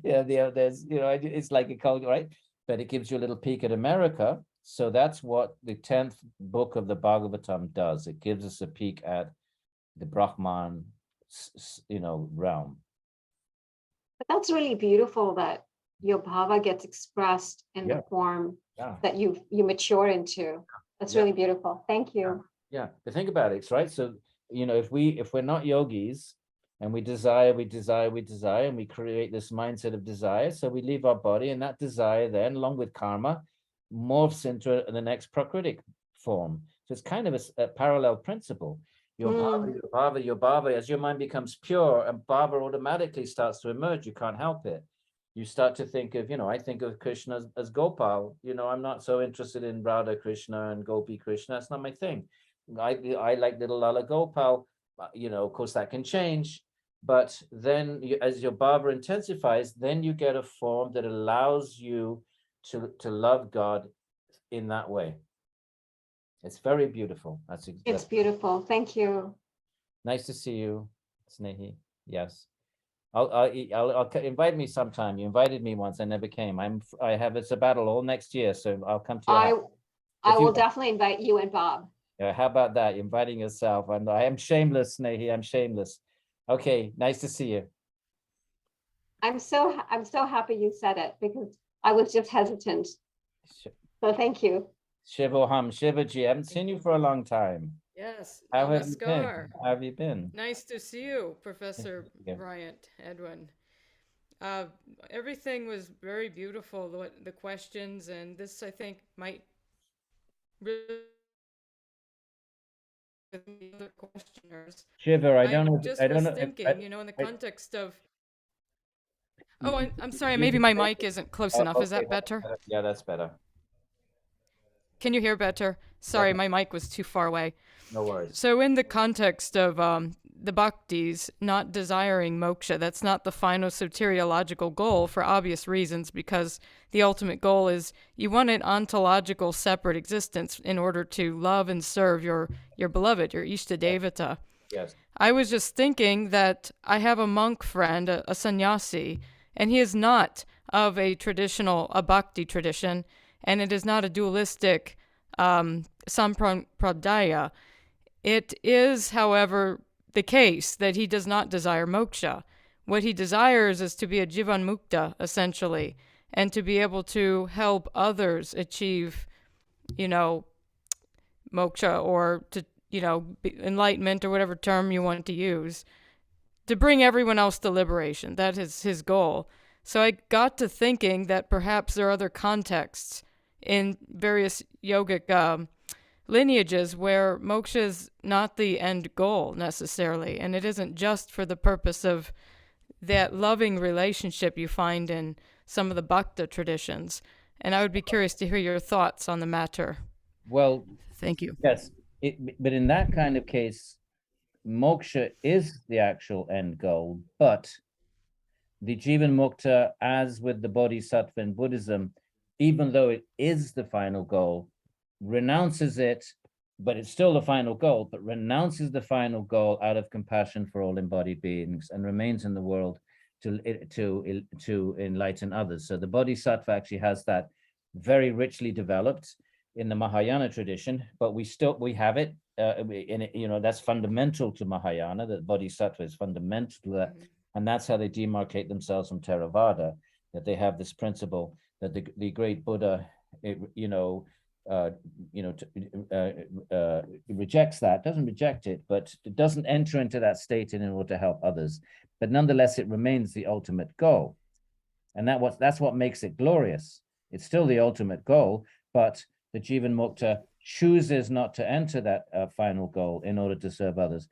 There's, it's like a culture, right? But it gives you a little peek at America. So that's what the 10th book of the Bhagavatam does. It gives us a peek at the Brahman, realm. But that's really beautiful that your bhava gets expressed in the form that you mature into. That's really beautiful. Thank you. Yeah, but think about it, right? So, if we're not yogis and we desire, and we create this mindset of desire, so we leave our body, and that desire then, along with karma, morphs into the next prakritic form. So it's kind of a parallel principle. Your bhava, as your mind becomes pure, and bhava automatically starts to emerge. You can't help it. You start to think of, I think of Krishna as Gopal. I'm not so interested in Radha Krishna and Gopi Krishna. That's not my thing. I like little Lala Gopal. Of course that can change. But then as your bhava intensifies, then you get a form that allows you to love God in that way. It's very beautiful. It's beautiful. Thank you. Nice to see you, Snehi. Yes. I'll invite me sometime. You invited me once. I never came. I have a sabbatical all next year, so I'll come to you. I will definitely invite you and Bob. Yeah, how about that? You're inviting yourself. I am shameless, Snehi. I'm shameless. Okay, nice to see you. I'm so happy you said it because I was just hesitant. So thank you. Shivoham, Shivaji. I haven't seen you for a long time. Yes. How have you been? Namaskar. How have you been? Nice to see you, Professor Bryant, Edwin. Everything was very beautiful, the questions, and this, I think, might really the other questioners. Shiva, I don't know. Just I don't was know. thinking, in the context of. Oh, I'm sorry. Maybe my mic isn't close enough. Is that better? Yeah, that's better. Can you hear better? Sorry, my mic was too far away. No worries. So in the context of the bhaktis not desiring moksha, that's not the final soteriological goal for obvious reasons, because the ultimate goal is you want an ontological separate existence in order to love and serve your beloved, your Ishtadevata. Yes. I was just thinking that I have a monk friend, a sannyasi, and he is not of a bhakti tradition, and it is not a dualistic sampradaya. It is, however, the case that he does not desire moksha. What he desires is to be a jivan mukta, essentially, and to be able to help others achieve, moksha, or to, enlightenment, or whatever term you want to use, to bring everyone else to liberation. That is his goal. So I got to thinking that perhaps there are other contexts in various yogic lineages where moksha is not the end goal necessarily, and it isn't just for the purpose of that loving relationship you find in some of the bhakta traditions. And I would be curious to hear your thoughts on the matter. Well, thank you. Yes, but in that kind of case, moksha is the actual end goal, but the jivan mukta, as with the bodhisattva in Buddhism, even though it is the final goal, renounces it, but it's still the final goal, but renounces the final goal out of compassion for all embodied beings and remains in the world to enlighten others. So the bodhisattva actually has that very richly developed in the Mahayana tradition, but we have it that's fundamental to Mahayana, that bodhisattva is fundamental to that. And that's how they demarcate themselves from Theravada, that they have this principle that the great Buddha, rejects that, doesn't reject it, but it doesn't enter into that state in order to help others. But nonetheless, it remains the ultimate goal. And that's what makes it glorious. It's still the ultimate goal, but the Jivan Mukta chooses not to enter that final goal in order to serve others.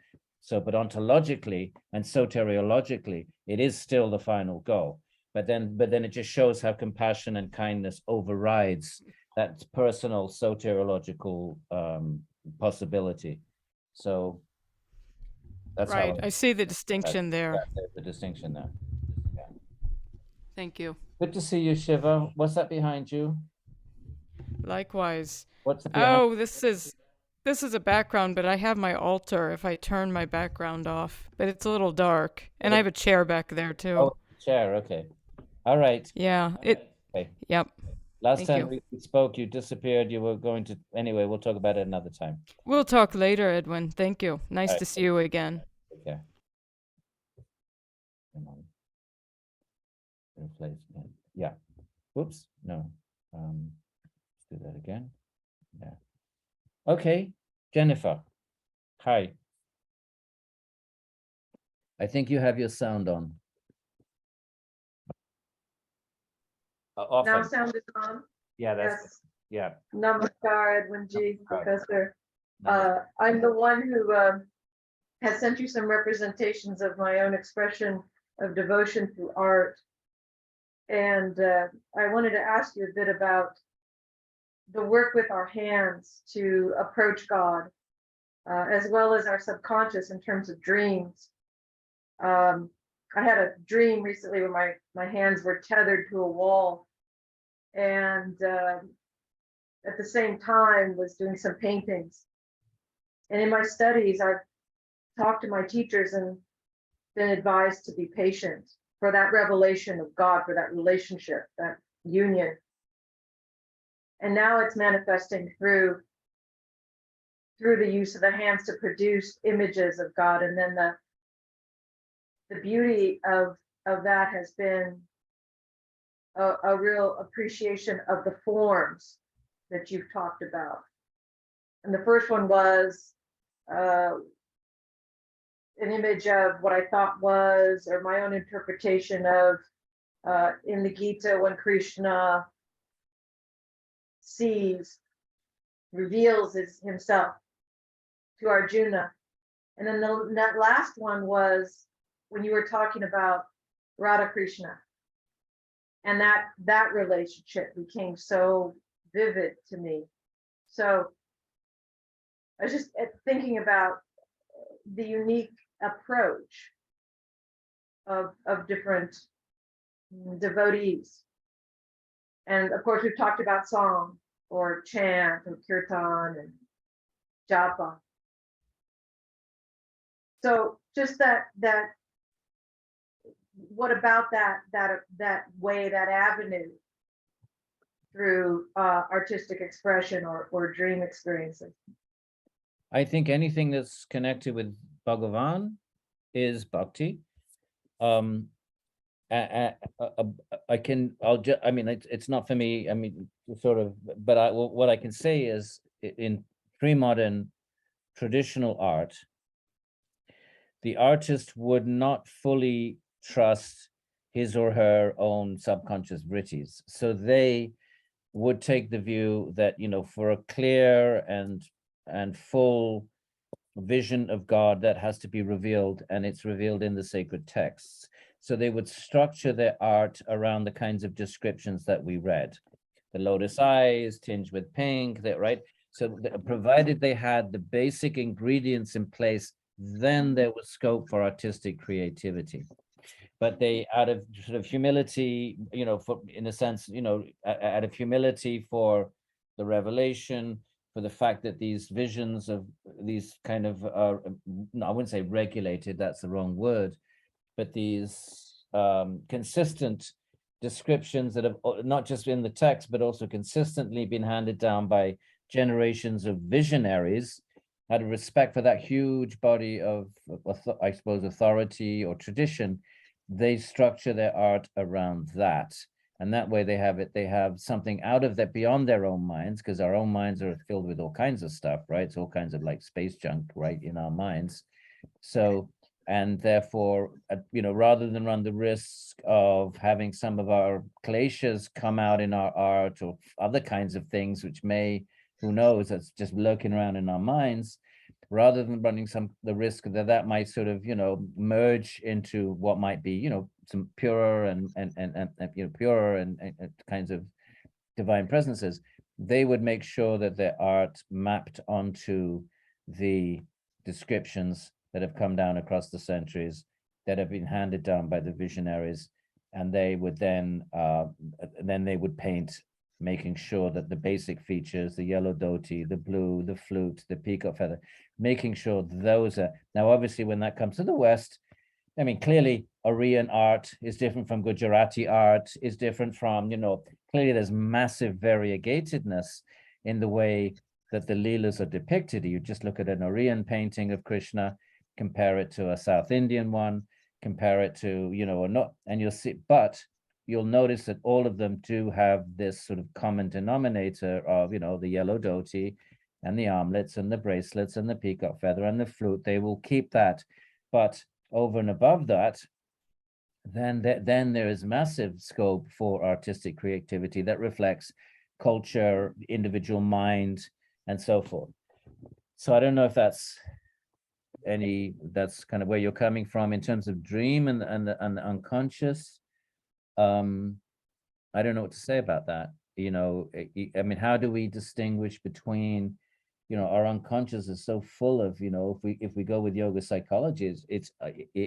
So, but ontologically and soteriologically, it is still the final goal. But then it just shows how compassion and kindness overrides that personal soteriological possibility. So that's Right. how I see the distinction there. yeah, there's the distinction there. Yeah. Thank you. Good to see you, Shiva. What's that behind you? Likewise. What's behind? Oh, this is a background, but I have my altar if I turn my background off. But it's a little dark. And I have a chair back there too. Oh, chair. Okay. All right. Yeah. Okay. Yep. Last Thank time you. we spoke, you disappeared. You were going to anyway. We'll talk about it another time. We'll talk later, Edwin. Thank you. Nice All to right. see you again. Okay. Come on. Replacement. Yeah. Whoops. No. Let's do that again. Yeah. Okay. Jennifer. Hi. I think you have your sound on. Off. Now sound is on. Yeah, that's Yes. yeah. Namaskar, Edwin G, Namaskar. Professor. I'm the one who has sent you some representations of my own expression of devotion through art. And I wanted to ask you a bit about the work with our hands to approach God, as well as our subconscious in terms of dreams. I had a dream recently where my hands were tethered to a wall, and at the same time was doing some paintings. And in my studies, I've talked to my teachers and been advised to be patient for that revelation of God, for that relationship, that union. And now it's manifesting through the use of the hands to produce images of God. And then the beauty of that has been a real appreciation of the forms that you've talked about. And the first one was an image of what I thought was, or my own interpretation of, in the Gita, when Krishna reveals himself to Arjuna. And then that last one was when you were talking about Radha Krishna. And that relationship became so vivid to me. So I was just thinking about the unique approach of different devotees. And of course, we've talked about song or chant or kirtan and japa. So just that what about that way, that avenue through artistic expression or dream experiences? I think anything that's connected with Bhagavan is bhakti. I mean, it's not for me. I mean, sort of, but what I can say is in pre-modern traditional art, the artist would not fully trust his or her own subconscious vrittis. So they would take the view that, for a clear and full vision of God that has to be revealed, and it's revealed in the sacred texts. So they would structure their art around the kinds of descriptions that we read. The lotus eyes tinged with pink, right? So provided they had the basic ingredients in place, then there was scope for artistic creativity. But they, out of sort of humility, in a sense, out of humility for the revelation, for the fact that these visions of these kind of, I wouldn't say regulated, that's the wrong word, but these consistent descriptions that have not just in the text, but also consistently been handed down by generations of visionaries, out of respect for that huge body of, I suppose, authority or tradition, they structure their art around that. And that way they have something out of that beyond their own minds, because our own minds are filled with all kinds of stuff, right? It's all kinds of like space junk, right, in our minds. So, and therefore, rather than run the risk of having some of our kleshas come out in our art or other kinds of things, which may, who knows, that's just lurking around in our minds, rather than running the risk that that might sort of, merge into what might be, some purer and purer and kinds of divine presences. They would make sure that their art mapped onto the descriptions that have come down across the centuries, that have been handed down by the visionaries, and they would then they would paint, making sure that the basic features, the yellow dhoti, the blue, the flute, the peacock feather, making sure those are. Now, obviously, when that comes to the West, I mean, clearly Aryan art is different from Gujarati art, is different from, clearly there's massive variegatedness in the way that the Leelas are depicted. You just look at an Aryan painting of Krishna, compare it to a South Indian one, compare it to, and you'll see, but you'll notice that all of them do have this sort of common denominator of, the yellow dhoti and the armlets and the bracelets and the peacock feather and the flute. They will keep that. But over and above that, then there is massive scope for artistic creativity that reflects culture, individual mind, and so forth. So I don't know if that's kind of where you're coming from in terms of dream and the unconscious. I don't know what to say about that. I mean, how do we distinguish between, our unconscious is so full of, if we go with yoga psychology, it's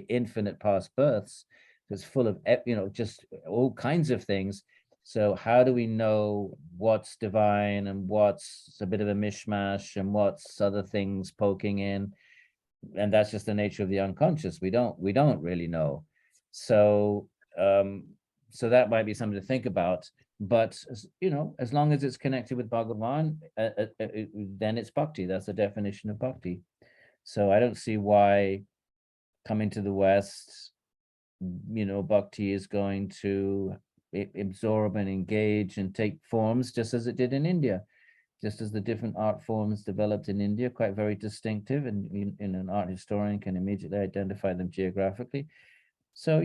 infinite past births. It's full of, just all kinds of things. So how do we know what's divine and what's a bit of a mishmash and what's other things poking in? And that's just the nature of the unconscious. We don't really know. So so that might be something to think about. But as long as it's connected with Bhagavan, then it's bhakti. That's the definition of bhakti. So I don't see why coming to the West, bhakti is going to absorb and engage and take forms just as it did in India. Just as the different art forms developed in India, quite very distinctive, and an art historian can immediately identify them geographically. So,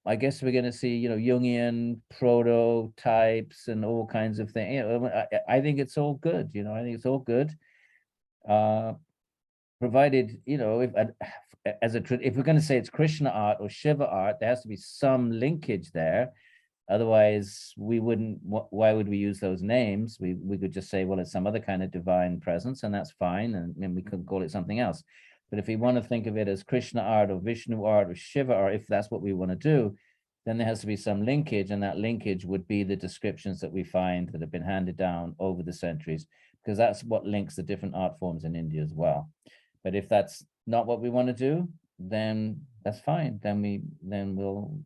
I guess we're going to see, Jungian prototypes and all kinds of things. I think it's all good. I think it's all good, provided, if we're going to say it's Krishna art or Shiva art, there has to be some linkage there. Otherwise, we wouldn't. Why would we use those names? We could just say, well, it's some other kind of divine presence, and that's fine, and we could call it something else. But if we want to think of it as Krishna art or Vishnu art or Shiva art, if that's what we want to do, then there has to be some linkage, and that linkage would be the descriptions that we find that have been handed down over the centuries, because that's what links the different art forms in India as well. But if that's not what we want to do, then that's fine. Then we'll,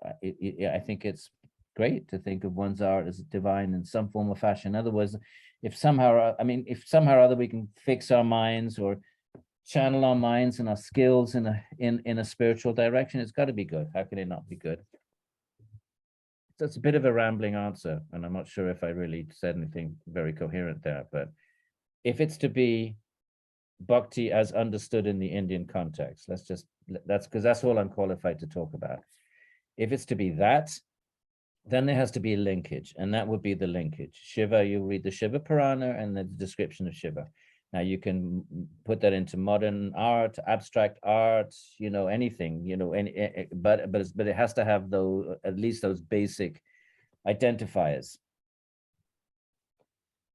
I think it's great to think of one's art as divine in some form or fashion. In other words, if somehow or other we can fix our minds or channel our minds and our skills in a spiritual direction, it's got to be good. How can it not be good? So it's a bit of a rambling answer, and I'm not sure if I really said anything very coherent there, but if it's to be bhakti as understood in the Indian context, that's because that's all I'm qualified to talk about. If it's to be that, then there has to be a linkage, and that would be the linkage. Shiva, you read the Shiva Purana and the description of Shiva. Now you can put that into modern art, abstract art, anything, but it has to have at least those basic identifiers.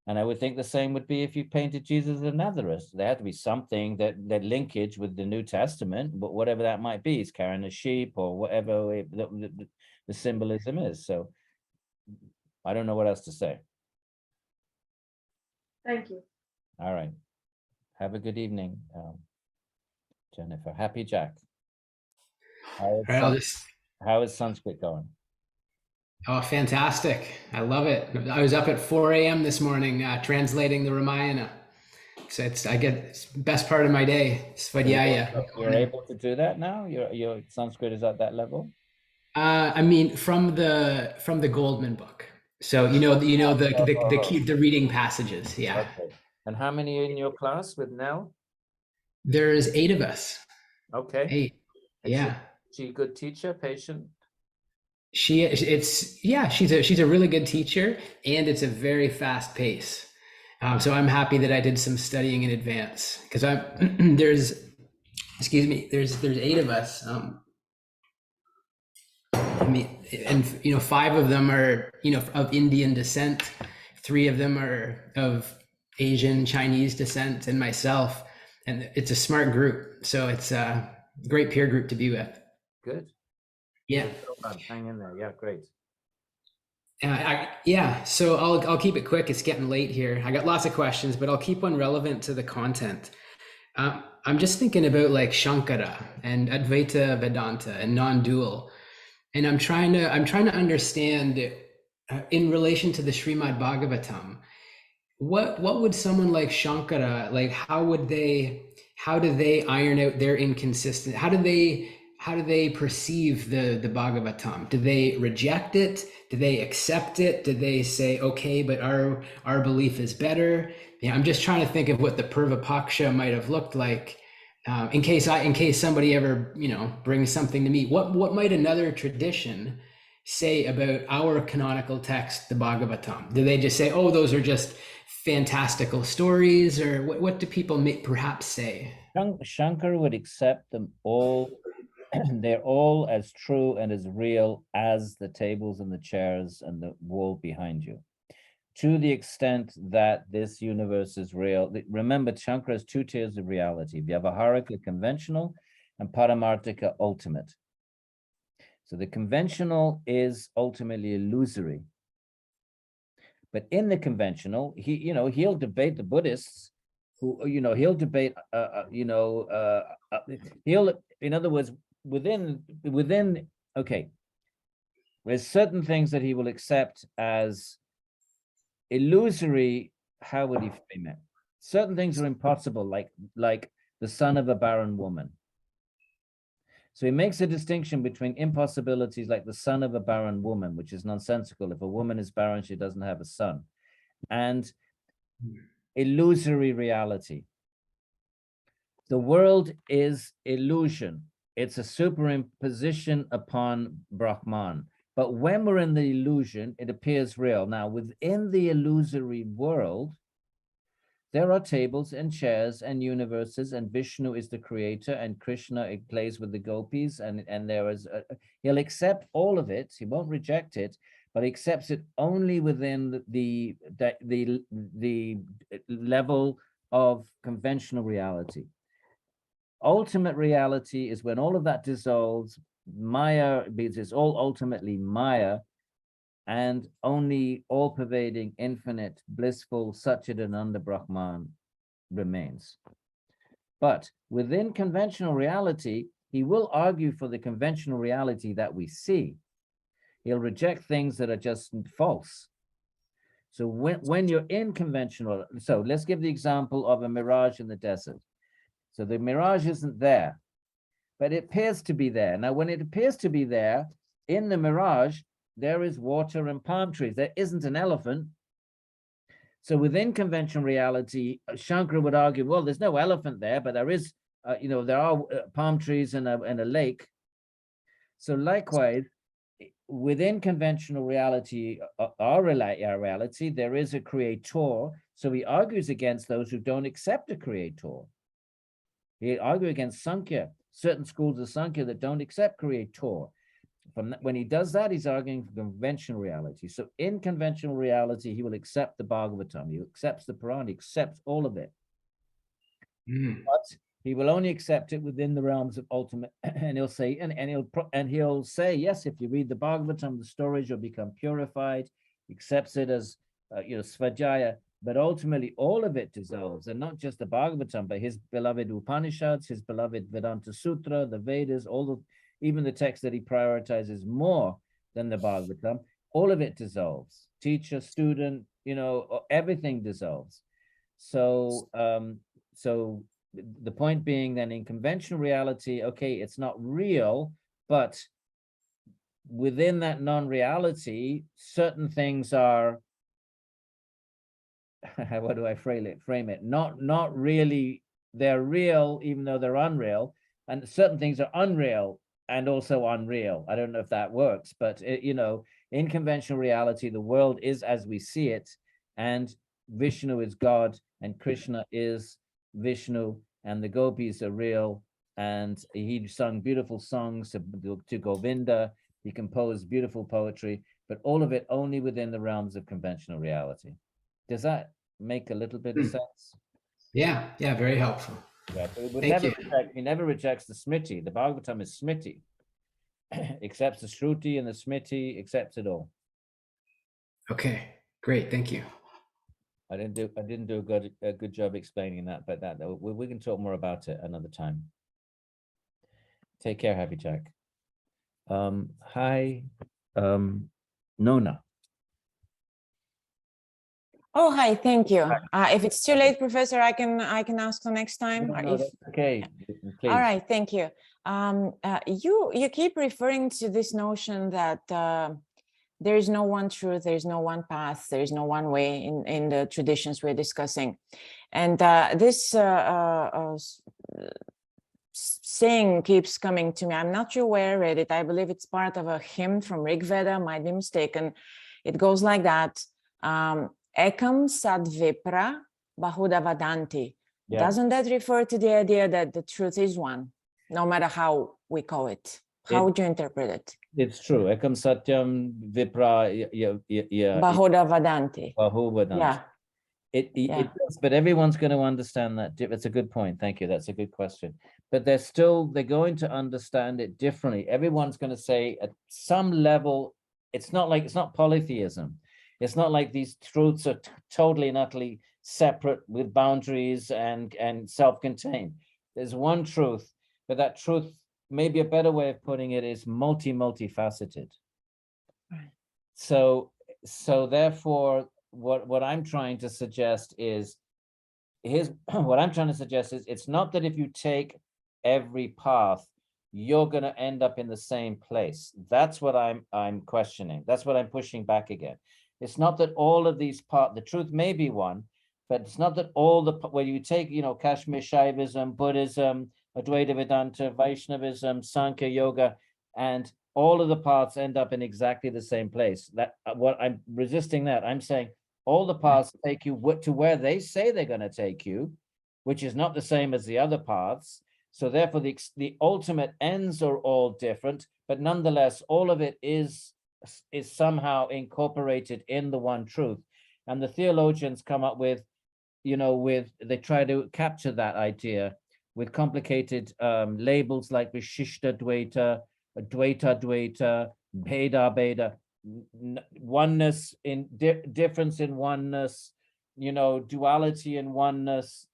And I would think the same would be if you painted Jesus of Nazareth. There had to be something that linkage with the New Testament, but whatever that might be, he's carrying a sheep or whatever the symbolism is. So I don't know what else to say. Thank you. All right. Have a good evening, Jennifer. Happy Jack. How is Sanskrit going? Oh, fantastic. I love it. I was up at 4 a.m. this morning translating the Ramayana. So I get the best part of my day. Svadhyaya. You're able to do that now? Your Sanskrit is at that level? I mean, from the Goldman book. So the reading passages. Yeah. Okay. And how many in your class with Nell? There's 8 of us. Okay. 8. Yeah. She a good teacher, patient? She's a really good teacher, and it's a very fast pace. So I'm happy that I did some studying in advance, because there's 8 of us. I mean, and 5 of them are of Indian descent, 3 of them are of Asian Chinese descent, and myself. And it's a smart group, so it's a great peer group to be with. Good. Yeah. Good job. Hang in there. Yeah, great. So I'll keep it quick. It's getting late here. I got lots of questions, but I'll keep one relevant to the content. I'm just thinking about like Shankara and Advaita Vedanta and non-dual, and I'm trying to understand in relation to the Srimad Bhagavatam, what would someone like Shankara, like how do they iron out their inconsistent? How do they perceive the Bhagavatam? Do they reject it? Do they accept it? Do they say, okay, but our belief is better? Yeah, I'm just trying to think of what the Purva-paksha might have looked like, in case somebody ever brings something to me. What might another tradition say about our canonical text, the Bhagavatam? Do they just say, oh, those are just fantastical stories, or what do people perhaps say? Shankara would accept them all. They're all as true and as real as the tables and the chairs and the wall behind you, to the extent that this universe is real. Remember, Shankara has 2 tiers of reality: Vyavaharika, conventional, and Paramarthika, ultimate. So the conventional is ultimately illusory. But in the conventional, he'll debate the Buddhists, who, he'll debate, he'll, in other words, within, okay, there's certain things that he will accept as illusory. How would he frame it? Certain things are impossible, like the son of a barren woman. So he makes a distinction between impossibilities like the son of a barren woman, which is nonsensical. If a woman is barren, she doesn't have a son, and illusory reality. The world is illusion. It's a superimposition upon Brahman. But when we're in the illusion, it appears real. Now, within the illusory world, there are tables and chairs and universes, and Vishnu is the creator, and Krishna plays with the gopis, and there is he'll accept all of it. He won't reject it, but he accepts it only within the level of conventional reality. Ultimate reality is when all of that dissolves. Maya, because it's all ultimately Maya, and only all-pervading, infinite, blissful Satchidananda Brahman remains. But within conventional reality, he will argue for the conventional reality that we see. He'll reject things that are just false. So when you're in conventional, so let's give the example of a mirage in the desert. So the mirage isn't there, but it appears to be there. Now, when it appears to be there, in the mirage, there is water and palm trees. There isn't an elephant. So within conventional reality, Shankara would argue, well, there's no elephant there, but there is, there are palm trees and a lake. So likewise, within conventional reality, our reality, there is a creator. So he argues against those who don't accept a creator. He argues against Sāṃkhya, certain schools of Sāṃkhya that don't accept creator. When he does that, he's arguing for conventional reality. So in conventional reality, he will accept the Bhagavatam, he accepts the Purana, he accepts all of it. But he will only accept it within the realms of ultimate, and he'll say, and he'll say, yes, if you read the Bhagavatam, the stories, you'll become purified. He accepts it as Svajaya, but ultimately all of it dissolves, and not just the Bhagavatam, but his beloved Upanishads, his beloved Vedanta Sutra, the Vedas, even the text that he prioritizes more than the Bhagavatam, all of it dissolves. Teacher, student, everything dissolves. So, so the point being then, in conventional reality, okay, it's not real, but within that non-reality, certain things are, how do I frame it? Not really, they're real, even though they're unreal, and certain things are unreal and also unreal. I don't know if that works, but in conventional reality, the world is as we see it, and Vishnu is God and Krishna is Vishnu, and the gopis are real, and he sung beautiful songs to Govinda. He composed beautiful poetry, but all of it only within the realms of conventional reality. Does that make a little bit of sense? Yeah, very helpful. Yeah, so it would Thank never you. reject, he never rejects the Smriti. The Bhagavatam is Smriti, accepts the Shruti and the Smriti, accepts it all. Okay, great. Thank you. I didn't do a good job explaining that, but we can talk more about it another time. Take care, Happy Jack. Hi, Nona. Oh, hi, thank you. If it's too late, Professor, I can ask the next time. No, that's okay. Please. All right, thank you. You keep referring to this notion that there is no one truth, there is no one path, there is no one way in the traditions we're discussing. And this saying keeps coming to me. I'm not sure where I read it. I believe it's part of a hymn from Rig Veda, might be mistaken. It goes like that. Ekam sad vipra bahuda vadanti. Yeah. Doesn't that refer to the idea that the truth is one, no matter how we call it? How would you interpret it? It's true. Ekam satyam vipra Bahuda vadanti. bahuvadanti. Yeah. It does, but everyone's going to understand that. That's a good point. Thank you. That's a good question. But they're going to understand it differently. Everyone's going to say at some level, it's not polytheism. It's not like these truths are totally and utterly separate with boundaries and self-contained. There's one truth, but that truth, maybe a better way of putting it, is multifaceted. Right. So therefore, what I'm trying to suggest is, it's not that if you take every path, you're going to end up in the same place. That's what I'm questioning. That's what I'm pushing back again. It's not that all of these the truth may be one, but it's not that where you take, Kashmir Shaivism, Buddhism, Advaita Vedanta, Vaishnavism, Sāṃkhya Yoga, and all of the paths end up in exactly the same place. That what I'm resisting that. I'm saying all the paths take you to where they say they're going to take you, which is not the same as the other paths. So therefore, the ultimate ends are all different, but nonetheless, all of it is somehow incorporated in the one truth. And the theologians come up with, they try to capture that idea with complicated labels like Vishishta Dvaita, Dvaita Dvaita, Bheda Bheda, oneness in difference in oneness, duality in oneness,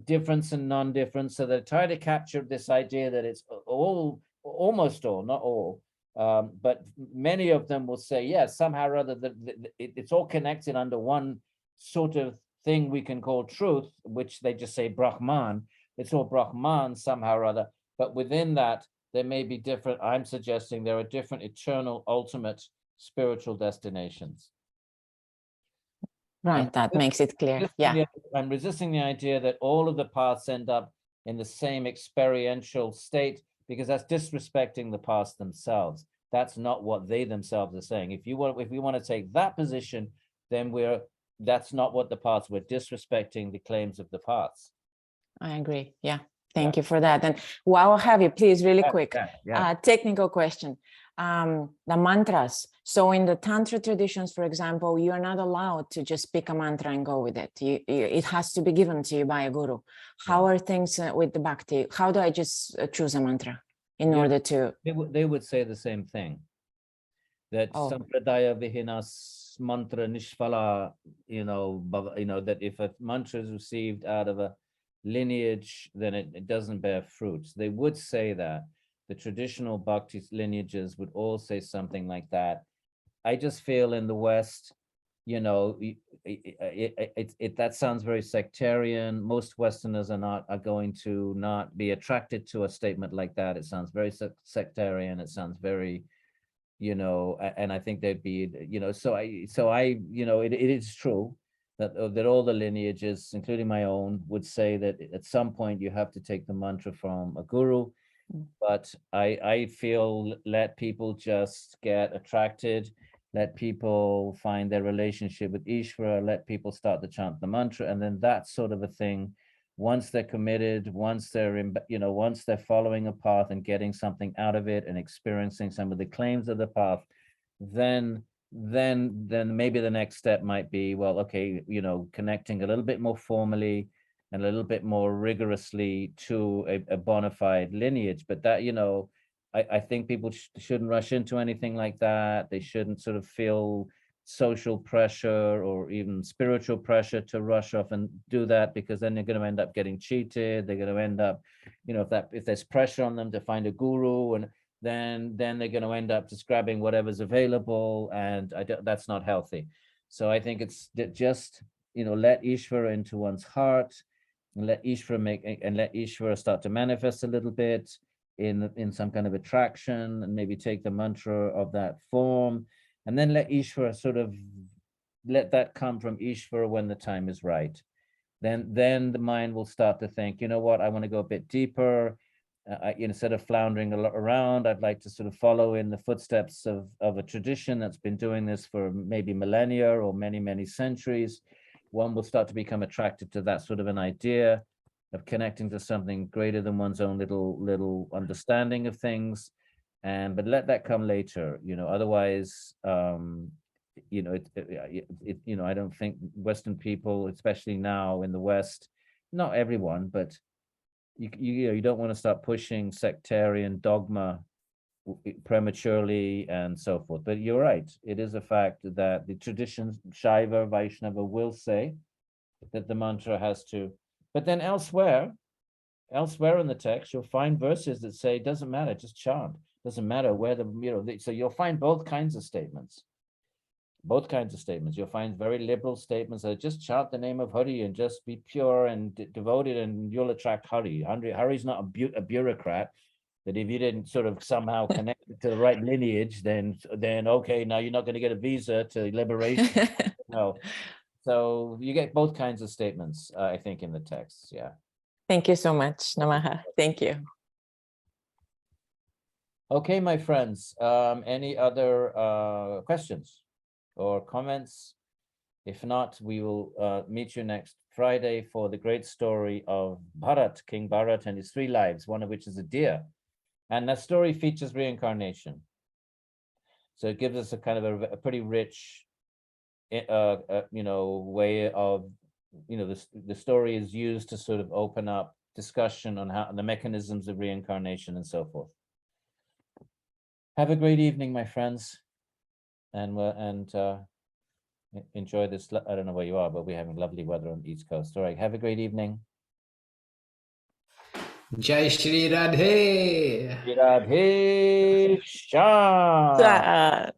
difference and non-difference. So they try to capture this idea that it's almost all, not all, but many of them will say, yes, somehow or other, it's all connected under one sort of thing we can call truth, which they just say Brahman. It's all Brahman somehow or other. But within that, there may be different, I'm suggesting there are different eternal, ultimate spiritual destinations. Right, that makes it clear. Yeah. I'm resisting the idea that all of the paths end up in the same experiential state, because that's disrespecting the paths themselves. That's not what they themselves are saying. If we want to take that position, then that's not what the paths, we're disrespecting the claims of the paths. I agree. Yeah. Thank you for that. And while I have you, please, really quick, technical question. The mantras. So in the Tantra traditions, for example, you are not allowed to just pick a mantra and go with it. It has to be given to you by a guru. How are things with the bhakti? How do I just choose a mantra in order to? They would say the same thing. That sampradaya vihinas mantra nishphala, that if a mantra is received out of a lineage, then it doesn't bear fruits. They would say that. The traditional bhakti lineages would all say something like that. I just feel in the West, that sounds very sectarian. Most Westerners are going to not be attracted to a statement like that. It sounds very sectarian. It sounds very, and I think they'd be, it is true that all the lineages, including my own, would say that at some point you have to take the mantra from a guru. But I feel let people just get attracted let people find their relationship with Ishvara, let people start to chant the mantra, and then that sort of a thing. Once they're committed, once they're in, once they're following a path and getting something out of it and experiencing some of the claims of the path, then maybe the next step might be, well, okay, connecting a little bit more formally and a little bit more rigorously to a bona fide lineage. But that, I think people shouldn't rush into anything like that. They shouldn't sort of feel social pressure or even spiritual pressure to rush off and do that, because then they're going to end up getting cheated. They're going to end up, if there's pressure on them to find a guru, and then they're going to end up just grabbing whatever's available, and that's not healthy. So I think it's just, let Ishvara into one's heart, and let Ishvara start to manifest a little bit in some kind of attraction, and maybe take the mantra of that form, and then let Ishvara let that come from Ishvara when the time is right. Then the mind will start to think, you know what, I want to go a bit deeper. Instead of floundering around, I'd like to sort of follow in the footsteps of a tradition that's been doing this for maybe millennia or many, many centuries. One will start to become attracted to that sort of an idea of connecting to something greater than one's own little understanding of things. But let that come later, otherwise, I don't think Western people, especially now in the West, not everyone, but you don't want to start pushing sectarian dogma prematurely and so forth. But you're right, it is a fact that the traditions, Shaiva, Vaishnava, will say that the mantra has to, but then elsewhere in the text, you'll find verses that say, it doesn't matter, just chant. Doesn't matter where so you'll find both kinds of statements. You'll find very liberal statements that just chant the name of Hari and just be pure and devoted, and you'll attract Hari. Hari's not a bureaucrat, that if you didn't sort of somehow connect to the right lineage, then okay, now you're not going to get a visa to liberation. No. So you get both kinds of statements, I think, in the texts. Yeah. Thank you so much, Namaha. Thank you. Okay, my friends, any other questions or comments? If not, we will meet you next Friday for the great story of Bharat, King Bharat, and his 3 lives, one of which is a deer. And that story features reincarnation. So it gives us a kind of a pretty rich, way of, the story is used to sort of open up discussion on how the mechanisms of reincarnation and so forth. Have a great evening, my friends, and enjoy this. I don't know where you are, but we're having lovely weather on the East Coast. All right, have a great evening. Jai Shri Radhe. Shri Radhe Shyam.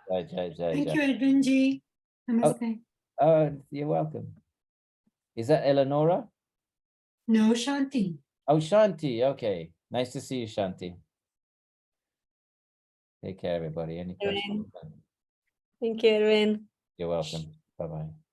Thank you, Edwin ji. Namaste. You're welcome. Is that Eleonora? No, Shanti. Oh, Shanti. Okay. Nice to see you, Shanti. Take care, everybody. Any questions? Thank you, Edwin. You're welcome. Bye-bye.